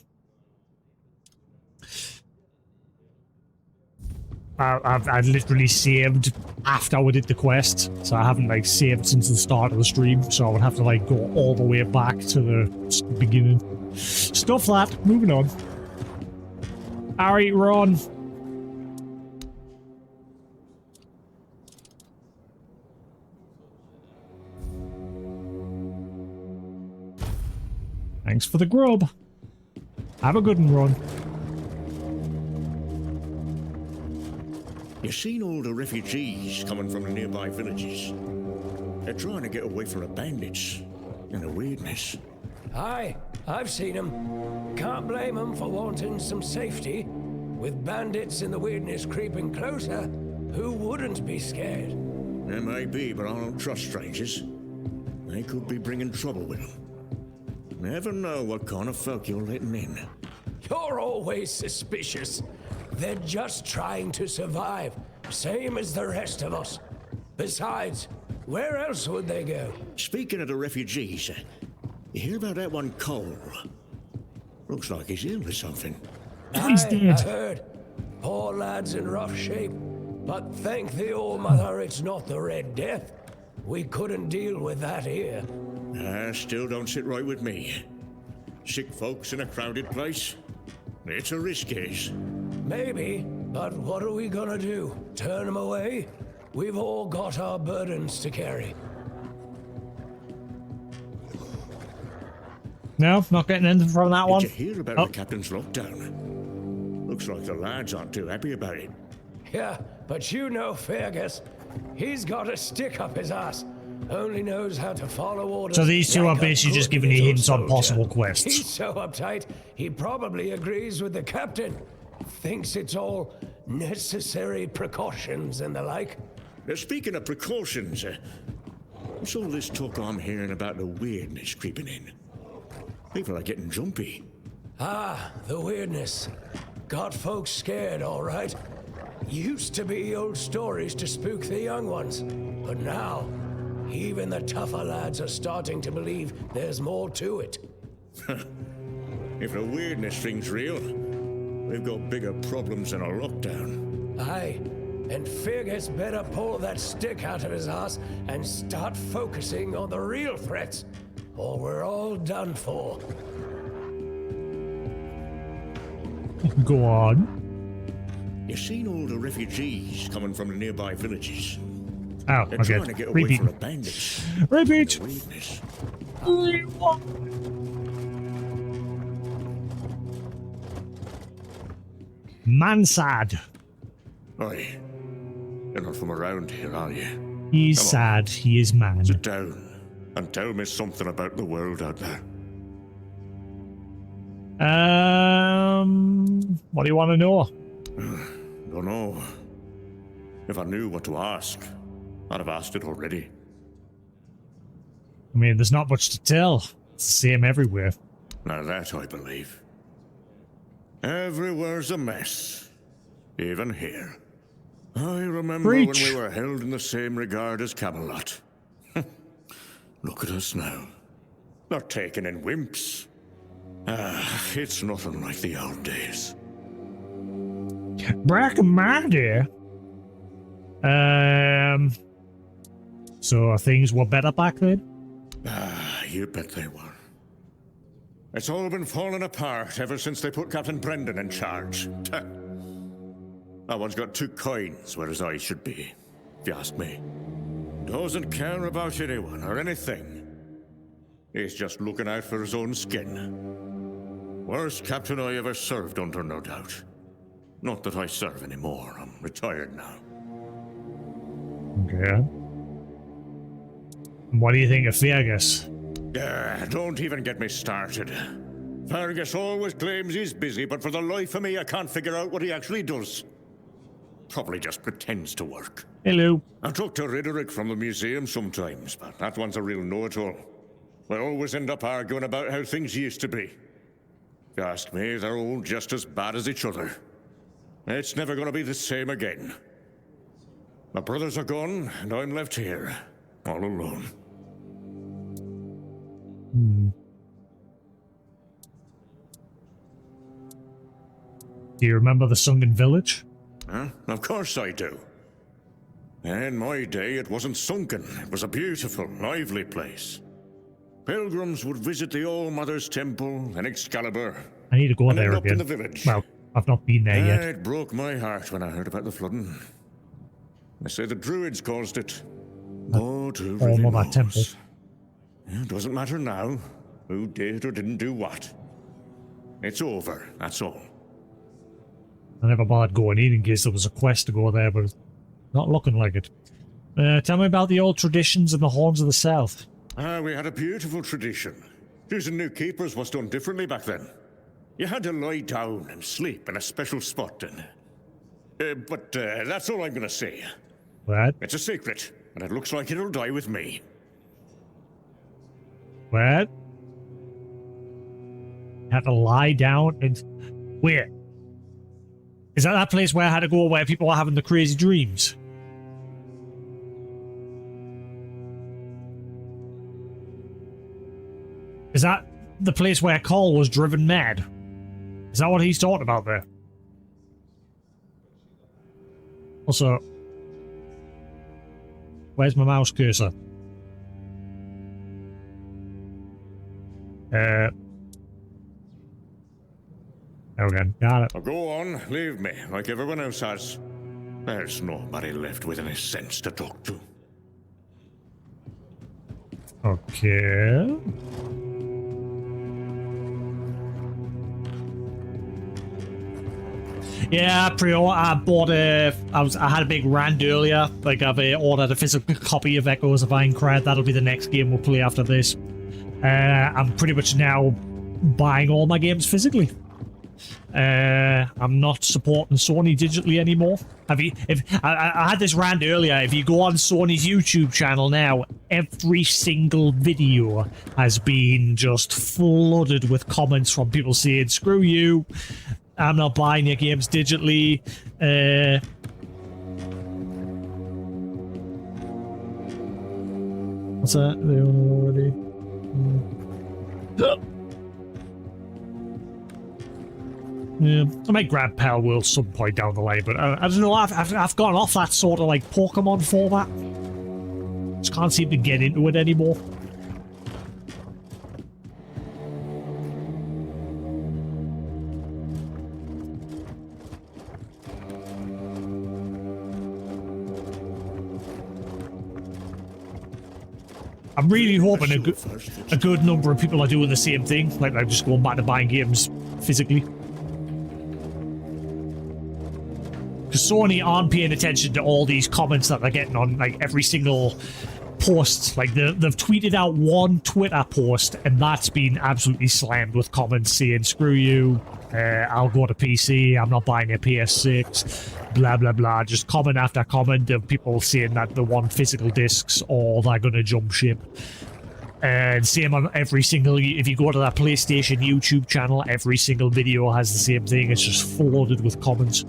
I've literally saved after we did the quest, so I haven't like saved since the start of the stream, so I would have to like go all the way back to the beginning. Stuff that. Moving on. Alright, Ron. Thanks for the grub. Have a good one, Ron. You've seen all the refugees coming from the nearby villages. They're trying to get away from the bandits and the weirdness. Aye, I've seen them. Can't blame them for wanting some safety. With bandits in the weirdness creeping closer, who wouldn't be scared? There may be, but I don't trust strangers. They could be bringing trouble with them. Never know what kind of folk you're letting in. You're always suspicious. They're just trying to survive, same as the rest of us. Besides, where else would they go? Speaking of the refugees, you hear about that one Cole? Looks like he's ill or something. He's I dead. heard. Poor lad's in rough shape. But thank the All Mother it's not the Red Death. We couldn't deal with that here. Still don't sit right with me. Sick folks in a crowded place? It's a risk, is. Maybe, but what are we gonna do? Turn them away? We've all got our burdens to carry. No, not getting anything from that one. Did you hear about the captain's lockdown? Looks like the lads aren't too happy about it. Yeah, but you know Fergus. He's got a stick up his ass. Only knows how to follow orders. So these two like are a basically just good giving you little hints on soldier. possible quests. He's so uptight, he probably agrees with the captain. Thinks it's all necessary precautions and the like. Speaking of precautions, what's all this talk I'm hearing about the weirdness creeping in? People are getting jumpy. Ah, the weirdness. Got folks scared, all right. Used to be old stories to spook the young ones. But now, even the tougher lads are starting to believe there's more to it. If the weirdness thing's real, we've got bigger problems than a lockdown. Aye, and Fergus better pull that stick out of his ass and start focusing on the real threats, or we're all done for. Go on. You seen all the refugees coming from the nearby villages? Oh, They're okay. trying to get away Repeat. from the bandits. Repeat. The weirdness. Man-sad. Oi, you're not from around here, are you? He's Come on. sad. He is man. Sit down and tell me something about the world out there. What do you want to know? Don't know. If I knew what to ask, I'd have asked it already. I mean, there's not much to tell. It's the same everywhere. Now that I believe. Everywhere's a mess. Even here. I remember Preach. when we were held in the same regard as Camelot. Look at us now. Not taken in wimps. It's nothing like the old days. Back in my day. So things were better back then? You bet they were. It's all been falling apart ever since they put Captain Brendan in charge. That one's got two coins where his eyes should be, if you ask me. Doesn't care about anyone or anything. He's just looking out for his own skin. Worst captain I ever served under, no doubt. Not that I serve anymore. I'm retired now. Okay. What do you think of Fergus? Don't even get me started. Fergus always claims he's busy, but for the life of me, I can't figure out what he actually does. Probably just pretends to work. Hello. I talk to Riderick from the museum sometimes, but that one's a real know-it-all. We always end up arguing about how things used to be. If you ask me, they're all just as bad as each other. It's never gonna be the same again. My brothers are gone, and I'm left here, all alone. Do you remember the Sunken Village? Huh? Of course I do. In my day, it wasn't sunken. It was a beautiful, lively place. Pilgrims would visit the All-Mother's Temple and Excalibur. I need to go and there end up again. in the village. Well, I've not been there yet. It broke my heart when I heard about the flooding. They say the Druids caused it. God, who really All-Mother knows? Temple. It doesn't matter now who did or didn't do what. It's over, that's all. I never bothered going in case there was a quest to go there, but it's not looking like it. Tell me about the old traditions and the Horns of the South. We had a beautiful tradition. Choosing new keepers was done differently back then. You had to lie down and sleep in a special spot, but that's all I'm gonna say. What? It's a secret, and it looks like it'll die with me. What? Had to lie down and... Where? Is that place where I had to go where people are having the crazy dreams? Is that the place where Cole was driven mad? Is that what he's talking about there? Also, where's my mouse cursor? There we go. Got it. Now go on, leave me, like everyone else has. There's nobody left with any sense to talk to. Okay. Yeah, I bought I had a big rant earlier. Like, I've ordered a physical copy of Echoes of Aincrad. That'll be the next game we'll play after this. I'm pretty much now buying all my games physically. I'm not supporting Sony digitally anymore. I had this rant earlier. If you go on Sony's YouTube channel now, every single video has been just flooded with comments from people saying, "Screw you, I'm not buying your games digitally." What's that? They already. Yeah, I might grab Pale World some point down the line, but I don't know. I've gone off that sort of like Pokemon format. Just can't seem to get into it anymore. I'm really hoping a good number of people are doing the same thing, like just going back to buying games physically. Because Sony aren't paying attention to all these comments that they're getting on like every single post. Like they've tweeted out one Twitter post and that's been absolutely slammed with comments saying, "Screw you, I'll go to PC, I'm not buying a PS6, blah blah blah." Just comment after comment of people saying that they want physical discs or they're gonna jump ship. And same on every single, if you go to that PlayStation YouTube channel, every single video has the same thing. It's just flooded with comments.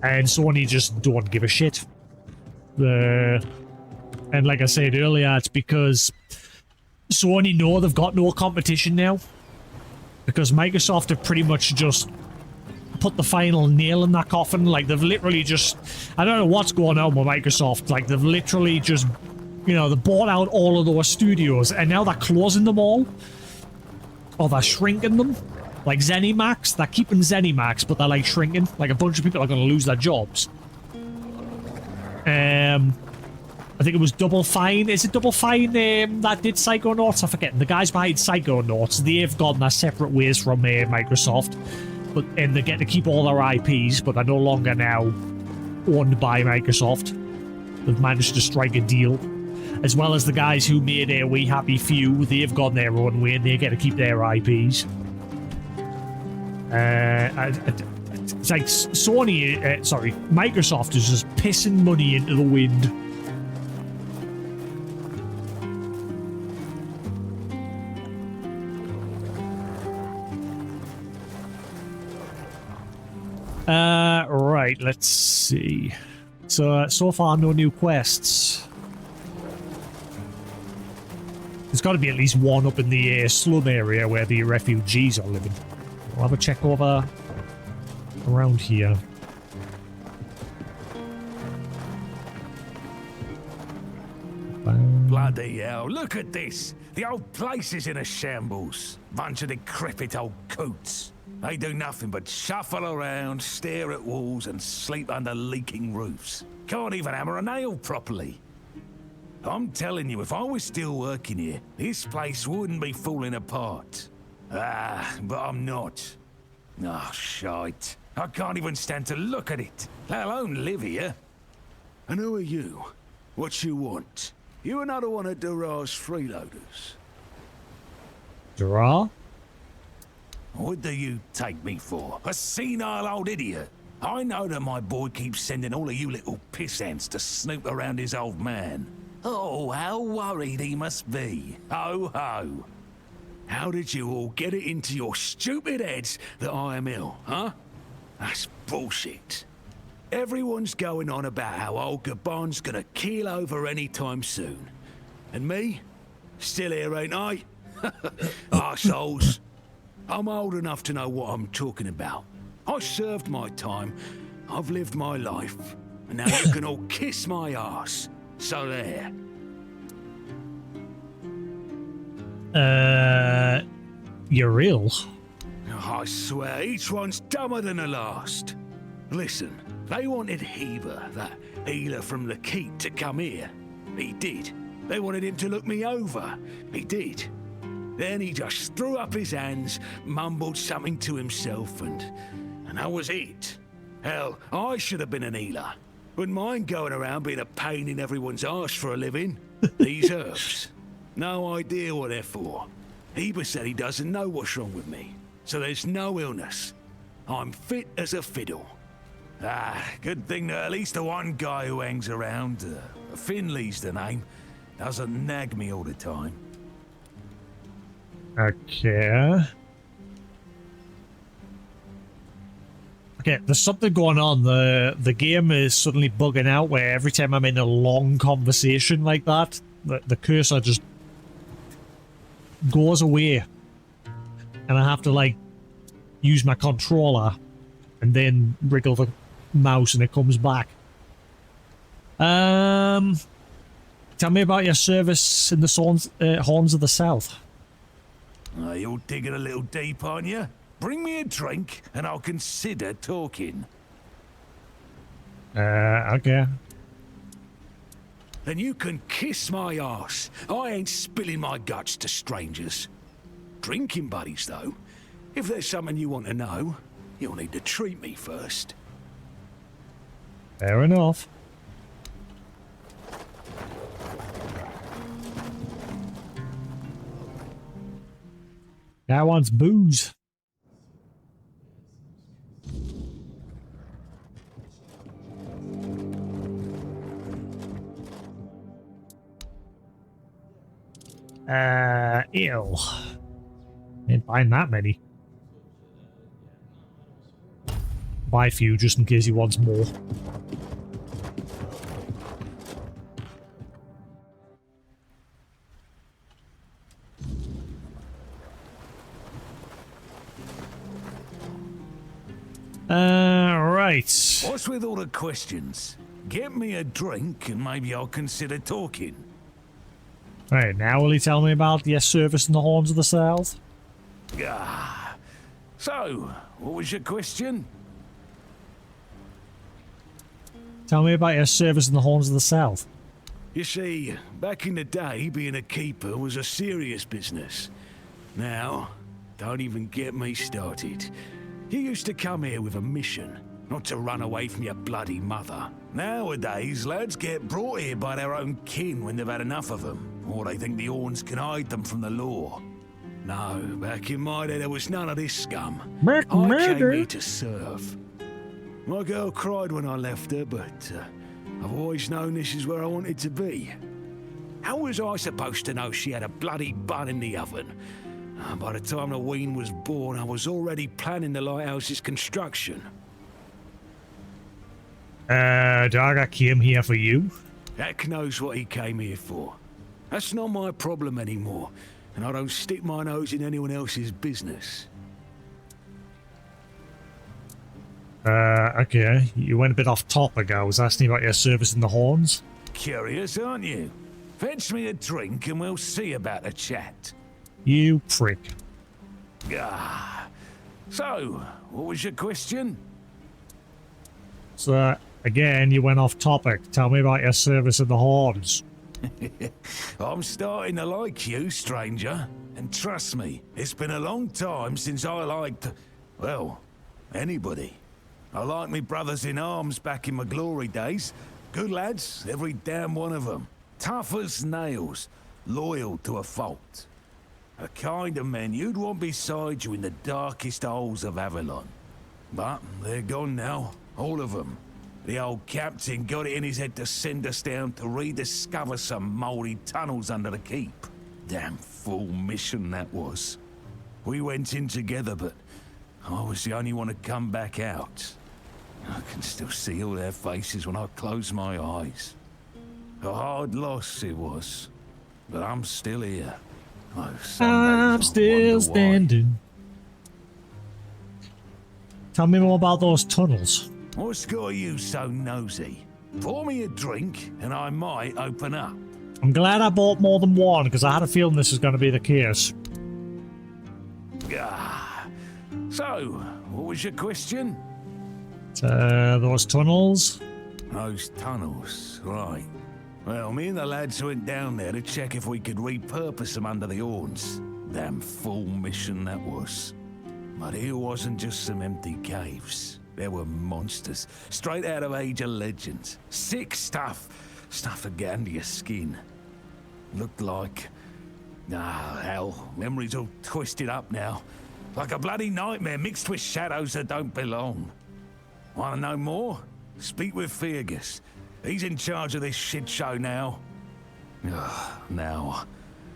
And Sony just don't give a shit. And like I said earlier, it's because Sony know they've got no competition now. Because Microsoft have pretty much just put the final nail in that coffin. Like, they've literally just... I don't know what's going on with Microsoft. Like, they've literally just... You know, they bought out all of those studios, and now they're closing them all. Or they're shrinking them. Like ZeniMax, they're keeping ZeniMax, but they're like shrinking. Like a bunch of people are going to lose their jobs. I think it was Double Fine. Is it Double Fine that did Psychonauts? I forget. The guys behind Psychonauts, they've gone their separate ways from Microsoft. And they get to keep all their IPs, but they're no longer now owned by Microsoft. They've managed to strike a deal. As well as the guys who made We Happy Few, they've gone their own way and they get to keep their IPs. It's like Microsoft is just pissing money into the wind. Right, let's see. So far no new quests. There's got to be at least one up in the slum area where the refugees are living. We'll have a check over around here. Bloody hell, look at this! The old place is in a shambles. Bunch of decrepit old coots. They do nothing but shuffle around, stare at walls, and sleep under leaking roofs. Can't even hammer a nail properly. I'm telling you, if I was still working here, this place wouldn't be falling apart. Ah, but I'm not. Oh, shite. I can't even stand to look at it, let alone live here. And who are you? What you want? You another one of Durar's freeloaders? Draw? What do you take me for? A senile old idiot? I know that my boy keeps sending all of you little piss ants to snoop around his old man. Oh, how worried he must be. Ho ho. How did you all get it into your stupid heads that I am ill, huh? That's bullshit. Everyone's going on about how old Gabon's gonna keel over any time soon. And me? Still here, ain't I? Arseholes. I'm old enough to know what I'm talking about. I served my time. I've lived my life. And now you can all kiss my arse. So there. You're ill. I swear, each one's dumber than the last. Listen, they wanted Heber, that healer from the Keat, to come here. He did. They wanted him to look me over. He did. Then he just threw up his hands, mumbled something to himself, and that was it. Hell, I should have been an healer. Wouldn't mind going around being a pain in everyone's arse for a living. These herbs. No idea what they're for. Heber said he doesn't know what's wrong with me, so there's no illness. I'm fit as a fiddle. Good thing that at least the one guy who hangs around, Finley's the name, doesn't nag me all the time. Okay. Okay, there's something going on. The game is suddenly bugging out where every time I'm in a long conversation like that, the cursor just goes away. And I have to, like, use my controller and then wriggle the mouse and it comes back. Tell me about your service in the Horns of the South. You're digging a little deep, aren't you? Bring me a drink and I'll consider talking. Okay. Then you can kiss my arse. I ain't spilling my guts to strangers. Drinking buddies, though. If there's something you want to know, you'll need to treat me first. Fair enough. Guy wants booze. Ew. Ain't buying that many. Buy a few just in case he wants more. Right. What's with all the questions? Get me a drink and maybe I'll consider talking. Right, now will you tell me about your service in the Horns of the South? So, what was your question? Tell me about your service in the Horns of the South. You see, back in the day, being a keeper was a serious business. Now, don't even get me started. You used to come here with a mission, not to run away from your bloody mother. Nowadays, lads get brought here by their own kin when they've had enough of them, or they think the Horns can hide them from the law. No, back in my day, there was none of this scum. I came here to serve. My girl cried when I left her, but I've always known this is where I wanted to be. How was I supposed to know she had a bloody bun in the oven? By the time the wean was born, I was already planning the lighthouse's construction. Daga came here for you? Heck knows what he came here for. That's not my problem anymore, and I don't stick my nose in anyone else's business. Okay. You went a bit off topic. I was asking about your service in the Horns. Curious, aren't you? Fetch me a drink and we'll see about a chat. You prick. So, what was your question? So, again, you went off topic. Tell me about your service in the Horns. I'm starting to like you, stranger. And trust me, it's been a long time since I liked, well, anybody. I liked me brothers in arms back in my glory days. Good lads, every damn one of them. Tough as nails, loyal to a fault. A kind of men you'd want beside you in the darkest holes of Avalon. But they're gone now, all of them. The old captain got it in his head to send us down to rediscover some mouldy tunnels under the keep. Damn fool mission that was. We went in together, but I was the only one to come back out. I can still see all their faces when I close my eyes. A hard loss it was, but I'm still here. Oh, I'm still standing. Tell me more about those tunnels. What's got you so nosy? Pour me a drink and I might open up. I'm glad I bought more than one, because I had a feeling this was going to be the case. So, what was your question? Those tunnels? Those tunnels, right. Well, me and the lads went down there to check if we could repurpose them under the horns. Damn fool mission that was. But it wasn't just some empty caves. There were monsters, straight out of Age of Legends. Sick stuff. Stuff to get under your skin. Looked like... hell, memory's all twisted up now. Like a bloody nightmare mixed with shadows that don't belong. Want to know more? Speak with Fergus. He's in charge of this shit show now. Now,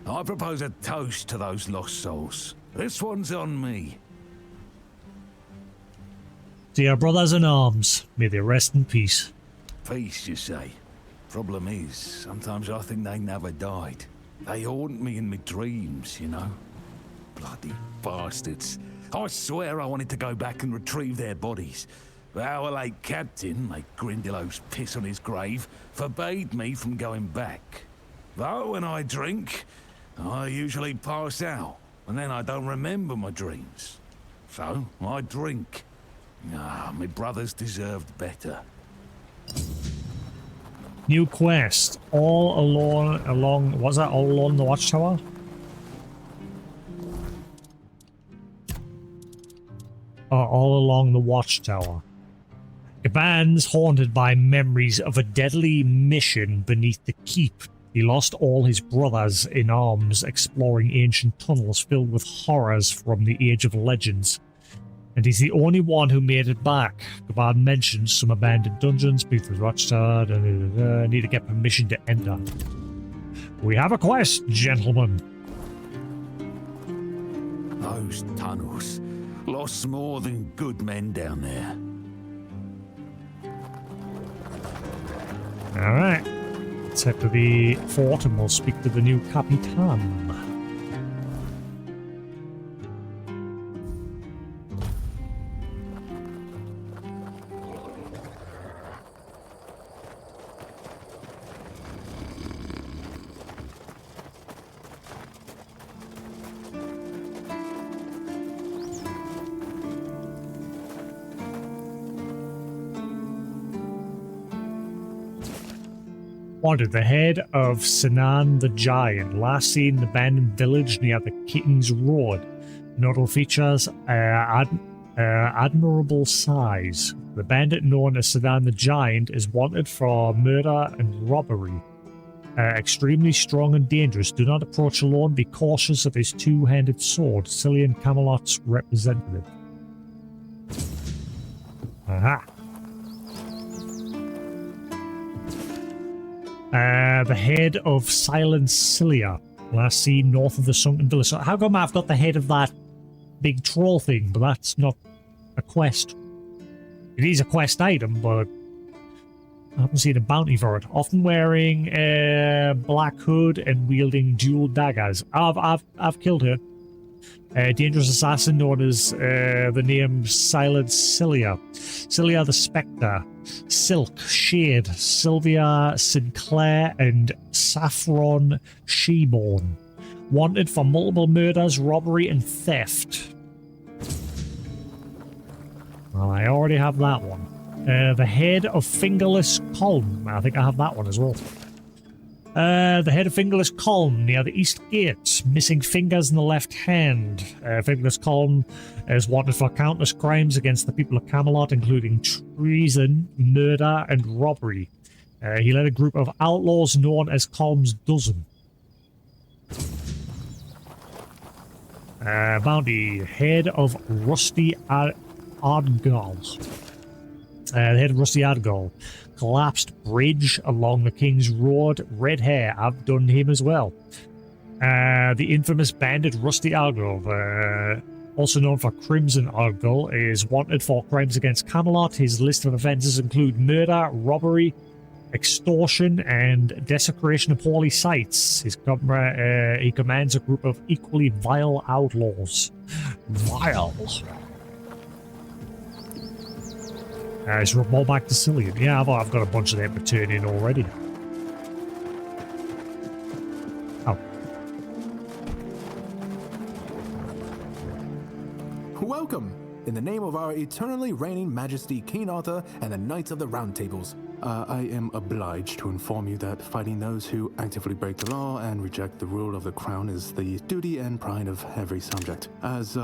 I propose a toast to those lost souls. This one's on me. Dear brothers in arms, may they rest in peace. Peace, you say? Problem is, sometimes I think they never died. They haunt me in my dreams, you know? Bloody bastards. I swear I wanted to go back and retrieve their bodies. But our late captain, like Grindelows piss on his grave, forbade me from going back. But when I drink, I usually pass out, and then I don't remember my dreams. So, I drink. My brothers deserved better. New quest. All along... Was that all along the watchtower? All along the watchtower. Gaban's haunted by memories of a deadly mission beneath the keep. He lost all his brothers in arms exploring ancient tunnels filled with horrors from the Age of Legends. And he's the only one who made it back. Gaban mentions some abandoned dungeons beneath the watchtower. Need to get permission to enter. We have a quest, gentlemen. Those tunnels lost more than good men down there. Alright. Let's head to the fort and we'll speak to the new Capitan. Wanted the head of Sinan the Giant, last seen in the abandoned village near the King's Road. Notable features, admirable size. The bandit known as Sinan the Giant is wanted for murder and robbery. Extremely strong and dangerous. Do not approach alone. Be cautious of his two-handed sword. Cillian Camelot's representative. Aha. The head of Silent Cilia, last seen north of the Sunken Village. So how come I've got the head of that big troll thing, but that's not a quest? It is a quest item, but I haven't seen a bounty for it. Often wearing a black hood and wielding dual daggers. I've killed her. A dangerous assassin known as the name Silent Cilia. Cilia the Spectre. Silk, Shade, Sylvia Sinclair, and Saffron Sheborn. Wanted for multiple murders, robbery, and theft. Well, I already have that one. The head of Fingerless Colm. I think I have that one as well. The head of Fingerless Colm near the East Gate. Missing fingers in the left hand. Fingerless Colm is wanted for countless crimes against the people of Camelot, including treason, murder, and robbery. He led a group of outlaws known as Colm's Dozen. Bounty. Head of Rusty Ardgall. The head of Rusty Ardgall. Collapsed bridge along the King's Road. Red hair. I've done him as well. The infamous bandit Rusty Ardgall, also known for Crimson Ardgall, is wanted for crimes against Camelot. His list of offences include murder, robbery, extortion, and desecration of holy sites. He commands a group of equally vile outlaws. Vile. Let's report back to Cillian. Yeah, I've got a bunch of them to turn in already. Oh. Welcome! In the name of our eternally reigning Majesty King Arthur and the Knights of the Round Tables, I am obliged to inform you that fighting those who actively break the law and reject the rule of the crown is the duty and pride of every subject. As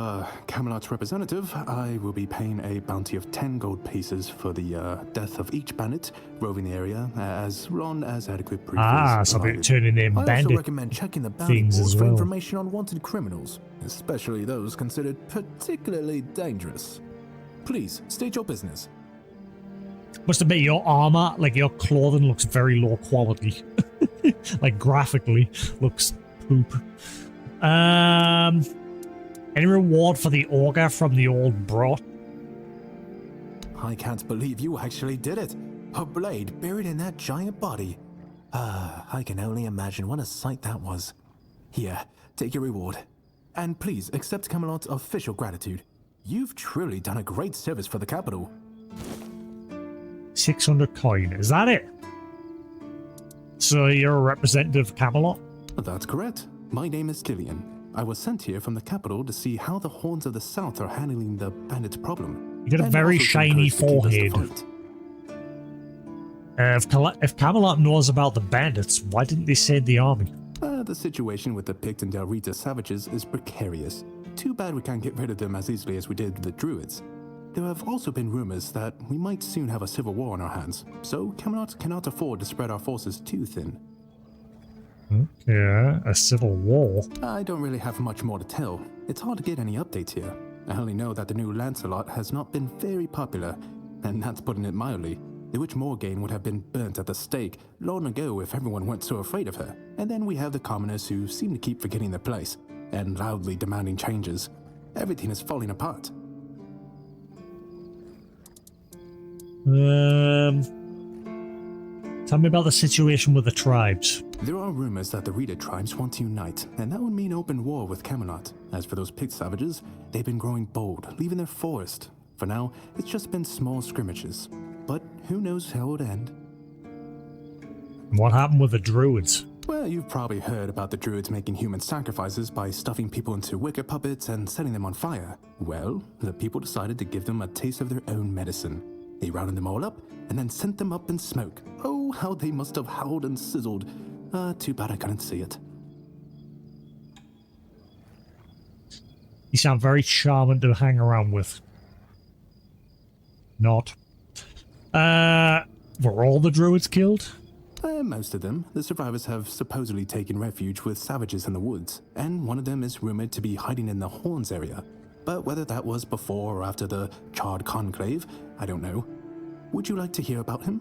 Camelot's representative, I will be paying a bounty of 10 gold pieces for the death of each bandit roving the area, as long as adequate proof is so they're provided. turning in I bandit also recommend checking the bounty things board as for well. information on wanted criminals, especially those considered particularly dangerous. Please, state your business. Must admit, your armor, like your clothing, looks very low quality. Like graphically, looks poop. Any reward for the ogre from the old bro? I can't believe you actually did it. A blade buried in that giant body. I can only imagine what a sight that was. Here, take your reward. And please accept Camelot's official gratitude. You've truly done a great service for the capital. 600 coin, is that it? So you're a representative of Camelot? That's correct. My name is Cillian. I was sent here from the capital to see how the Horns of the South are handling the bandits' problem. You got a very shiny forehead. If Camelot knows about the bandits, why didn't they send the army? The situation with the Pict and Del Rita savages is precarious. Too bad we can't get rid of them as easily as we did the Druids. There have also been rumors that we might soon have a civil war on our hands, so Camelot cannot afford to spread our forces too thin. Okay, a civil war. I don't really have much more to tell. It's hard to get any updates here. I only know that the new Lancelot has not been very popular, and that's putting it mildly. The Witch Morgane would have been burnt at the stake long ago if everyone weren't so afraid of her. And then we have the commoners who seem to keep forgetting their place, and loudly demanding changes. Everything is falling apart. Tell me about the situation with the tribes. There are rumors that the Rita tribes want to unite, and that would mean open war with Camelot. As for those Pict savages, they've been growing bold, leaving their forest. For now, it's just been small scrimmages. But who knows how it would end. What happened with the Druids? Well, you've probably heard about the Druids making human sacrifices by stuffing people into wicker puppets and setting them on fire. Well, the people decided to give them a taste of their own medicine. They rounded them all up and then sent them up in smoke. Oh, how they must have howled and sizzled. Too bad I couldn't see it. You sound very charming to hang around with. Not. Were all the Druids killed? Most of them. The survivors have supposedly taken refuge with savages in the woods, and one of them is rumored to be hiding in the Horns area. But whether that was before or after the Charred Conclave, I don't know. Would you like to hear about him?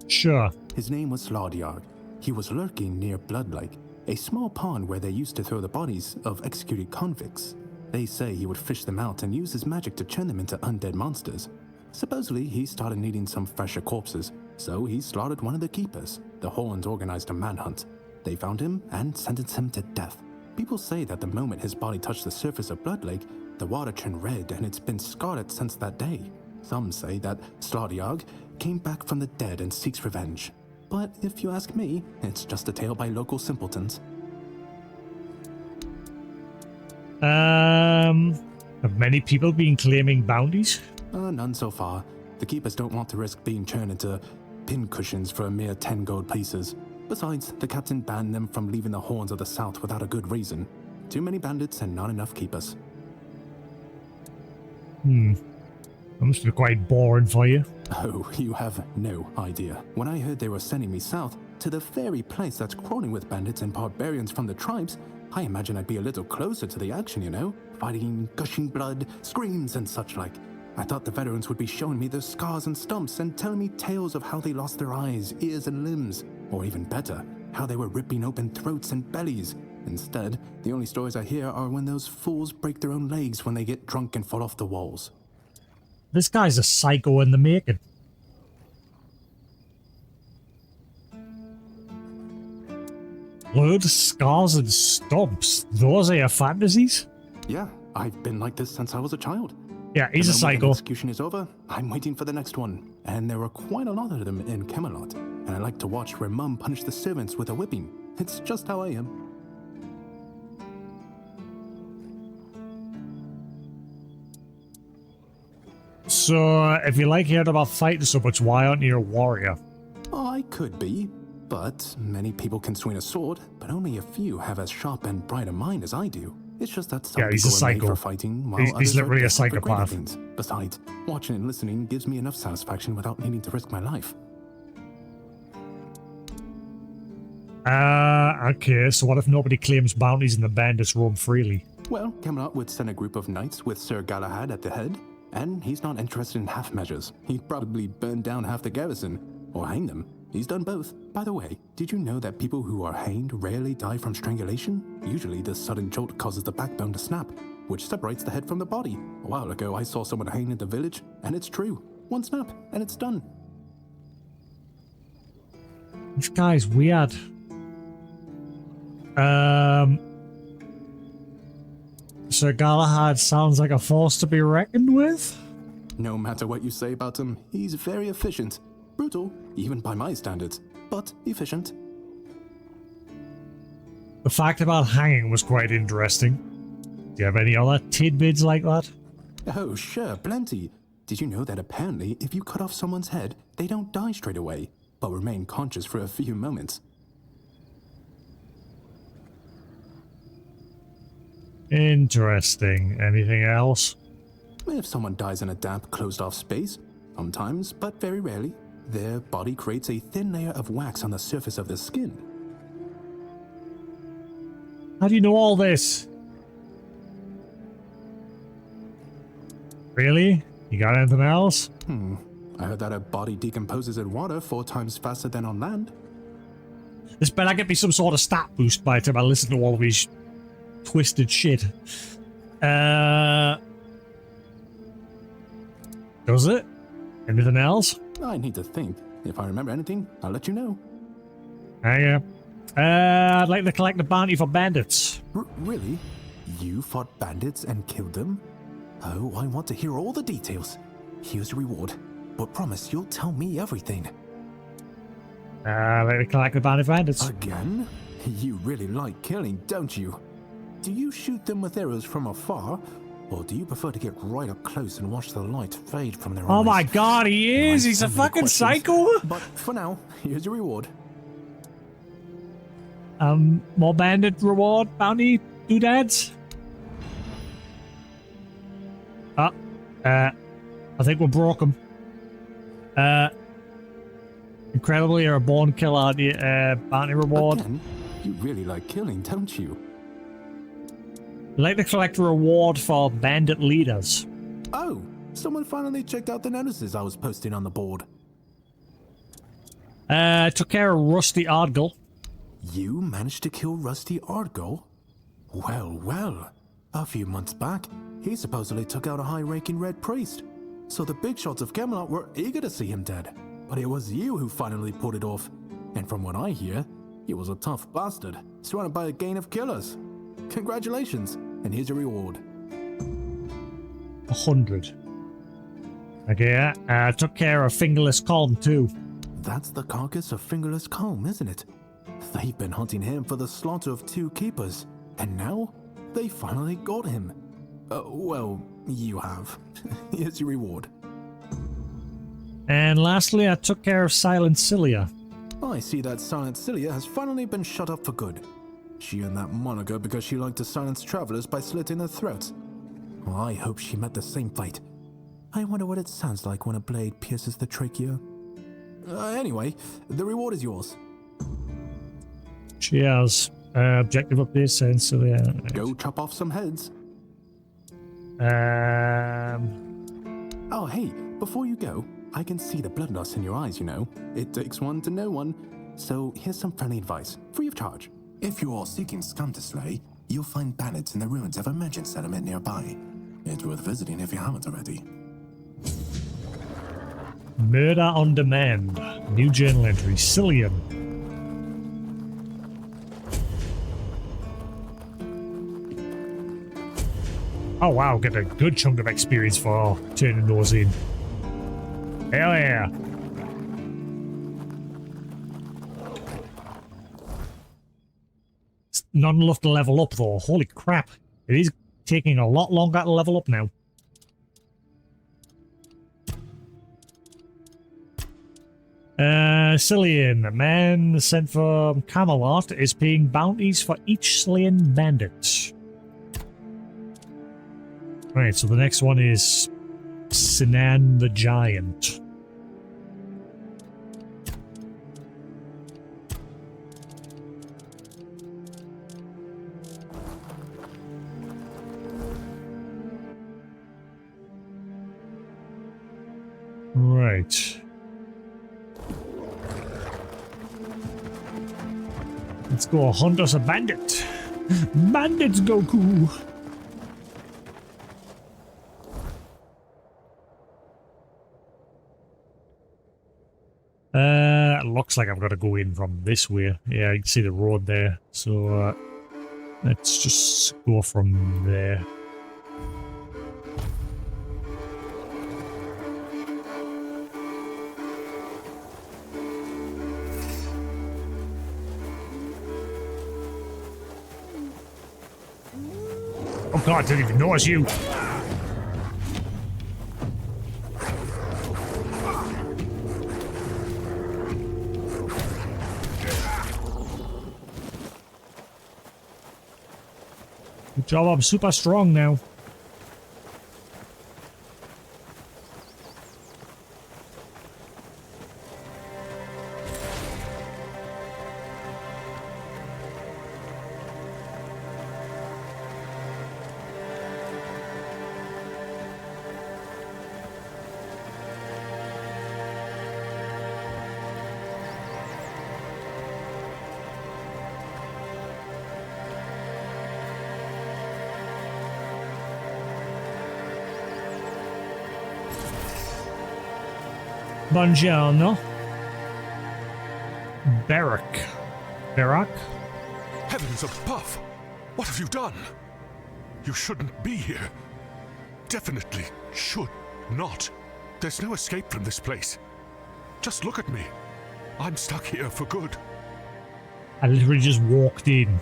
Sure. His name was Slaudyard. He was lurking near Blood Lake, a small pond where they used to throw the bodies of executed convicts. They say he would fish them out and use his magic to turn them into undead monsters. Supposedly, he started needing some fresher corpses, so he slaughtered one of the keepers. The Horns organized a manhunt. They found him and sentenced him to death. People say that the moment his body touched the surface of Blood Lake, the water turned red and it's been scarred since that day. Some say that Slaudyard came back from the dead and seeks revenge. But if you ask me, it's just a tale by local simpletons. Have many people been claiming bounties? None so far. The keepers don't want to risk being turned into pincushions for a mere 10 gold pieces. Besides, the captain banned them from leaving the Horns of the South without a good reason. Too many bandits and not enough keepers. That must be quite boring for you. Oh, you have no idea. When I heard they were sending me south, to the very place that's crawling with bandits and barbarians from the tribes, I imagine I'd be a little closer to the action, you know? Fighting, gushing blood, screams and such like. I thought the veterans would be showing me their scars and stumps and telling me tales of how they lost their eyes, ears and limbs. Or even better, how they were ripping open throats and bellies. Instead, the only stories I hear are when those fools break their own legs when they get drunk and fall off the walls. This guy's a psycho in the making. Blood, scars, and stumps. Those are your fantasies? Yeah, I've been like this since I was a child. Yeah, he's a The moment psycho. an execution is over, I'm waiting for the next one. And there are quite a lot of them in Camelot. And I like to watch where Mum punished the servants with a whipping. It's just how I am. So, if you like hearing about fighting so much, why aren't you a warrior? I could be, but many people can swing a sword, but only a few have as sharp and bright a mind as I do. It's just that some Yeah, he's people a are made psycho. for fighting, while He's others literally are a destined for greater psychopath. things. Besides, watching and listening gives me enough satisfaction without needing to risk my life. Okay, so what if nobody claims bounties and the bandits roam freely? Well, Camelot would send a group of knights with Sir Galahad at the head, and he's not interested in half measures. He'd probably burn down half the garrison, or hang them. He's done both. By the way, did you know that people who are hanged rarely die from strangulation? Usually the sudden jolt causes the backbone to snap, which separates the head from the body. A while ago I saw someone hanged in the village, and it's true. One snap, and it's done. This guy's weird. Sir Galahad sounds like a force to be reckoned with? No matter what you say about him, he's very efficient. Brutal, even by my standards, but efficient. The fact about hanging was quite interesting. Do you have any other tidbits like that? Oh, sure, plenty. Did you know that apparently if you cut off someone's head, they don't die straight away, but remain conscious for a few moments? Interesting. Anything else? If someone dies in a damp, closed-off space, sometimes, but very rarely, their body creates a thin layer of wax on the surface of the skin. How do you know all this? Really? You got anything else? I heard that a body decomposes in water 4 times faster than on land. This better get me some sort of stat boost by the time I listen to all of these twisted shit. Does it? Anything else? I need to think. If I remember anything, I'll let you know. Yeah. I'd like to collect the bounty for bandits. Really? You fought bandits and killed them? Oh, I want to hear all the details. Here's your reward, but promise you'll tell me everything. I'd like to collect the bounty for bandits. Again? You really like killing, don't you? Do you shoot them with arrows from afar, or do you prefer to get right up close and watch the light fade from their eyes? Oh my god, he is! He's a fucking psycho! But for now, here's your reward. More bandit reward, bounty, doodads? I think we're broke 'em. Incredibly, you're a born killer, bounty reward. Again, you really like killing, don't you? I'd like to collect a reward for bandit leaders. Oh, someone finally checked out the notices I was posting on the board. Took care of Rusty Ardgle. You managed to kill Rusty Ardgle? Well, well. A few months back, he supposedly took out a high-ranking red priest. So the big shots of Camelot were eager to see him dead. But it was you who finally pulled it off. And from what I hear, he was a tough bastard, surrounded by a gang of killers. Congratulations, and here's your reward. 100. Okay, took care of Fingerless Calm too. That's the carcass of Fingerless Calm, isn't it? They've been hunting him for the slaughter of 2 keepers, and now they finally got him. Well, you have. Here's your reward. And lastly, I took care of Silent Cilia. I see that Silent Cilia has finally been shut up for good. She earned that moniker because she liked to silence travelers by slitting their throats. Well, I hope she met the same fate. I wonder what it sounds like when a blade pierces the trachea. Anyway, the reward is yours. Cheers. Objective update sensor. Yeah. Go chop off some heads. Oh, hey, before you go, I can see the bloodlust in your eyes, you know. It takes one to know one. So here's some friendly advice, free of charge. If you are seeking scum to slay, you'll find bandits in the ruins of a merchant settlement nearby. It's worth visiting if you haven't already. Murder on Demand. New journal entry. Cillian. Oh wow, get a good chunk of experience for turning those in. Hell yeah. It's not enough to level up though. Holy crap. It is taking a lot longer to level up now. Cillian, a man sent from Camelot, is paying bounties for each slain bandit. Right, so the next one is Sinan the Giant. Right. Let's go hunt us a bandit. Bandits, Goku. Looks like I've got to go in from this way. Yeah, you can see the road there. So, let's just go from there. Oh god, I didn't even notice you! Good job, I'm super strong now. Buongiorno. Barak? Heavens above! What have you done? You shouldn't be here. Definitely should not. There's no escape from this place. Just look at me. I'm stuck here for good. I literally just walked in.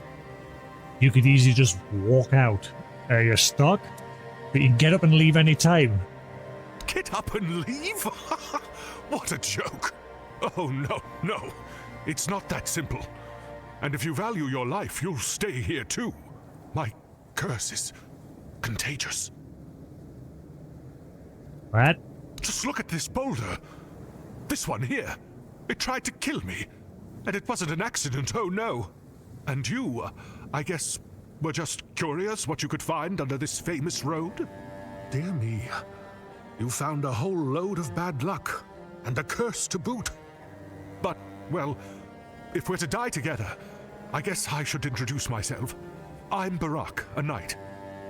You could easily just walk out. You're stuck, but you can get up and leave any time. Get up and leave? What a joke! Oh, no. It's not that simple. And if you value your life, you'll stay here too. My curse is contagious. What? Just look at this boulder. This one here. It tried to kill me. And it wasn't an accident, oh no. And you, I guess, were just curious what you could find under this famous road? Dear me. You found a whole load of bad luck. And a curse to boot. But, well, if we're to die together, I guess I should introduce myself. I'm Barak, a knight.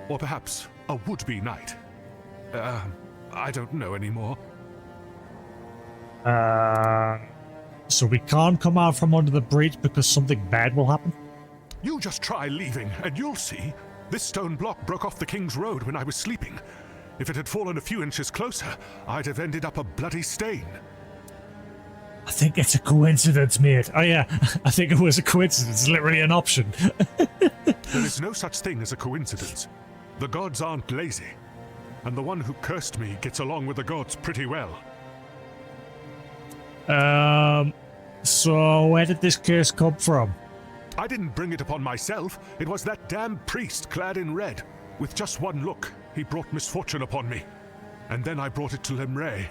Or perhaps a would-be knight. I don't know anymore. So we can't come out from under the bridge because something bad will happen? You just try leaving, and you'll see. This stone block broke off the King's Road when I was sleeping. If it had fallen a few inches closer, I'd have ended up a bloody stain. I think it's a coincidence, mate. Oh yeah, I think it was a coincidence. It's literally an option. There is no such thing as a coincidence. The gods aren't lazy. And the one who cursed me gets along with the gods pretty well. So where did this curse come from? I didn't bring it upon myself. It was that damn priest clad in red. With just one look, he brought misfortune upon me. And then I brought it to Lemray.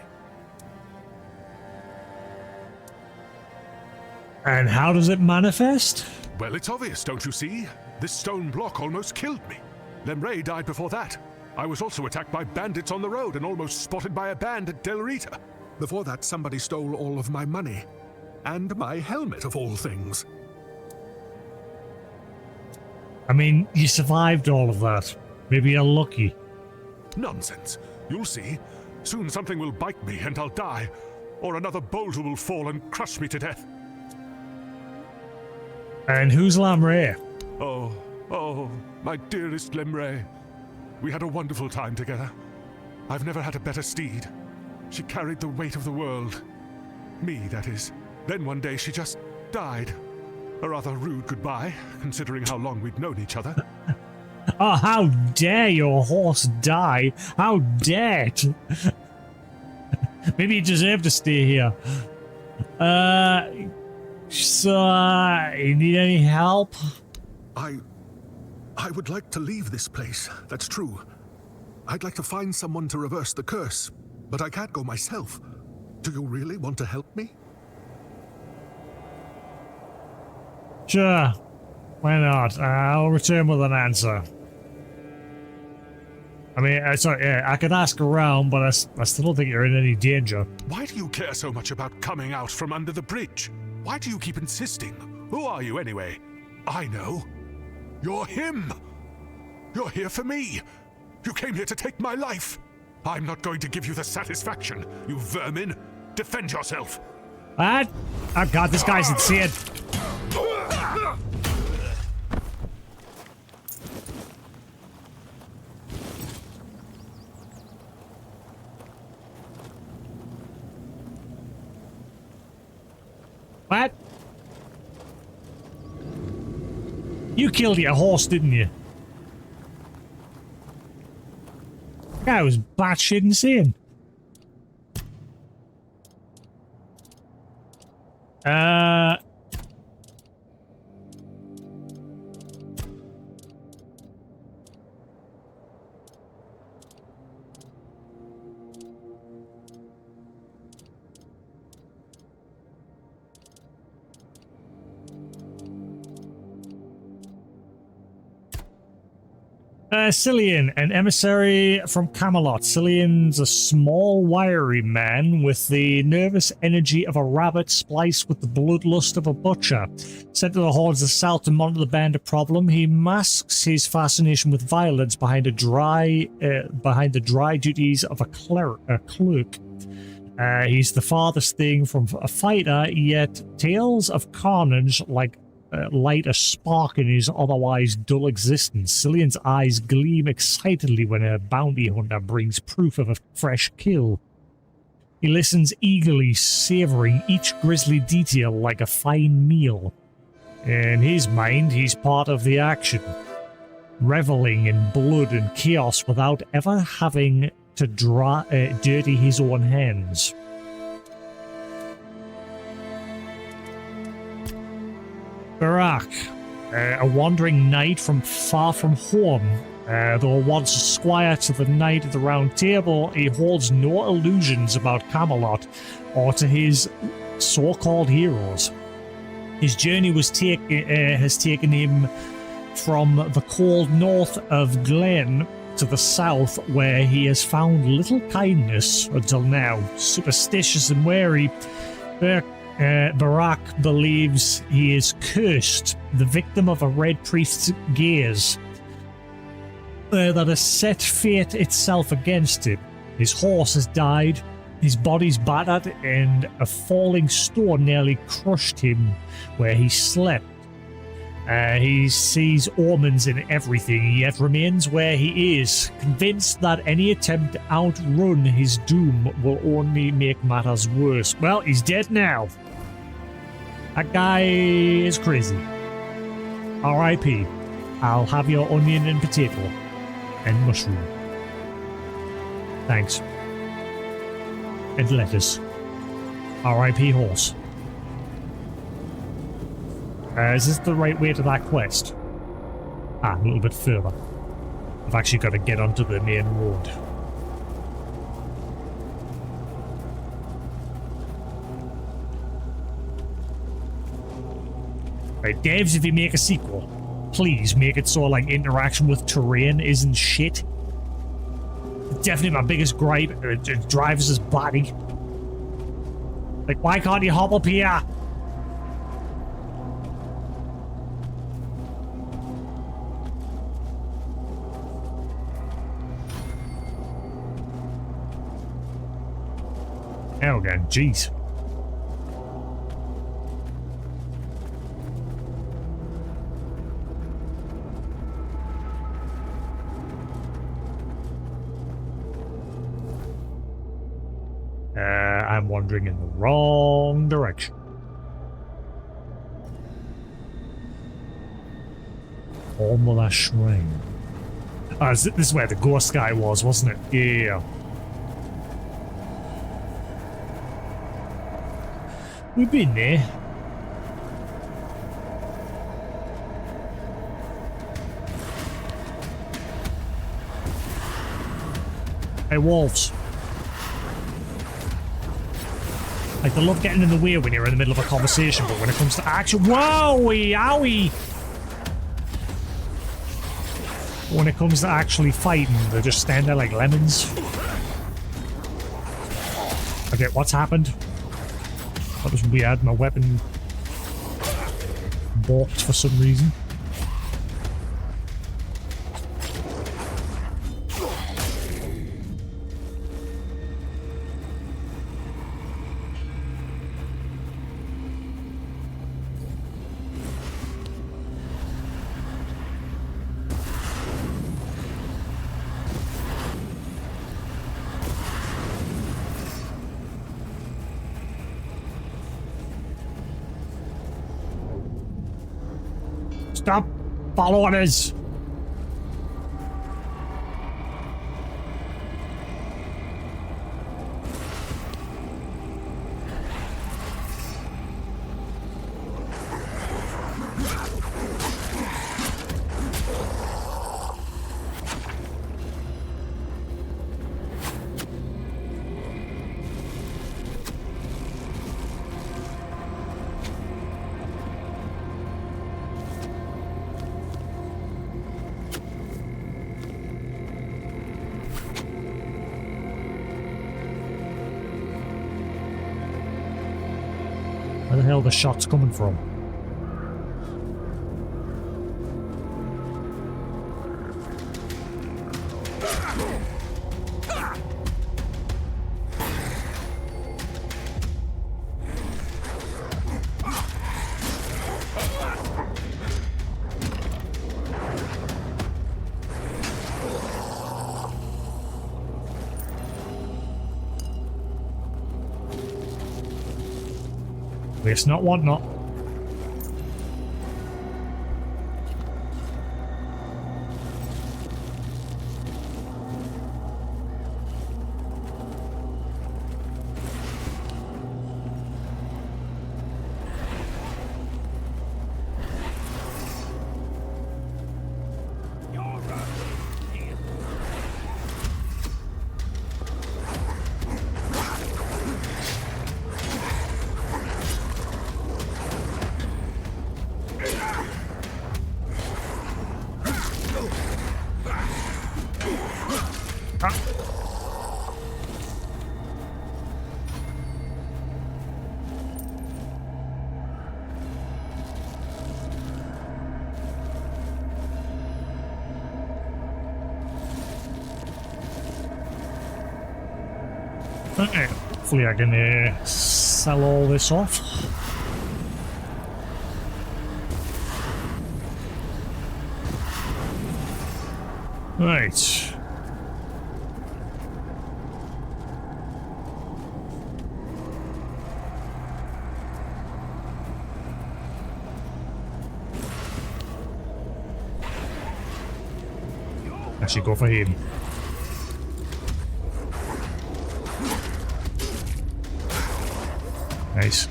And how does it manifest? Well, it's obvious, don't you see? This stone block almost killed me. Lemray died before that. I was also attacked by bandits on the road and almost spotted by a band at Del Rita. Before that, somebody stole all of my money. And my helmet, of all things. I mean, you survived all of that. Maybe you're lucky. Nonsense. You'll see. Soon something will bite me and I'll die. Or another boulder will fall and crush me to death. And who's Lemray? Oh, my dearest Lemray. We had a wonderful time together. I've never had a better steed. She carried the weight of the world. Me, that is. Then one day she just died. A rather rude goodbye, considering how long we'd known each other. Oh, how dare your horse die? How dare it? Maybe you deserve to stay here. You need any help? I would like to leave this place, that's true. I'd like to find someone to reverse the curse, but I can't go myself. Do you really want to help me? Sure. Why not? I'll return with an answer. I mean, sorry, I could ask around, but I still don't think you're in any danger. Why do you care so much about coming out from under the bridge? Why do you keep insisting? Who are you anyway? I know. You're him! You're here for me! You came here to take my life! I'm not going to give you the satisfaction, you vermin! Defend yourself! What? Oh god, this guy's insane! What? You killed your horse, didn't you? That guy was batshit insane. Cillian, an emissary from Camelot. Cillian's a small, wiry man with the nervous energy of a rabbit spliced with the bloodlust of a butcher. Sent to the hordes of the south to monitor the bandit problem, he masks his fascination with violence behind the dry duties of a clerk. He's the farthest thing from a fighter, yet tales of carnage light a spark in his otherwise dull existence. Cillian's eyes gleam excitedly when a bounty hunter brings proof of a fresh kill. He listens eagerly, savoring each grisly detail like a fine meal. In his mind, he's part of the action, reveling in blood and chaos without ever having to dirty his own hands. Barak, a wandering knight from far from home. Though once a squire to the Knight of the Round Table, he holds no illusions about Camelot or to his so-called heroes. His journey has taken him from the cold north of Glen to the south, where he has found little kindness until now. Superstitious and wary, Barak believes he is cursed, the victim of a red priest's gaze that has set fate itself against him. His horse has died, his body's battered, and a falling stone nearly crushed him where he slept. He sees omens in everything, yet remains where he is, convinced that any attempt to outrun his doom will only make matters worse. Well, he's dead now. That guy is crazy. R.I.P. I'll have your onion and potato. And mushroom. Thanks. And lettuce. R.I.P. horse. Is this the right way to that quest? A little bit further. I've actually got to get onto the main road. Right, devs, if you make a sequel, please make it so like interaction with terrain isn't shit. Definitely my biggest gripe. It drives his body. Like, why can't you hop up here? Oh god, jeez. I'm wandering in the wrong direction. Formula Shrine. Oh, this is where the ghost guy was, wasn't it? Yeah. We've been there. Hey, wolves. Like, they love getting in the way when you're in the middle of a conversation, but when it comes to action... Wowie! Owie! When it comes to actually fighting, they just stand there like lemons. Okay, what's happened? That was weird. My weapon balked for some reason. Stop following us! Where the hell are the shots coming from? Waste not, want not. Okay, hopefully I can sell all this off. Right. Actually, go for him. Nice.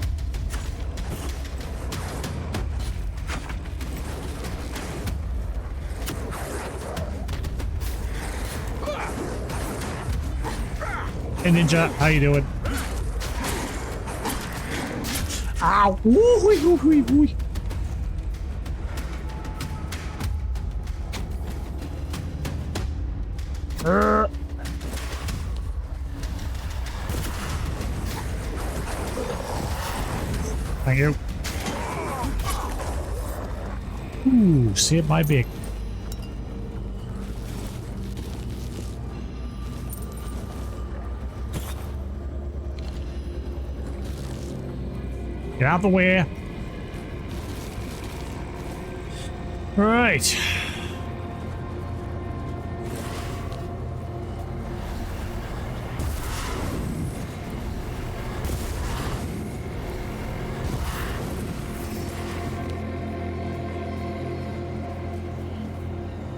Hey Ninja, how you doing? Ow! Woo-hoo-hoo-hoo-hoo. Thank you. Ooh, saved my big. Get out of the way. Right.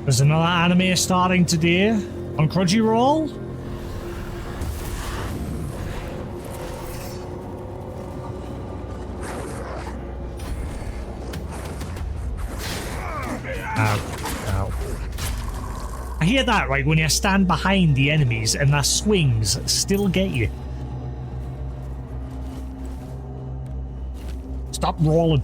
There's another anime starting today on Crunchyroll. I hear that, right, when you stand behind the enemies and their swings still get you. Stop rolling.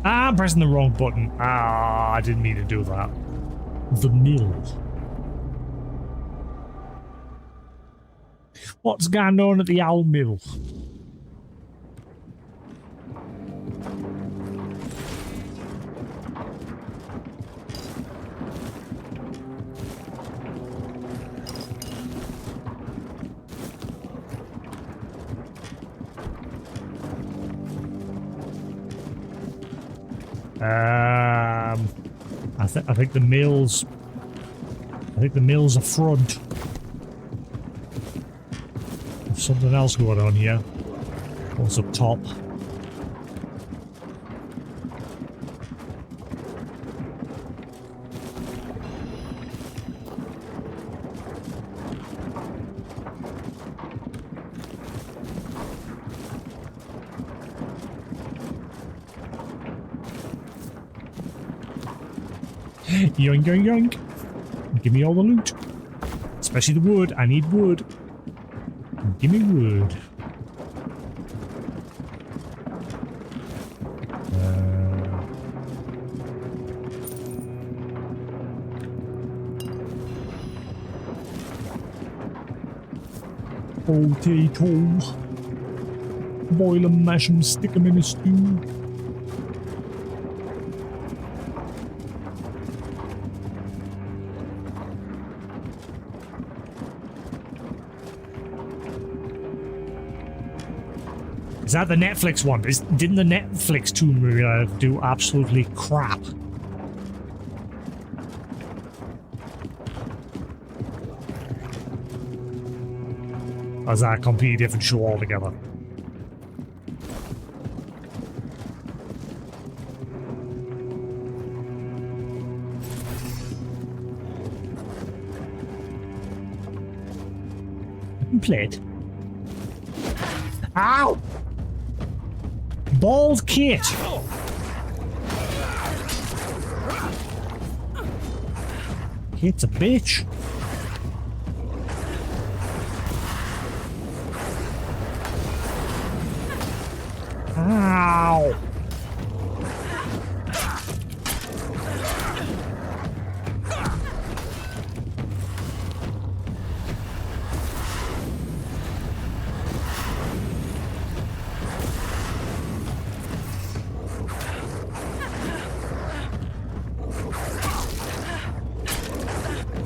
I'm pressing the wrong button. Ah, I didn't mean to do that. The mill. What's going on at the owl mill? I think the mill's. I think the mill's a front. There's something else going on here. What's up top? Yoink, yoink, yoink. Give me all the loot. Especially the wood. I need wood. Give me wood. Potato. Boil 'em, mash 'em, stick 'em in a stew. Is that the Netflix one? Didn't the Netflix Tomb Raider do absolutely crap? Or is that a completely different show altogether? Play it. Ow! Bald Kit! Kit's a bitch. Ow!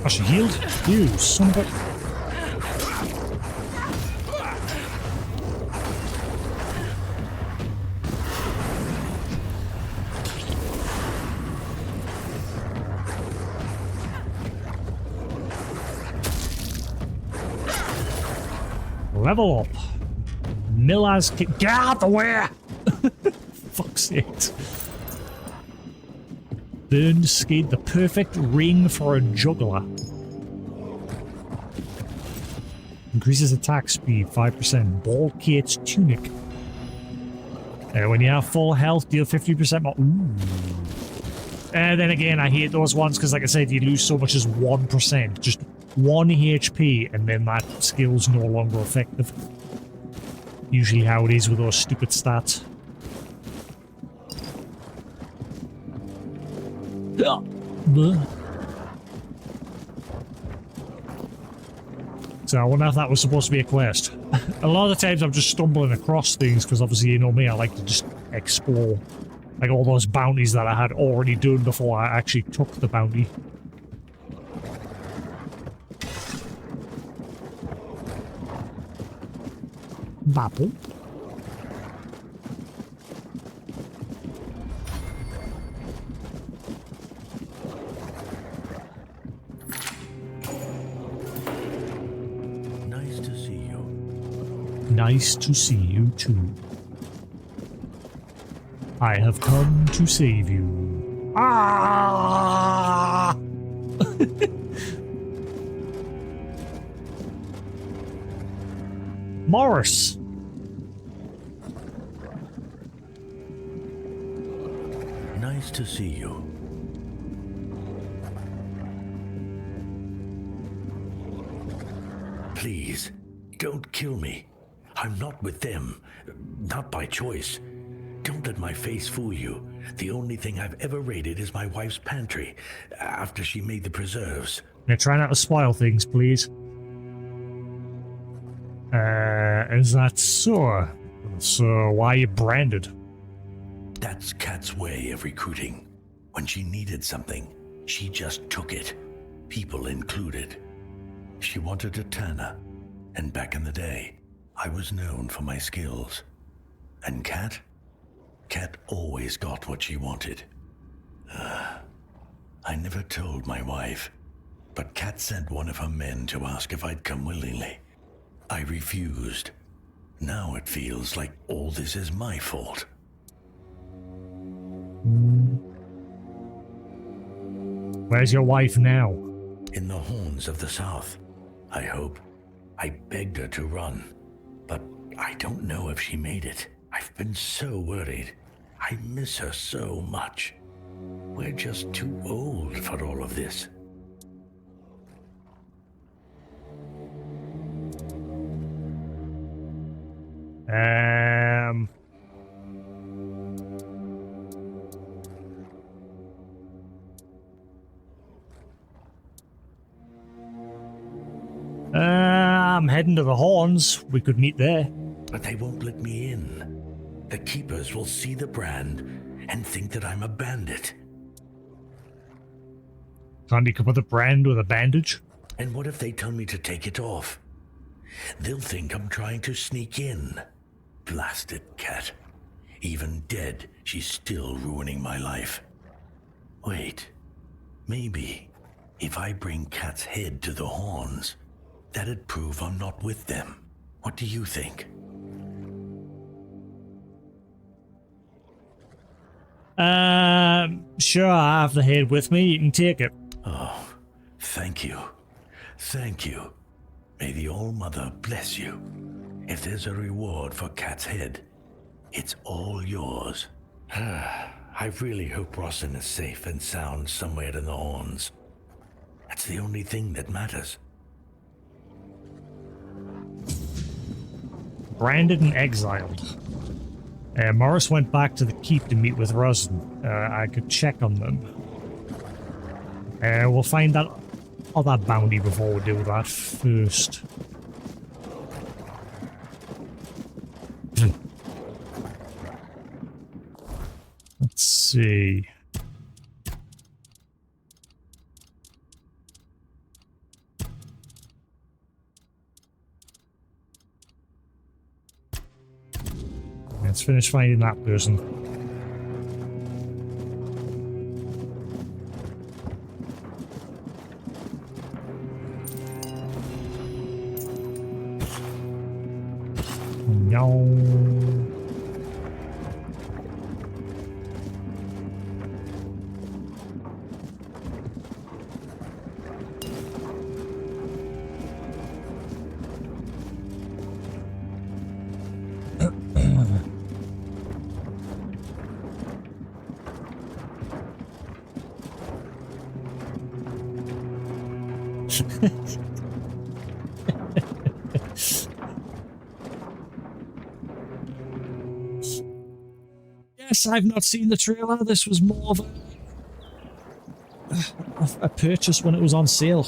Oh, she healed? You son of a... Level up. Miller's kick. Get out the way! Fuck's sake. Burned skid, the perfect ring for a juggler. Increases attack speed 5%. Bald Kate's tunic. When you have full health, deal 50% more. Ooh. And then again, I hate those ones because, like I said, you lose so much as 1%. Just 1 HP, and then that skill's no longer effective. Usually how it is with those stupid stats. Bleh. So I wonder if that was supposed to be a quest. A lot of the times I'm just stumbling across things because obviously you know me, I like to just explore. Like all those bounties that I had already done before I actually took the bounty. Babble. Nice to see you. Nice to see you too. I have come to save you. Ah! Morris. Nice to see you. Please, don't kill me. I'm not with them. Not by choice. Don't let my face fool you. The only thing I've ever raided is my wife's pantry, after she made the preserves. Now try not to spoil things, please. Is that so? So why are you branded? That's Kat's way of recruiting. When she needed something, she just took it. People included. She wanted a tanner, and back in the day, I was known for my skills. And Kat? Kat always got what she wanted. I never told my wife, but Kat sent one of her men to ask if I'd come willingly. I refused. Now it feels like all this is my fault. Where's your wife now? In the horns of the south, I hope. I begged her to run, but I don't know if she made it. I've been so worried. I miss her so much. We're just too old for all of this. I'm heading to the Horns. We could meet there. But they won't let me in. The keepers will see the brand and think that I'm a bandit. Can't you come with a brand with a bandage? And what if they tell me to take it off? They'll think I'm trying to sneak in. Blasted Kat. Even dead, she's still ruining my life. Wait, maybe if I bring Kat's head to the Horns, that'd prove I'm not with them. What do you think? Sure, I have the head with me. You can take it. Oh, thank you. Thank you. May the All-Mother bless you. If there's a reward for Kat's head, it's all yours. I really hope Rossin is safe and sound somewhere in the Horns. That's the only thing that matters. Branded and exiled. Morris went back to the keep to meet with Rosin. I could check on them. We'll find that other bounty before we do that first. Let's see. Let's finish finding that person. No. Yes, I've not seen the trailer. This was more of a purchase when it was on sale.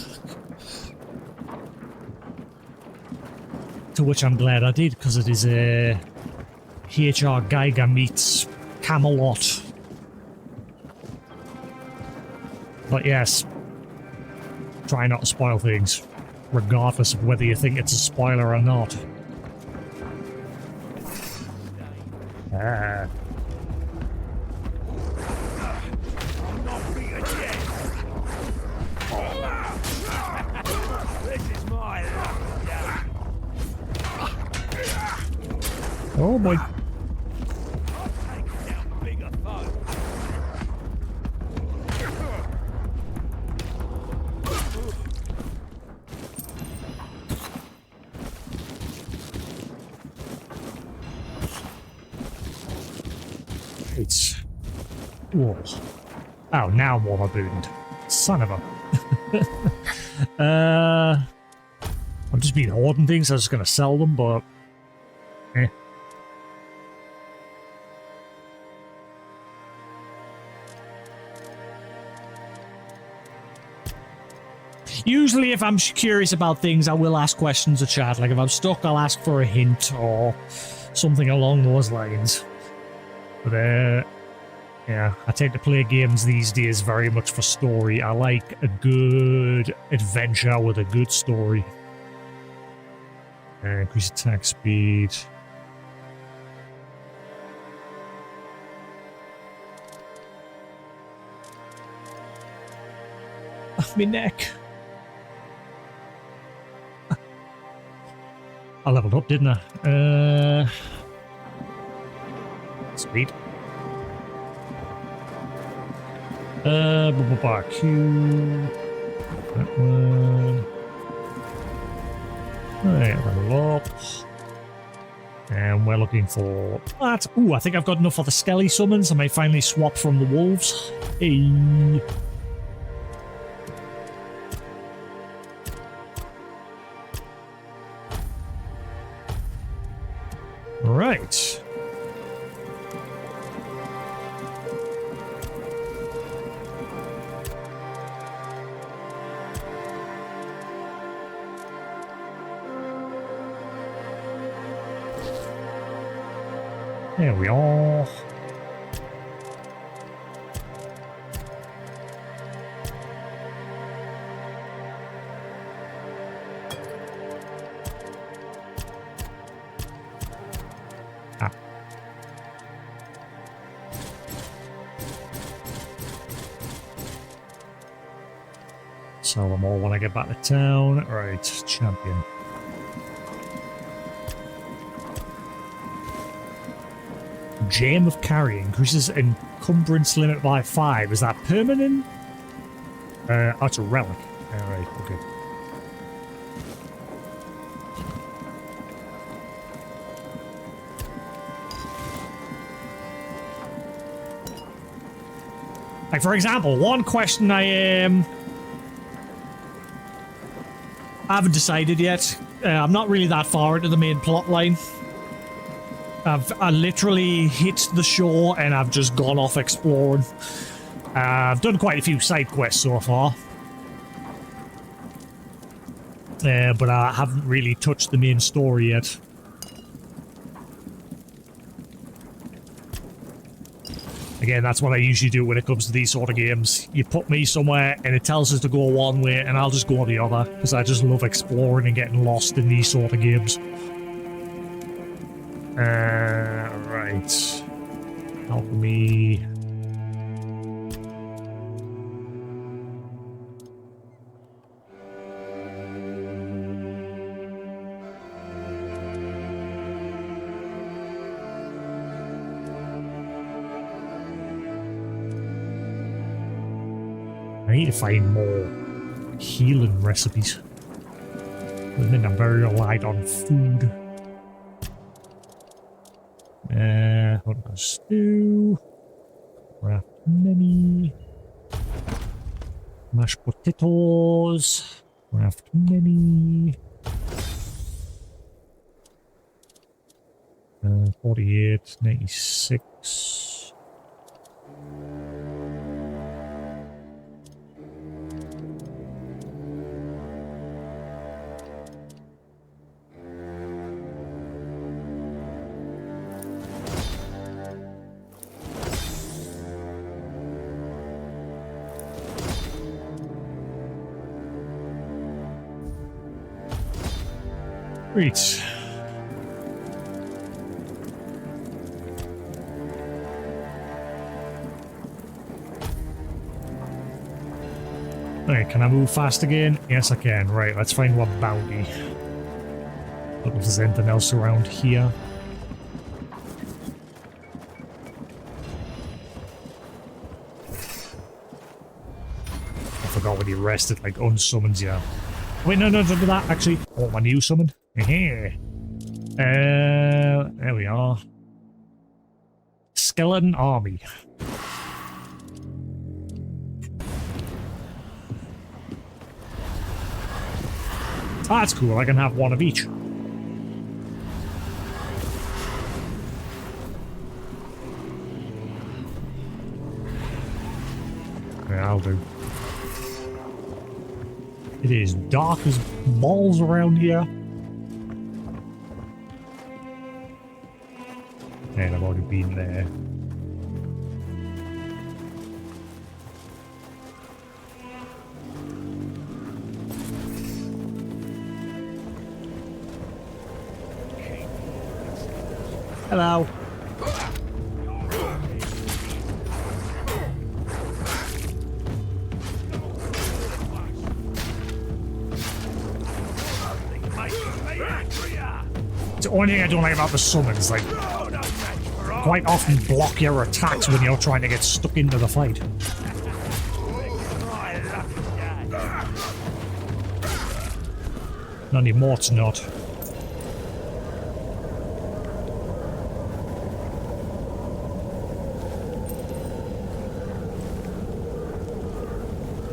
To which I'm glad I did, because it is a H.R. Geiger meets Camelot. But yes, try not to spoil things, regardless of whether you think it's a spoiler or not. Ah. Oh boy. It's... Whoa. Oh, now I'm overburdened. Son of a... I've just been hoarding things, I was just gonna sell them, but... Eh. Usually if I'm curious about things, I will ask questions of chat. Like if I'm stuck, I'll ask for a hint or something along those lines. But yeah, I tend to play games these days very much for story. I like a good adventure with a good story. Increase attack speed. My neck. I leveled up, didn't I? Speed. Q. That one. Alright, level up. And we're looking for that. Ooh, I think I've got enough for the skelly summons. I might finally swap from the wolves. Hey. Right. There we are. Sell them all when I get back to town. Right, champion. Gem of Carrying increases encumbrance limit by 5. Is that permanent? Oh, it's a relic. Alright, okay. Like, for example, one question I haven't decided yet. I'm not really that far into the main plot line. I literally hit the shore and I've just gone off exploring. I've done quite a few side quests so far. But I haven't really touched the main story yet. Again, that's what I usually do when it comes to these sort of games. You put me somewhere and it tells us to go one way and I'll just go the other. Because I just love exploring and getting lost in these sort of games. Right. Help me. I need to find more healing recipes. I mean, I'm very reliant on food. What about stew? Craft many. Mashed potatoes. Craft many. 48, 96. Great. Right, can I move fast again? Yes, I can. Right, let's find one bounty. Look if there's anything else around here. I forgot when he rested, like, unsummons you. Wait, no, don't do that, actually. Oh, my new summon. There we are. Skeleton Army. Ah, that's cool. I can have one of each. Yeah, I'll do. It is dark as balls around here. And I've already been there. Hello. The only thing I don't like about the summons, like, quite often block your attacks when you're trying to get stuck into the fight. Not anymore, it's not.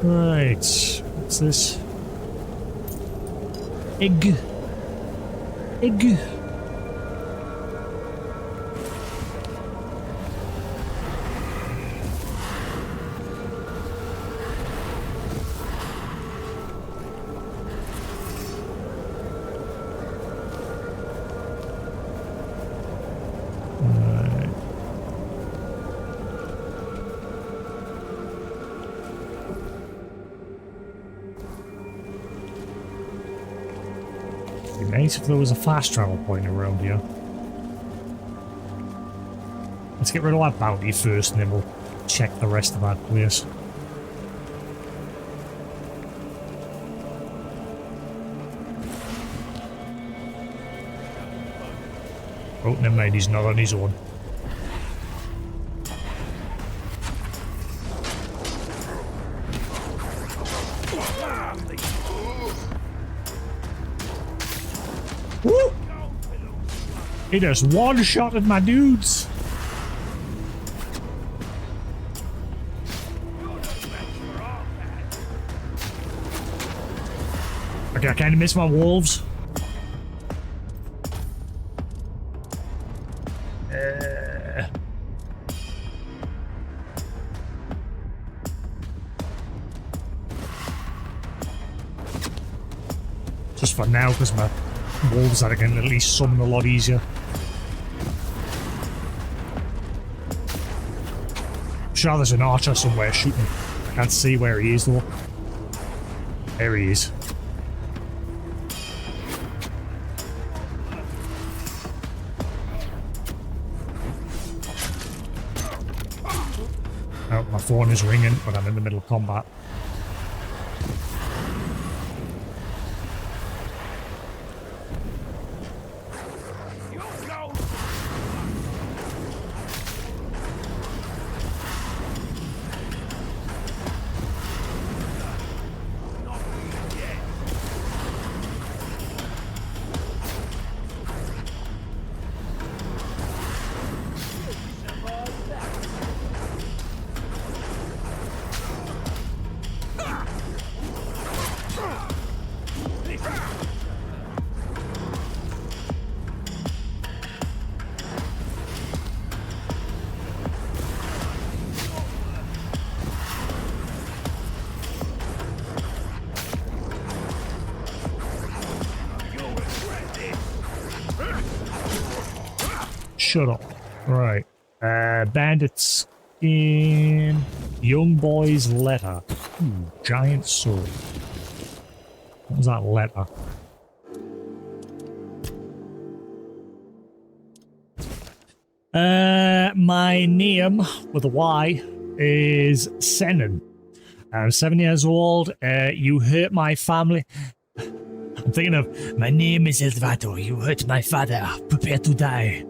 Right, what's this? Egg. Egg. Nice if there was a fast travel point around here. Let's get rid of that bounty first and then we'll check the rest of that place. Oh, never mind, he's not on his own. Woo! He just one-shotted my dudes. Okay, I kind of miss my wolves. Just for now, because my wolves are going to at least summon a lot easier. I'm sure there's an archer somewhere shooting. I can't see where he is though. There he is. Oh, my phone is ringing, but I'm in the middle of combat. Shut up. Right. Bandits in Young Boy's Letter. Ooh, giant sword. What was that letter? My name with a Y is Senan. I'm 7 years old. You hurt my family. I'm thinking of, my name is Eduardo. You hurt my father. Prepare to die.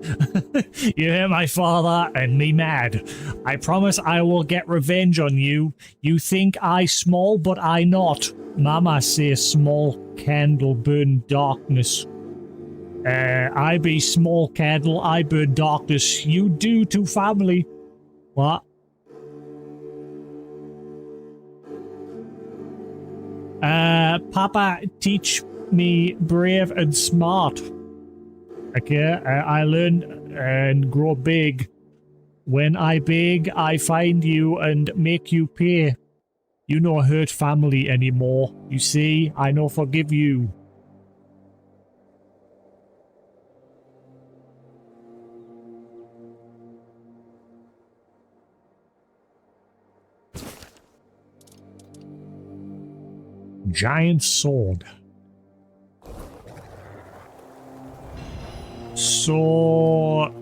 You hurt my father and me mad. I promise I will get revenge on you. You think I small, but I not. Mama say small candle burn darkness. I be small candle, I burn darkness. You do to family. What? Papa teach me brave and smart. Okay, I learn and grow big. When I beg, I find you and make you pay. You no hurt family anymore. You see, I no forgive you. Giant sword. So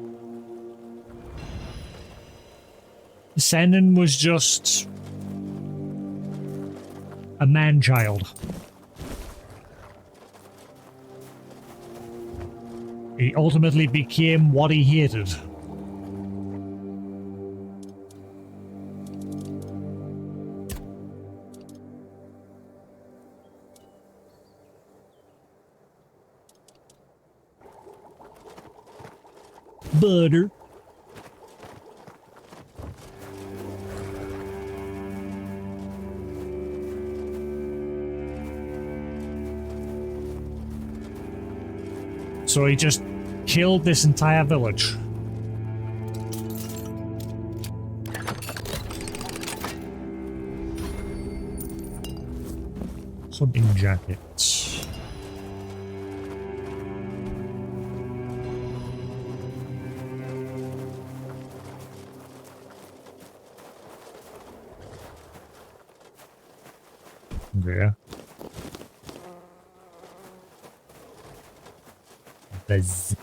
Senan was just a man-child. He ultimately became what he hated. Butter. So he just killed this entire village. Hunting jackets. Yeah. Buzz.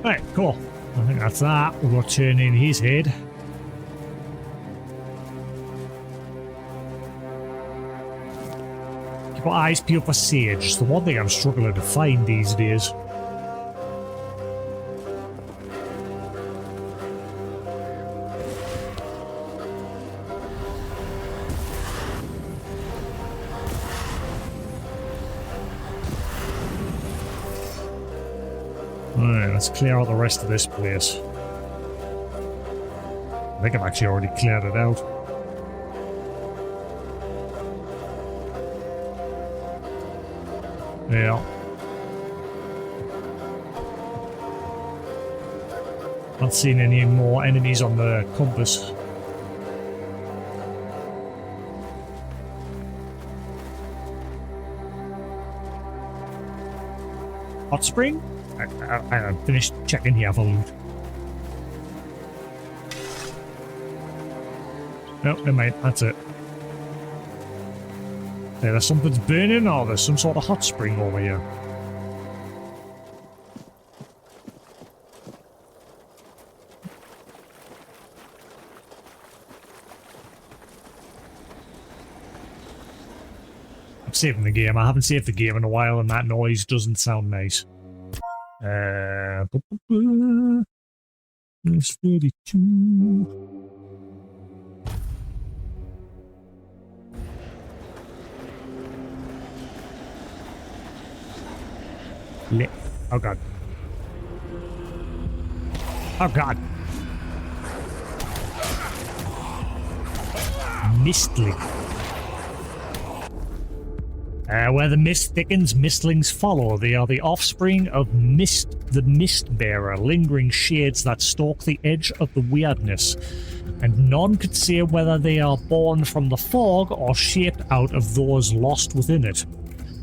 Right, cool. I think that's that. We'll go turn in his head. Keep our eyes peeled for sage. It's the one thing I'm struggling to find these days. Alright, let's clear out the rest of this place. I think I've actually already cleared it out. Yeah. Not seeing any more enemies on the compass. Hot spring? I finished checking the Avalon. No, never mind, that's it. There's something's burning, or there's some sort of hot spring over here. I'm saving the game. I haven't saved the game in a while, and that noise doesn't sound nice. There's 32. Oh god. Oh god. Mistling. Where the mist thickens, mistlings follow. They are the offspring of Mist, the Mist Bearer, lingering shades that stalk the edge of the weirdness. And none could say whether they are born from the fog or shaped out of those lost within it.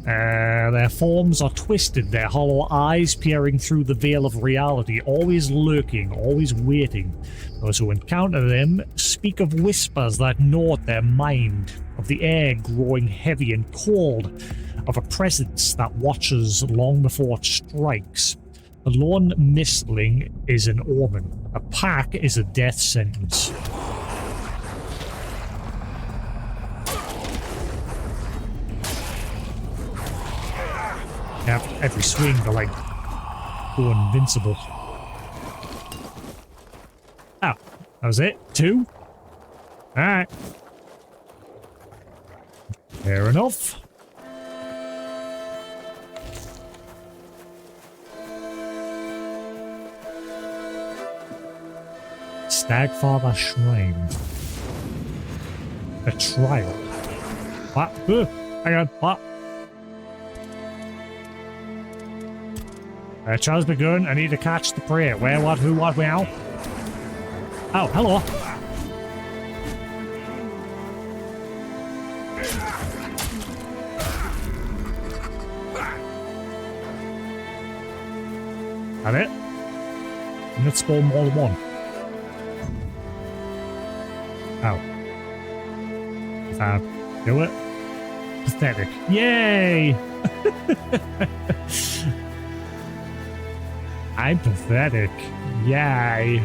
Their forms are twisted, their hollow eyes peering through the veil of reality, always lurking, always waiting. Those who encounter them speak of whispers that gnaw at their mind, of the air growing heavy and cold, of a presence that watches long before it strikes. A lone mistling is an omen. A pack is a death sentence. Every swing, they're like, go invincible. Oh, that was it? 2? Alright. Fair enough. Stagfather Shrine. A trial. What? Hang on. What? Trial's begun. I need to catch the prey. Where, what, who, what, where? Oh, hello. Have it? And let's spawn more than one. Oh. If I do it? Pathetic. Yay! I'm pathetic. Yay.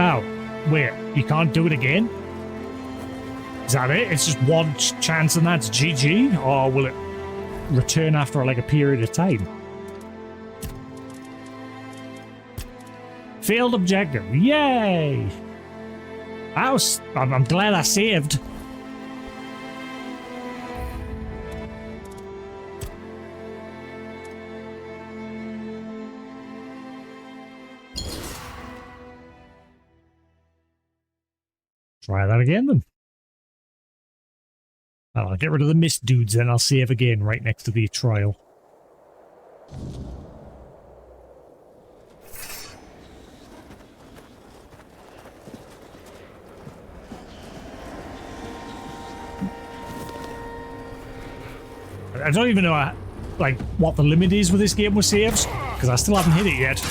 Oh, wait, you can't do it again? Is that it? It's just one chance and that's GG? Or will it return after like a period of time? Failed objective. Yay! I'm glad I saved. Try that again then. I'll get rid of the mist dudes, then I'll save again right next to the trial. I don't even know like what the limit is with this game with saves, because I still haven't hit it yet.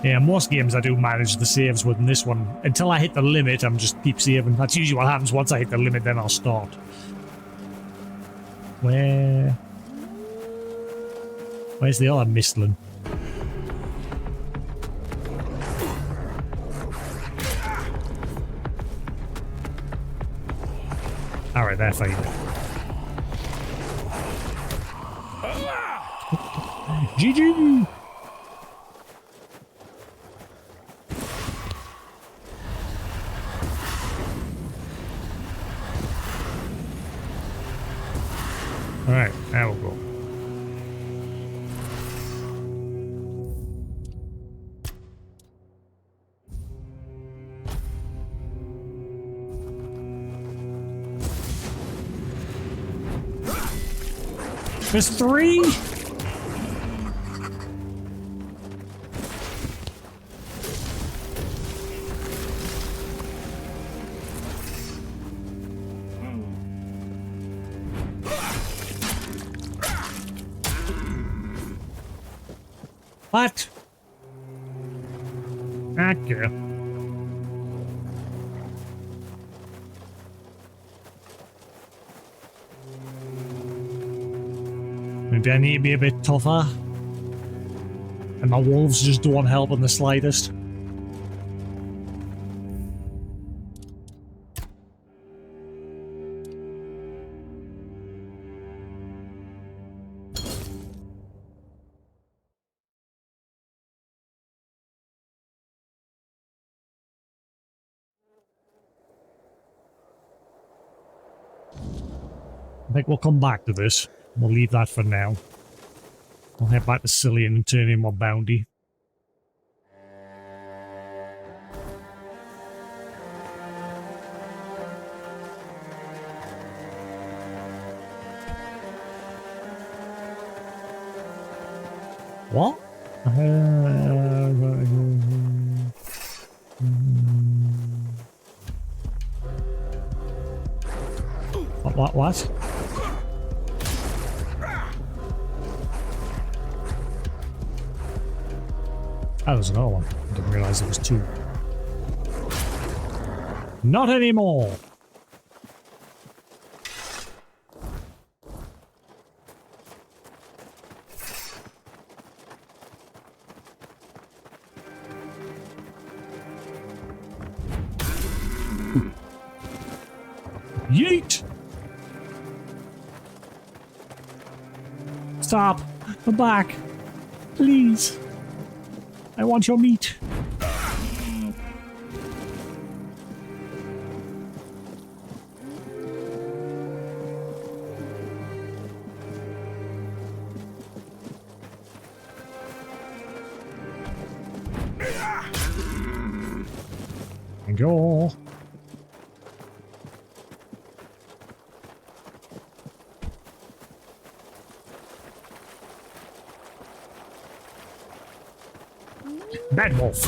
Yeah, most games I do manage the saves with, in this one, until I hit the limit, I'm just keep saving. That's usually what happens. Once I hit the limit, then I'll start. Where's the other Mistling? Alright, they're fine. GG! Alright, now we'll go. There's 3? What? Okay. Maybe I need to be a bit tougher. And my wolves just don't help in the slightest. I think we'll come back to this. We'll leave that for now. I'll head back to Cillian and turn in my bounty. What? What? Oh, there's another one. I didn't realize there was two. Not anymore! Yeet! Stop! Come back! Please! I want your meat! Go! Bad wolf.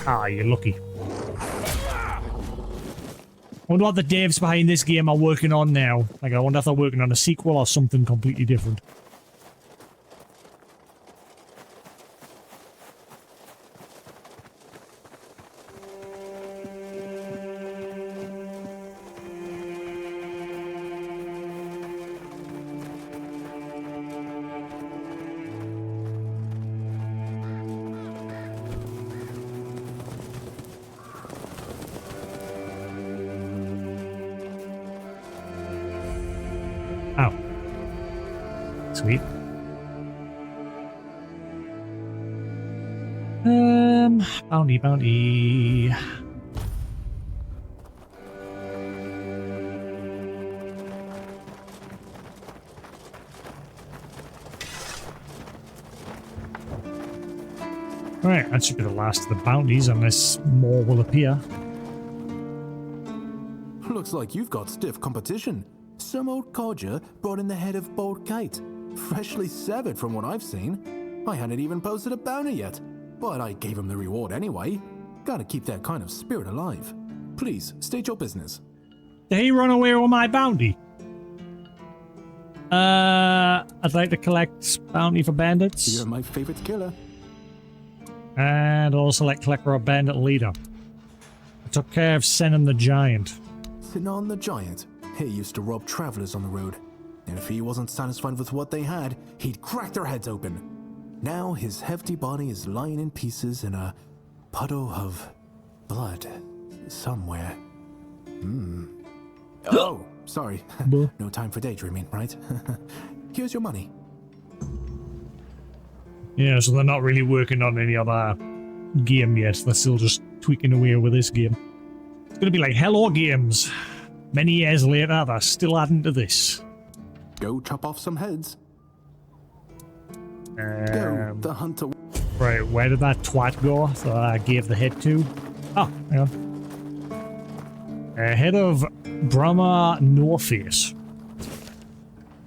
Ah, you're lucky. I wonder what the devs behind this game are working on now. Like, I wonder if they're working on a sequel or something completely different. Sweet. Bounty. Alright, that should be the last of the bounties, unless more will appear. Looks like you've got stiff competition. Some old codger brought in the head of Bold Kite. Freshly severed from what I've seen. I hadn't even posted a bounty yet, but I gave him the reward anyway. Gotta keep that kind of spirit alive. Please, state your business. Did he run away with my bounty? I'd like to collect bounty for bandits. You're my favorite killer. And also like collector or bandit leader. I took care of Senon the Giant. Senon the Giant? He used to rob travelers on the road. And if he wasn't satisfied with what they had, he'd crack their heads open. Now his hefty body is lying in pieces in a puddle of blood somewhere. Oh, sorry. No time for daydreaming, right? Here's your money. Yeah, so they're not really working on any other game yet. They're still just tweaking away with this game. It's gonna be like Hello Games. Many years later, they're still adding to this. Go chop off some heads. Go, the hunter. Right, where did that twat go that I gave the head to? Oh, hang on. Head of Brahma Norface.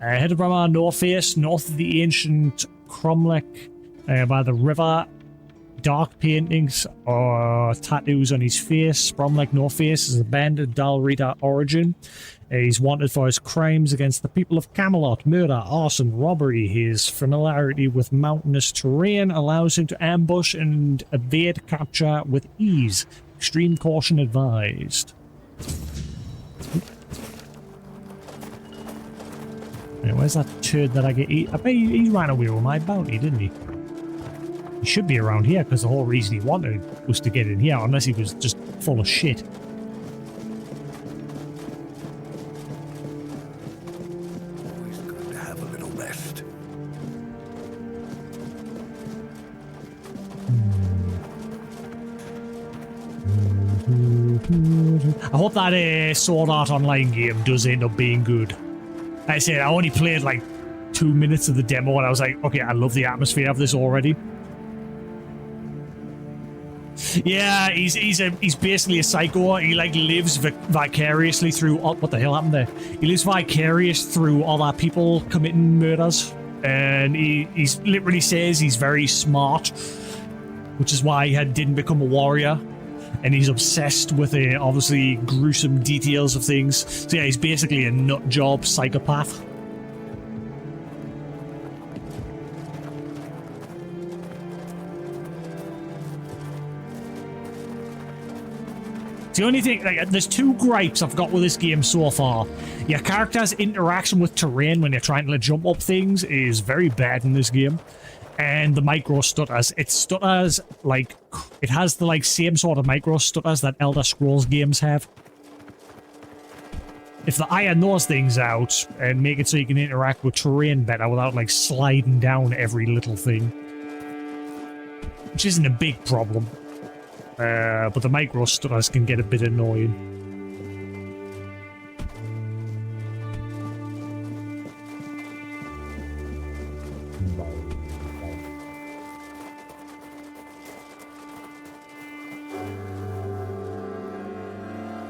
Head of Brahma Norface, north of the ancient Cromlech, by the river. Dark paintings or tattoos on his face. Bromlech Norface is a bandit Dalrita origin. He's wanted for his crimes against the people of Camelot, murder, arson, robbery. His familiarity with mountainous terrain allows him to ambush and evade capture with ease. Extreme caution advised. Right, where's that turd that I get? I bet he ran away with my bounty, didn't he? He should be around here because the whole reason he wanted was to get in here, unless he was just full of shit. Always good to have a little rest. I hope that Sword Art Online game does end up being good. Like I said, I only played like 2 minutes of the demo and I was like, okay, I love the atmosphere of this already. Yeah, he's basically a psycho. He like lives vicariously through what the hell happened there? He lives vicarious through other people committing murders, and he's literally says he's very smart, which is why he didn't become a warrior, and he's obsessed with obviously gruesome details of things. So yeah, he's basically a nut job psychopath. The only thing, like, there's two gripes I've got with this game so far. Your character's interaction with terrain when you're trying to jump up things is very bad in this game. And the micro stutters. It stutters, like, it has the, like, same sort of micro stutters that Elder Scrolls games have. If they iron those things out and make it so you can interact with terrain better without, like, sliding down every little thing. Which isn't a big problem. But the micro stutters can get a bit annoying.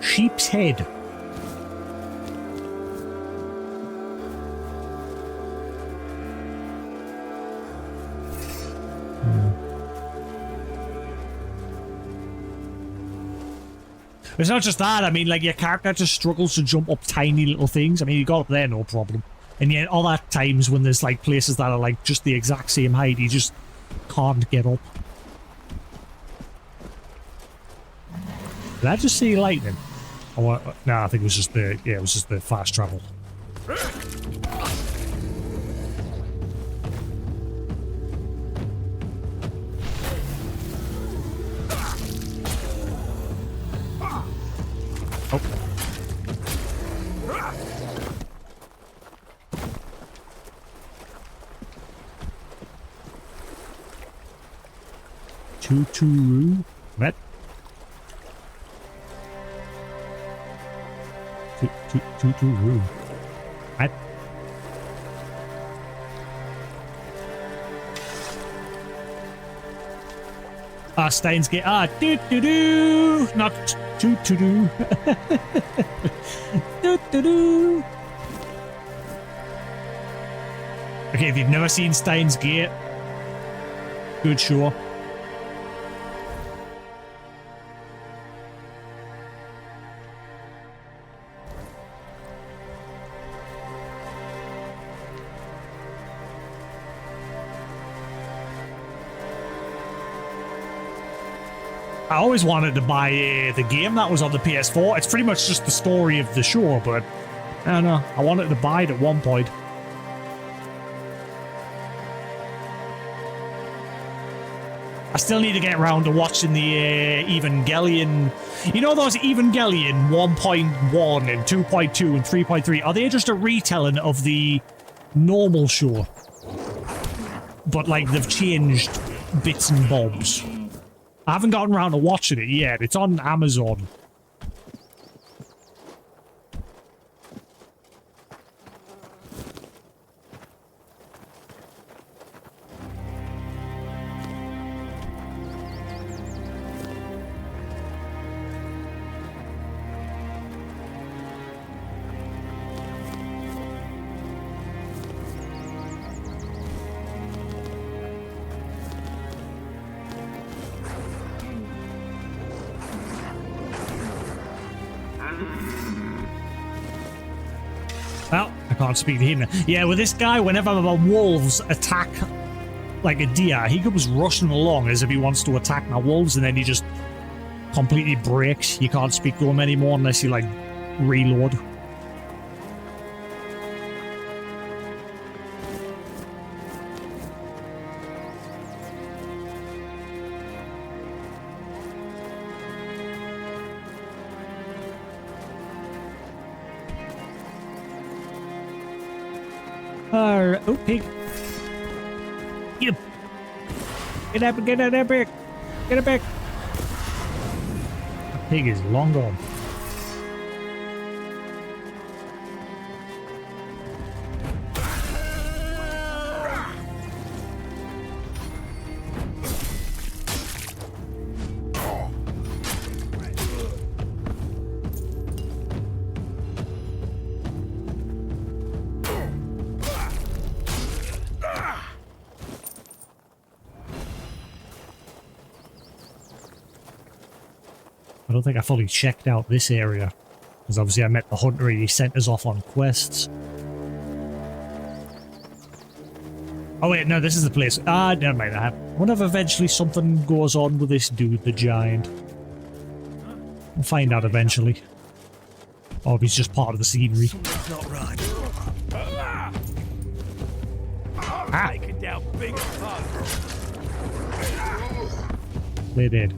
Sheep's head. It's not just that, I mean, like, your character just struggles to jump up tiny little things. I mean, he got up there, no problem. And yet, all that times when there's, like, places that are, like, just the exact same height, he just can't get up. Did I just see lightning? Oh, no, I think it was just the, yeah, it was just the fast travel. Oh. Tutu. What? Tutu. What? Steins Gate. Do. Not to do. Do. Okay, if you've never seen Steins Gate, good show. I always wanted to buy the game that was on the PS4. It's pretty much just the story of the show, but I don't know. I wanted to buy it at one point. I still need to get around to watching the Evangelion. You know those Evangelion 1.1 and 2.2 and 3.3? Are they just a retelling of the normal show? But, like, they've changed bits and bobs. I haven't gotten around to watching it yet. It's on Amazon. Well, I can't speak to him now. Yeah, with this guy, whenever the wolves attack like a deer, he comes rushing along as if he wants to attack my wolves, and then he just completely breaks. You can't speak to him anymore unless you, like, reload. Oh, pig. Get him. Get up and get out of there, pig. Get it back. Pig is long gone. I don't think I fully checked out this area, because obviously I met the hunter and he sent us off on quests. Oh wait, no, this is the place. Ah, never mind. I wonder if eventually something goes on with this dude, the giant. We'll find out eventually. Or if he's just part of the scenery. Something's not right. Ah. Taken down big fun. They did.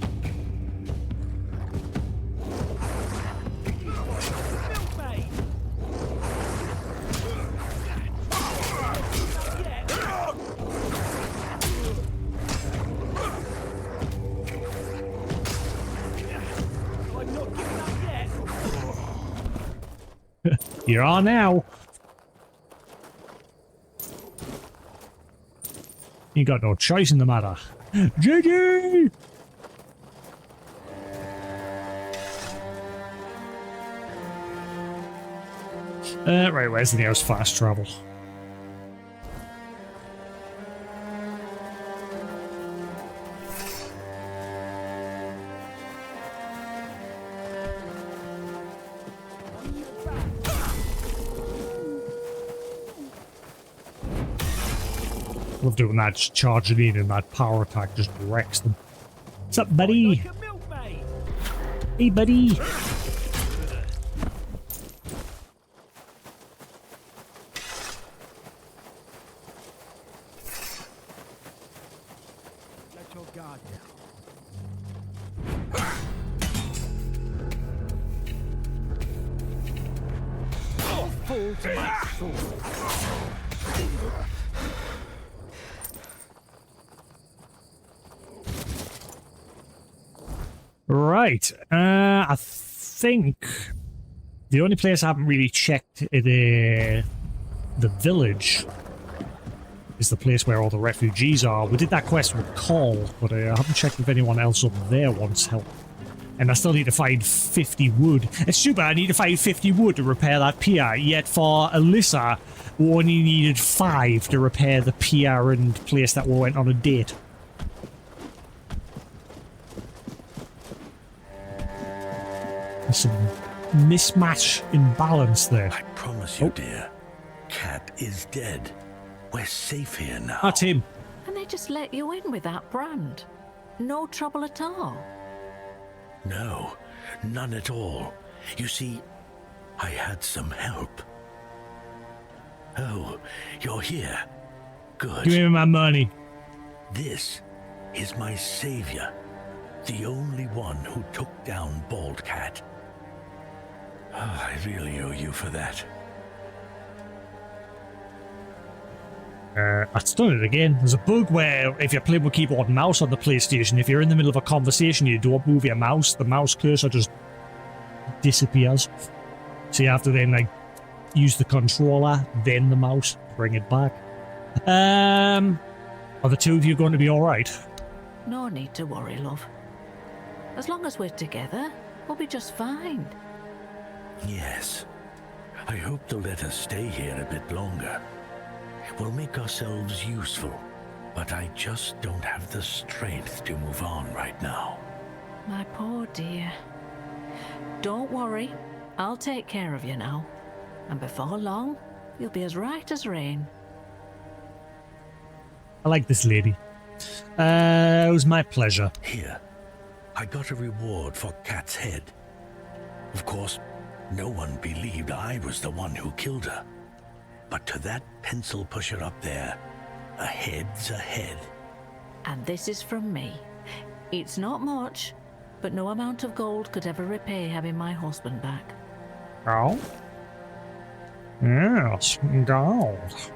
You're on now. You got no choice in the matter. GG! Right, where's the nearest fast travel? Love doing that, just charging in and that power attack just wrecks them. What's up, buddy? Hey, buddy. Let your guard down. I'll fall to my sword. Right, I think the only place I haven't really checked the village is the place where all the refugees are. We did that quest with Call, but I haven't checked if anyone else up there wants help. And I still need to find 50 wood. It's stupid, I need to find 50 wood to repair that pier, yet for Alyssa, we only needed 5 to repair the pier and place that we went on a date. Some mismatch in balance there. I promise you, dear, Cat is dead. We're safe here now. That's him. And they just let you in with that brand. No trouble at all. No, none at all. You see, I had some help. Oh, you're here. Good. Give me my money. This is my savior. The only one who took down Bald Cat. Oh, I really owe you for that. I've done it again. There's a bug where if you're playing with keyboard and mouse on the PlayStation, if you're in the middle of a conversation, you don't move your mouse, the mouse cursor just disappears. So you have to then like use the controller, then the mouse, bring it back. Are the two of you going to be alright? No need to worry, love. As long as we're together, we'll be just fine. Yes. I hope they'll let us stay here a bit longer. We'll make ourselves useful, but I just don't have the strength to move on right now. My poor dear. Don't worry, I'll take care of you now. And before long, you'll be as right as rain. I like this lady. It was my pleasure. Here, I got a reward for Cat's head. Of course, no one believed I was the one who killed her. But to that pencil pusher up there, a head's a head. And this is from me. It's not much, but no amount of gold could ever repay having my husband back. Oh? Yes, gold.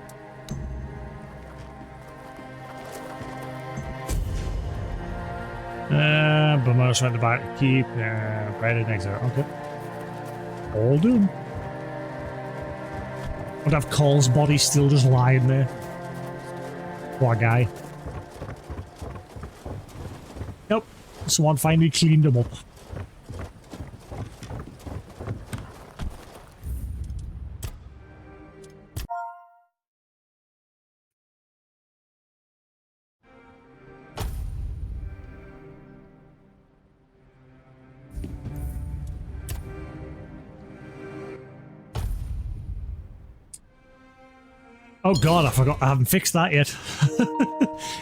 But most went about to keep. Right in exit. Okay. All done. I'd have Cole's body still just lying there. Poor guy. Yep. Someone finally cleaned him up. Oh god, I forgot. I haven't fixed that yet.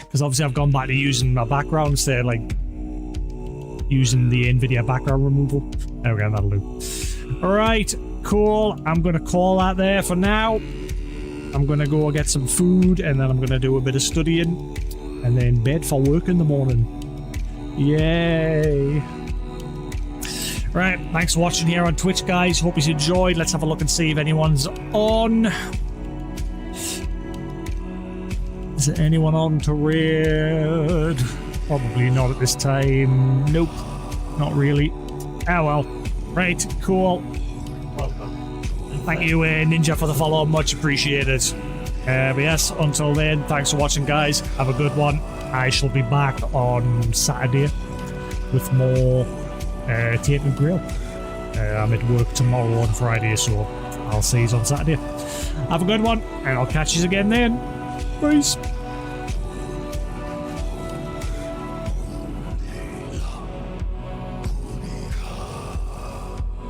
Because obviously I've gone back to using my backgrounds there, like using the NVIDIA background removal. There we go, that'll do. Alright, cool. I'm going to call that there for now. I'm going to go get some food, and then I'm going to do a bit of studying, and then bed for work in the morning. Yay. Right, thanks for watching here on Twitch, guys. Hope you enjoyed. Let's have a look and see if anyone's on. Is there anyone on to raid? Probably not at this time. Nope, not really. Ah well. Right, cool. Thank you, Ninja, for the follow. Much appreciated. But yes, until then, thanks for watching, guys. Have a good one. I shall be back on Saturday with more Tainted Grail. I'm at work tomorrow on Friday, so I'll see you on Saturday. Have a good one, and I'll catch you again then. Peace.